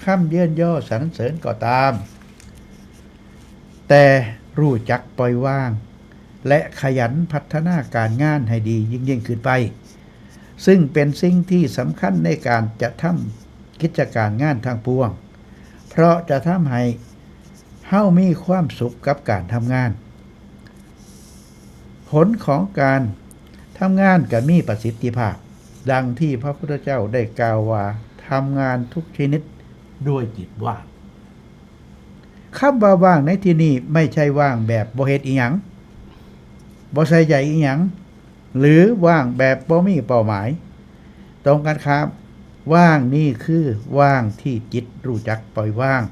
คำเยินย่อสรรเสริญก็ตามแต่รู้จักปล่อยวางและขยันพัฒนาการงานให้ดียิ่งขึ้นไปซึ่งเป็นสิ่งที่สำคัญในการจะทำกิจการงานทางปวงเพราะจะทำให้เฮามีความสุขกับการทำงานผลของการทำงานก็มีประสิทธิภาพดังที่พระพุทธเจ้าได้กล่าวว่าทำงานทุกชนิดด้วยจิตว่างคำว่าว่างในที่นี้ไม่ใช่ว่างแบบบ่เฮ็ดอีหยังบ่ใส่ใจอีหยังหรือว่างแบบบ่มีเป้าหมายตรงกันข้ามว่างนี่คือว่างที่จิตรู้จักปล่อยว่าง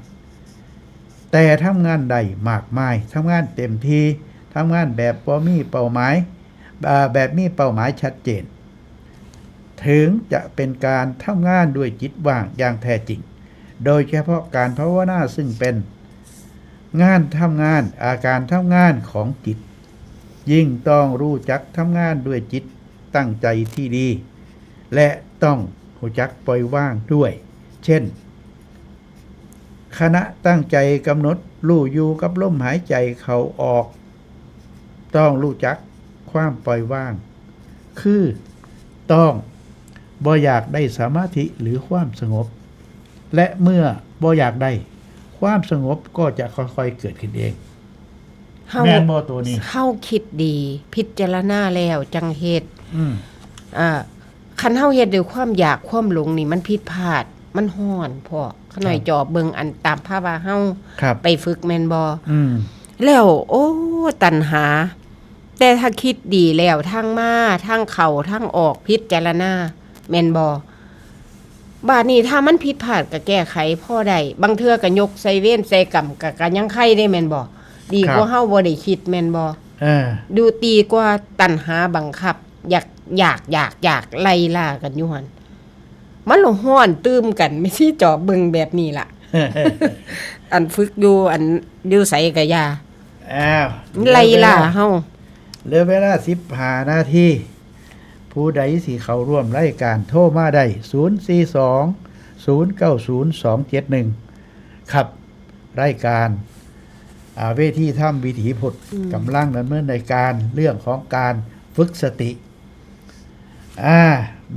แต่ทำงานใดมากมายทำงานเต็มที่ทำงานแบบบ่มีเป้าหมายแบบมีเป้าหมายชัดเจนถึงจะเป็นการทำงานด้วยจิตว่างอย่างแท้จริงโดยเฉพาะการภาวนาซึ่งเป็นงานทำงานอาการทำงานของจิตยิ่งต้องรู้จักทำงานด้วยจิตตั้งใจที่ดีและต้องรู้จักปล่อยว่างด้วยเช่นขณะตั้งใจกำหนดรู้อยู่กับลมหายใจเข้าออกต้องรู้จักความปล่อยว่างคือต้องบ่อยากได้สมาธิหรือความสงบและเมื่อบ่อยากได้ความสงบก็จะค่อยๆเกิดขึ้นเองแม่นบ่ตัวนี้เฮาคิดดีพิจารณาแล้วจังเฮ็ดคันเฮาเฮ็ดด้วยความอยากความหลงนี่มันผิดพลาดมันฮ้อนพ่อ เขาหน่อยจอบเบิ่งอันตามภาพว่าเฮา ครับ ไปฝึกแม่นบ่ อืม แล้วโอ้ตัณหา แต่ถ้าคิดดีแล้วทางมาทางเข้าทางออกพิจารณาแม่นบ่บาดนี้ถ้ามันผิดพลาดก็แก้ไขพอได้บางเทื่อก็ยกใส่เว้นใส่กรรมก็ยังไข่ได้แม่นบ่ดีกว่าเฮาบ่ได้คิดแม่นบ่ ดูตีกว่าตัณหาบังคับ อยากไล่ล่ากันอยู่หั่นมันหลงฮ้อนตื้มกันไม่สิจอบเบิ่งแบบนี้ล่ะ อันฝึกอยู่อันอยู่ไสก็อย่า อ้าว ไล่ล่าเฮา เหลือเวลา15 นาทีผู้ใดสิเข้าร่วมรายการโทรมาได้042-090-271ครับรายการเวทีถ้ำวิถีพุทธกำลังดำเนินในการเรื่องของการฝึกสติ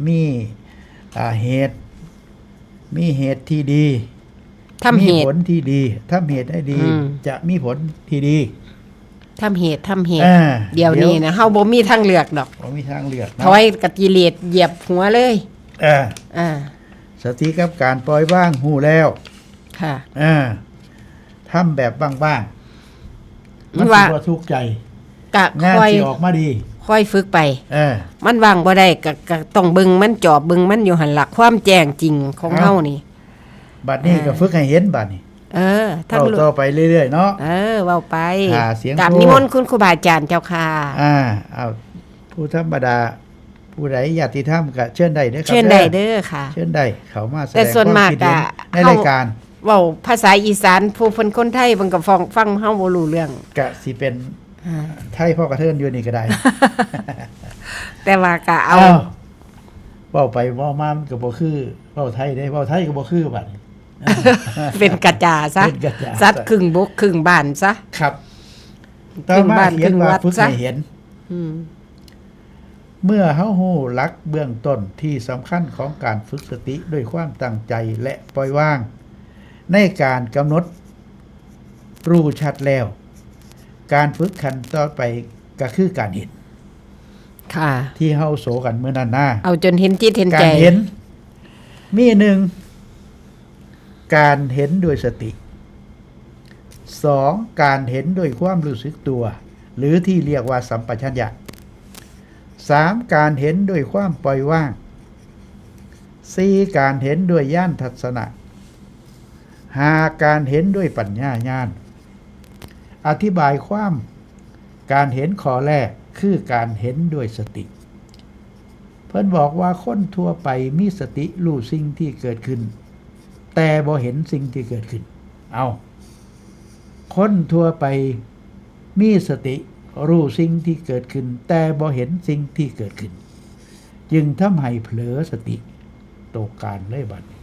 มีเหตุที่ดี ทำเห มี ตุ ผลที่ดีทำเหตุให้ดี จะมีผลที่ดี ทำเหตุ อ่า เดี๋ยวนี้นะเฮาบ่มีทางเลือกดอก บ่มีทางเลือก ถอยกับกิเลสเหยียบหัวเลย อ่า สติกับการปล่อยว่างหูแล้ว ค่ะ ทำแบบบ้างๆ มันว่า สิบ่ทุกข์ใจ กะ งาน ค่อย สิออกมาดี ค่อยฝึกไป เออ มันว่างบ่ได้ก็ต้องเบิ่งมันจอบเบิ่งมันอยู่หั่นล่ะความแจ้งจริงของเฮานี่ บัดนี้ก็ฝึกให้เห็นบัดนี้ ทั้ง เอาต่อไปเรื่อยๆเนาะ เว้าไป หาเสียง กับ โทร นิมนต์คุณครูบาอาจารย์เจ้าค่ะ เอาผู้ธรรมดา ผู้ใดญาติธรรมก็เชิญได้เด้อครับ เชิญได้เด้อค่ะ เชิญได้เข้ามาแสด แต่ ง ส่วน ความ มาก คิดเห็น อะ ในรายการ เว้าภาษาอีสานผู้เพิ่นคนไทยเพิ่นก็ฟังเฮาบ่รู้เรื่อง ก็สิเป็นไทยพ่อกระเทินอยู่นี่ก็ได้ แต่ว่าก็เอา เว้าไปเว้ามามันก็บ่คือเว้าไทยได้เว้าไทยก็บ่คือบัดนี้ เป็นกระจาซะ เป็นกระจา สัตว์ครึ่งบกครึ่งบ้านซะ ครับต่อ ครึ่ง มา บ้าน เขียน ครึ่ง ว่า วัด ฝึก ซะ ให้เห็น อืม เมื่อเฮาฮู้หลักเบื้องต้นที่สำคัญของการฝึกสติด้วยความตั้งใจและปล่อยวาง ในการกำหนดรู้ชัดแล้ว การฝึกขั้นต่อไปก็คือการเห็น ค่ะ ที่เฮาโสกันเมื่อนั้นนะ เอาจนเห็นจิตเห็น กา ใจ รเห็น มีหนึ่งการเห็นด้วยสติ 2. การเห็นด้วยความรู้สึกตัว หรือที่เรียกว่าสัมปชัญญะ 3. การเห็นด้วยความปล่อยว่าง 4. การเห็นด้วยญาณทัศนะ 5. การเห็นด้วยปัญญาญาณอธิบายความการเห็นข้อแรกคือการเห็นด้วยสติ เพิ่นบอกว่าคนทั่วไปมีสติรู้สิ่งที่เกิดขึ้น แต่บ่เห็นสิ่งที่เกิดขึ้น เอาคนทั่วไปมีสติรู้สิ่งที่เกิดขึ้น แต่บ่เห็นสิ่งที่เกิดขึ้น จึงทำให้เผลอสติตกการเลยบัดนี้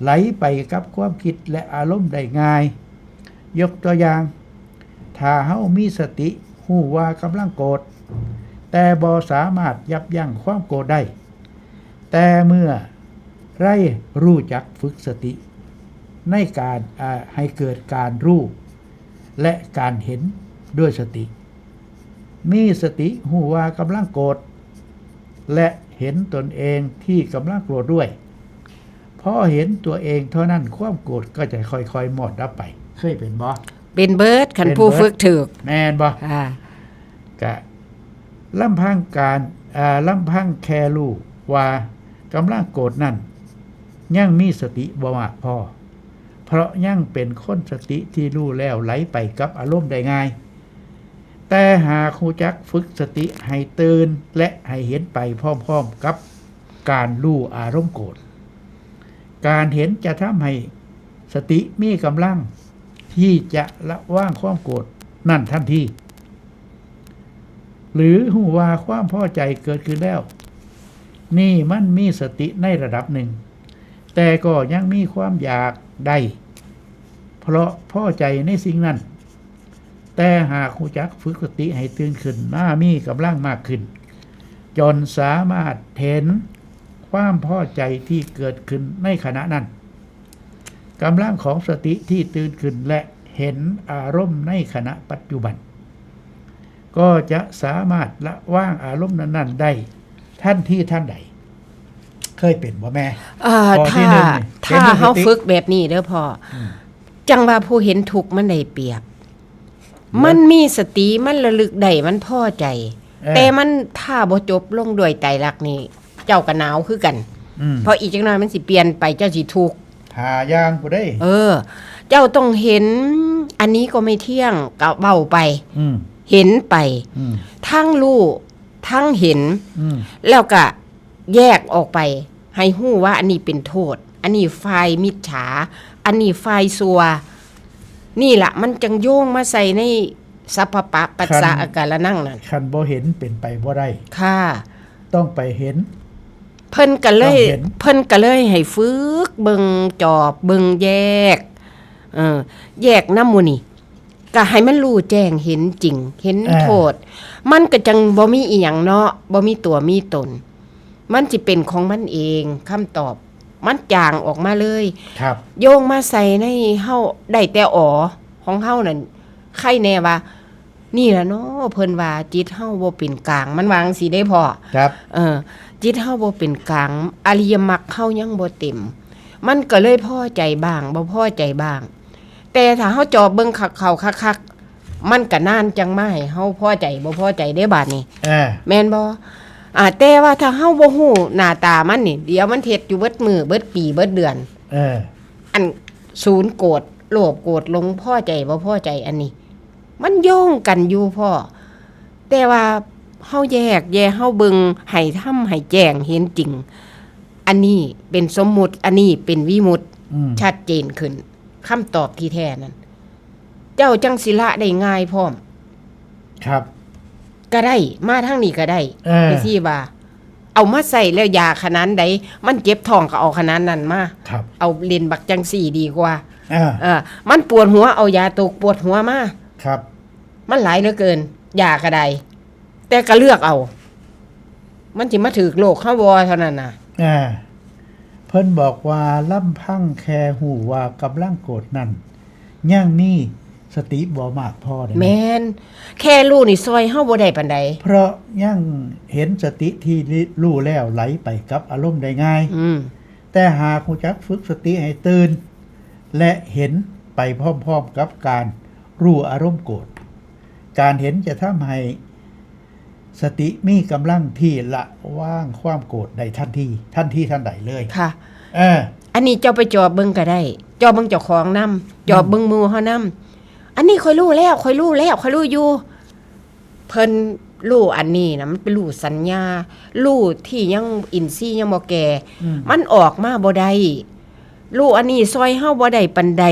ไหลไปกับความคิดและอารมณ์ได้ง่าย ยกตัวอย่าง ถ้าเฮามีสติฮู้ว่ากำลังโกรธแต่บ่สามารถยับยั้งความโกรธได้ แต่เมื่อไรรู้จักฝึกสติในการให้เกิดการรู้และการเห็นด้วยสติ มีสติหูว่ากำลังโกรธและเห็นตนเองที่กำลังโกรธด้วยพอเห็นตัวเองเท่านั้นความโกรธก็จะค่อยๆหมดดับไปเคยเป็นบ่ เป็นเบิดคัน เป็น ผู้ เบิด ฝึกถึก แม่นบ่ ค่ะ กะลำพังการลำพังแค่รู้ว่ากำลังโกรธนั่นยังมีสติบ่มากพอเพราะยังเป็นคนสติที่รู้แล้วไหลไปกับอารมณ์ได้ง่ายแต่หากรู้จักฝึกสติให้ตื่นและให้เห็นไปพร้อมๆกับการรู้อารมณ์โกรธการเห็นจะทำให้สติมีกำลังที่จะละว่างความโกรธนั่นทันทีหรือหูว่าความพอใจเกิดขึ้นแล้วนี่มันมีสติในระดับหนึ่งแต่ก็ยังมีความอยากได้เพราะพอใจในสิ่งนั้นแต่หากรู้จักฝึกสติให้ตื่นขึ้นมามีกำลังมากขึ้นจนสามารถเห็นความพอใจที่เกิดขึ้นในขณะนั้นกำลังของสติที่ตื่นขึ้นและเห็นอารมณ์ในขณะปัจจุบันก็จะสามารถละว่างอารมณ์นั้นๆได้ทันทีทันใด เคยเป็นบ่แม่ ข้อที่ ถ้า หนึ่งนี่ ถ้า เห็นด้วย เฮา สติ ฝึกแบบนี้เด้อพ่ออจังว่าผู้เห็นทุกข์มันได้เปรียบ มันมีสติมันระลึกได้มันพอใจ แต่มันถ้าบ่จบลงด้วยไตรลักษณ์นี่เจ้าก็หนาวคือกัน อืม เพราะอีกจักหน่อยมันสิเปลี่ยนไปเจ้าสิทุกข์ หาย่างบ่ได้ เจ้าต้องเห็นอันนี้ก็ไม่เที่ยงก็เบ้าไป อืม เห็นไป อืม ทั้งรู้ทั้งเห็น อืม แล้วก็แยกออกไป ให้ฮู้ว่าอันนี้เป็นโทษ อันนี้ฝ่ายมิจฉา อันนี้ฝ่ายซัว นี่ล่ะ มันจังโยงมาใส่ในสัพพปะปัสสะอาการนั่งนั่น คันบ่เห็นเป็นไปบ่ได้ ค่ะ ต้องไปเห็น เพิ่นก็เลย ต้องเห็น เพิ่นก็เลยให้ฝึกเบิ่งจอบเบิ่งแยกแยกน้ำหมูนี่ก็ให้มันรู้แจ้งเห็นจริง เห็นโทษ มันก็จังบ่มีอีหยังเนาะบ่มีตัวมีตน มันสิเป็นของมันเองคำตอบ มันจางออกมาเลย ครับ โยงมาใส่ในเฮาได้แต่อ๋อของเฮานั่นใครแน่ว่า นี่ล่ะเนาะเพิ่นว่าจิตเฮาบ่เป็นกลาง มันวางสิได้พอ ครับ จิตเฮาบ่เป็นกลางอริยมรรคเฮายังบ่เต็ม มันก็เลยพอใจบ้างบ่พอใจบ้าง แต่ถ้าเฮาจอบเบิ่งเขาคักๆมันก็นานจังมาให้เฮาพอใจบ่พอใจได้บาดนี้ แม่นบ่แต่ว่าถ้าเฮาบ่ฮู้หน้าตามันนี่เดี๋ยวมันเฮ็ดอยู่เบิดมื้อเบิดปีเบิดเดือน อันศูนย์โกรธโลภโกรธหลงพอใจบ่พอใจอันนี้ มันโยงกันอยู่พ่อแต่ว่าเฮาแยกเฮาเบิ่งให้ทำให้แจ้งเห็นจริง อันนี้เป็นสมมุติอันนี้เป็นวิมุตติชัดเจนขึ้นคำตอบที่แท้นั้นเจ้าจังสิละได้ง่ายพร้อม ครับ ก็ได้มาทางนี้ก็ได้ ไปที่ว่าเอามาใส่แล้วยาขนาดใดมันเจ็บท้องก็เอาขนาดนั้นมา ครับ เอาเล่นบักจังสี่ดีกว่า อ่า มันปวดหัวเอายาตกปวดหัวมา ครับ มันหลายเหลือเกินยาก็ได้แต่ก็เลือกเอา มันสิมาถือโลกเฮาบ่เท่านั้นน่ะ เพิ่นบอกว่าลำพังแค่หูว่ากำลังโกรธนั่นยังมีสติบ่มากพอได้ แม่นแค่รู้นี่ซอยเฮาบ่ได้ปานใด เพราะยังเห็นสติที่รู้แล้วไหลไปกับอารมณ์ได้ง่าย แต่หากรู้จักฝึกสติให้ตื่น และเห็นไปพร้อมๆกับการรู้อารมณ์โกรธการเห็นจะทำให้สติมีกำลังที่ละว่างความโกรธได้ทันทีทันใดเลย ค่ะ อัน นี้เจ้าไปจอบเบิ่งก็ได้จอบเบิ่งเจ้าของนำจอบเบิ่งหมู่เฮานำอันนี้ค่อยรู้อยู่เพิ่นรู้อันนี้นะมันเป็นรู้สัญญารู้ที่ยังอินทรีย์ยังบ่แก่มันออกมาบ่ได้รู้อันนี้ซอยเฮาบ่ได้ปานใด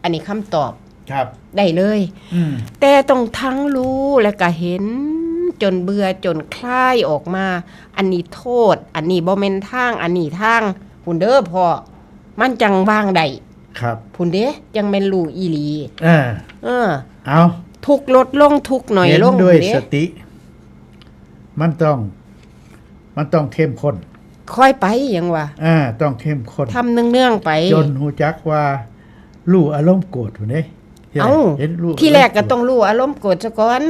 อันนี้คำตอบ ครับ ได้เลยแต่ต้องทั้งรู้และก็เห็นจนเบื่อจนคลายออกมา อันนี้โทษ อันนี้บ่แม่นทางอันนี้ทางพุ่นเด้อพ่อมันจังวางได้ ครับ พุ่นเด้ยังแม่นรู้อีหลี เอา ทุกลดลงทุกหน่อย เห็น ลง ด้วย เด้ สติ มันต้องเข้มข้น ค่อยไปหยังว่า ต้องเข้มข้น ทำเนื่องๆไป จนหูจักว่ารู้อารมณ์โกรธอยู่เด้ เอ้า เห็นรู้ ที่แรกก็ต้องรู้อารมณ์โกรธซะก่อน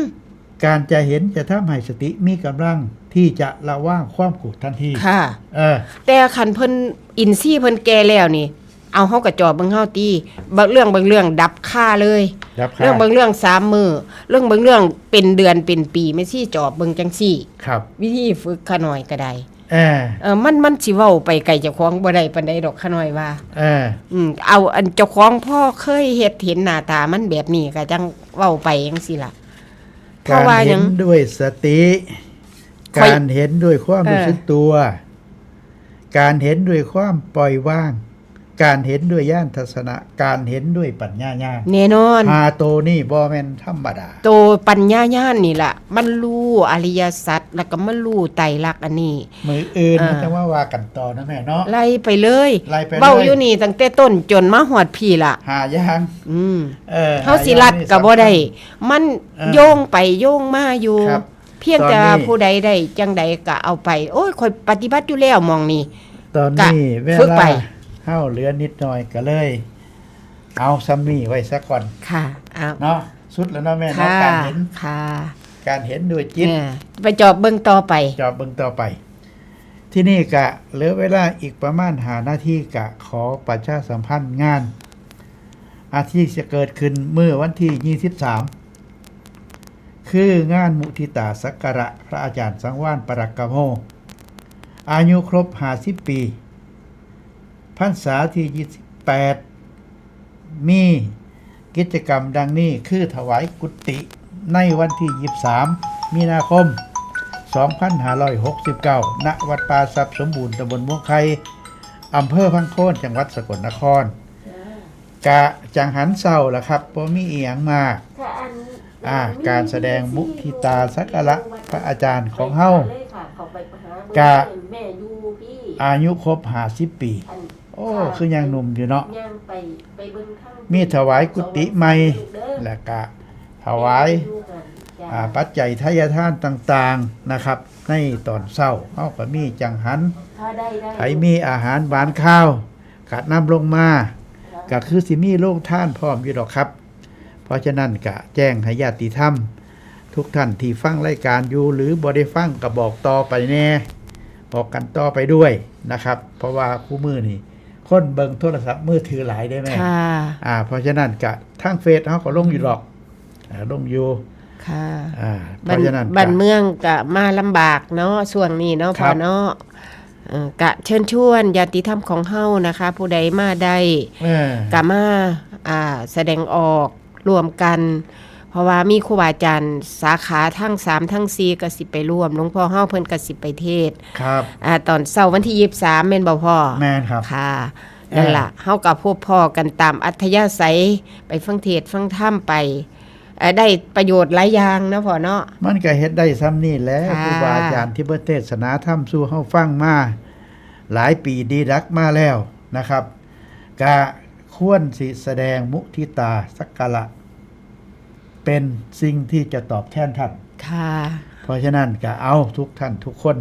การจะเห็นจะทำให้สติมีกำลังที่จะละว่างความโกรธทันที ค่ะ แต่คันเพิ่นอินซี่เพิ่นแก่แล้วนี่ เอาเฮากระจอบเบิ่งเฮาตีบางเรื่องดับค่าเลย ครับ เรื่องบางเรื่อง3มื้อเรื่องบางเรื่องเป็นเดือนเป็นปีไม่ซี่จอบเบิ่งจังซี่ ครับ วิธีฝึกขาน้อยก็ได้ เออ มันสิเว้าไปไกลเจ้าของบ่ได้ปานใดดอกขาน้อยว่า เออ เอาอันเจ้าของพ่อเคยเฮ็ดเห็นหน้าตามันแบบนี้ก็จังเว้าไปจังซี่ล่ะเพ การ ราะว่าห เห็ ยั น ง ด้วยสติ ค่อย การเห็นด้วยความรู้สึกตัว การเห็นด้วยความปล่อยวาง การเห็นด้วยญาณทัศนะ การเห็นด้วยปัญญาญาณ แน่นอน หาโตนี่บ่แม่นธรรมดา โตปัญญาญาณนี่ล่ะมันรู้อริยสัจแล้วก็มันรู้ไตรลักษณ์อันนี้ มืออื่นมันจะว่ากันต่อนะแม่เนาะ ไล่ไปเลย ไล่ไปเลย เบ้าอยู่นี่ตั้งแต่ต้นจนมาหอดพี่ล่ะ หาอย่าง เฮาสิรัดก็บ่ได้มัน โยงไปโยงมาอยู่ ครับ เพียงแต่ ตอนนี้ ผู้ใดได้จังใดก็เอาไป โอ้ยข่อยปฏิบัติอยู่แล้วมองนี่ ตอนนี้เว ฝึกไป ลาเฮาเหลือนิดหน่อยก็เลย เอาซัมนี่ไว้ซะก่อน ค่ะเอา เนาะสุดแล้วเนาะแม่เนาะ ค่ะ การเห็น ค่ะ การเห็นด้วยจิต ไปจอบเบิ่งต่อไป จอบเบิ่งต่อไป ที่นี่กะเหลือเวลาอีกประมาณ5 นาทีกะขอประชาสัมพันธ์งานอาทิตย์จะเกิดขึ้นเมื่อวันที่23คืองานมุทิตาสักการะพระอาจารย์สังวาลปรักกโมอายุครบ50 ปีพรรษาที่28มีกิจกรรมดังนี้คือถวายกุฏิในวันที่23มีนาคม2569 ณ วัดป่าทรัพย์สมบูรณ์ตำบลม่วงไข่อำเภอพังโคนจังหวัดสกลนครกะจังหันเศร้าล่ะครับบ่มีอีหยังมากการแสดงมุทิตาสักการะพระอาจารย์ของเฮากะอายุครบ50 ปีโอ้คือยังหนุ่มอยู่เนาะมีถวายกุฏิใหม่และกะถวายปัจจัยทายทานต่างๆนะครับในตอนเช้าเฮาก็มีจังหันไผมีอาหารหวานข้าวกะนำลงมาก็คือสิมีโรงทานพร้อมอยู่ดอกครับเพราะฉะนั้นก็แจ้งให้ญาติธรรมทุกท่านที่ฟังรายการอยู่หรือบ่ได้ฟังก็บอกต่อไปแน่บอกกันต่อไปด้วยนะครับเพราะว่าคู่มือนี่คนเบิ่งโทรศัพท์มือถือหลายได้แม่เพราะฉะนั้นก็ทางเฟซเฮาก็ลงอยู่ดอกลงอยู่ค่ะเพราะฉะนั้นบ้านเมืองก็มาลำบากเนาะช่วงนี้เนาะพอเนาะกะเชิญชวนญาติธรรมของเฮานะคะผู้ใดมาได้กะมาแสดงออกรวมกันเพราะว่ามีครูบาอาจารย์สาขาทั้ง3ทั้ง4ก็สิไปร่วมหลวงพ่อเฮาเพิ่นก็สิไปเทศครับตอนเช้าวันที่23แม่นบ่พ่อแม่นครับค่ะนั่นล่ะเฮาก็พบพ่อกันตามอัธยาศัยไปฟังเทศฟังธรรมไปได้ประโยชน์หลายอย่างเนาะพ่อเนาะมันก็เฮ็ดได้ซ้ำนี่แหละครูบาอาจารย์ที่เทศนาธรรมสู่เฮาฟังมาหลายปีดีรักมาแล้วนะครับก็ควรสิแสดงมุทิตาสักการะเป็นสิ่งที่จะตอบแทนท่านค่ะเพราะฉะนั้นก็เอาทุกท่านทุกคน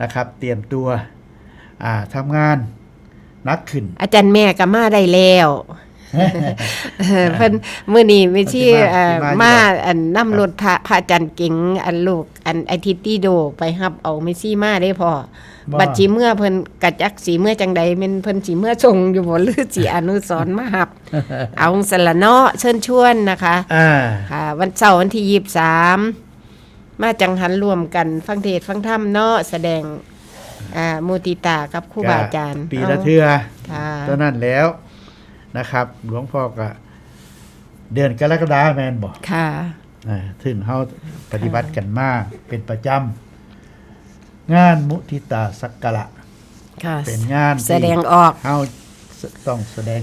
นะครับเตรียมตัวทำงานนักขึ้นอาจารย์แม่ก็มาได้แล้วเพิ่นมื้อนี้มีที่มานำรถพระอาจารย์เก่งลูกไอทิตี้โดไปรับเอาเมซี่มาได้พอบัดสิเมื่อเพิ่นกะจักสิเมื่อจังใดแม่นเพิ่นสิเมื่อส่งอยู่บ่หรือสิอนุสรณ์มารับเอาสละเนาะเชิญชวนนะคะค่ะวันเสาร์วันที่23มาจังหันรวมกันฟังเทศน์ฟังธรรมเนาะแสดงมุทิตากับครูบาอาจารย์ปีละเทื่อเท่านั้นแล้วนะครับหลวงพ่อก็เดือนกรกฎาคมแม่นบ่ค่ะถึงเฮาปฏิบัติกันมาเป็นประจำงานมุทิตาสักการะเป็นงานแสดงออกเฮาต้องแสดง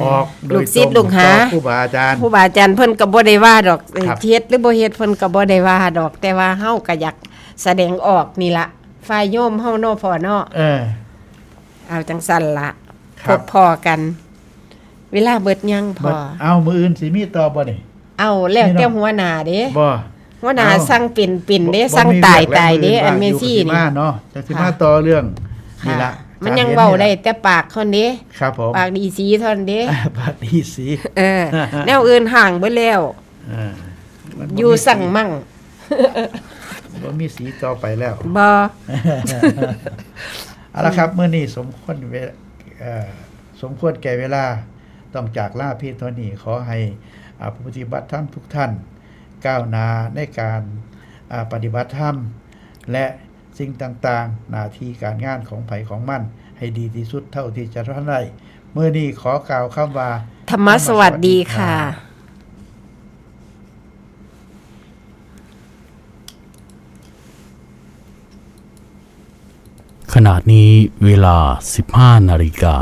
ออกโดยลูกศิษย์ลูกหาครูบาอาจารย์เพิ่นก็บ่ได้ว่าดอกเฮ็ดหรือบ่เฮ็ดเพิ่นก็บ่ได้ว่าดอกแต่ว่าเฮาก็อยากแสดงออกนี่ล่ะฝ่ายโยมเฮาเนาะพ่อเนาะเอาจังซั่นล่ะพบพอกันเวลาเบิดยังพอเอามื้ออื่นสิมีต่อบ่นี่เอาแล้วแต่หัวหน้าเด้บ่หัวหน้าสั่งเป็นเด้สั่งตายเด้อันเมซี่นี่เนาะจังสิมาต่อเรื่องนี่ล่ะมันยังเว้าได้แต่ปากคนเด้ครับผมปากดีสีเท่านั้นเด้ปากดีสีแนวอื่นห่างเบิดแล้วอยู่สั่งมั่งบ่มีสีต่อไปแล้วบ่เอาล่ะครับมื้อนี้สมควรแก่เวลาต้องจากลาเพียงเท่านี้ขอให้ผู้ปฏิบัติธรรมทุกท่านก้าวหน้าในการปฏิบัติธรรมและสิ่งต่างๆหน้าที่การงานของไผของมันให้ดีที่สุดเท่าที่จะทำได้มื้อนี้ขอกล่าวคำว่าธรรมสวัสดีค่ะขณะนี้เวลา 15 นาฬิกา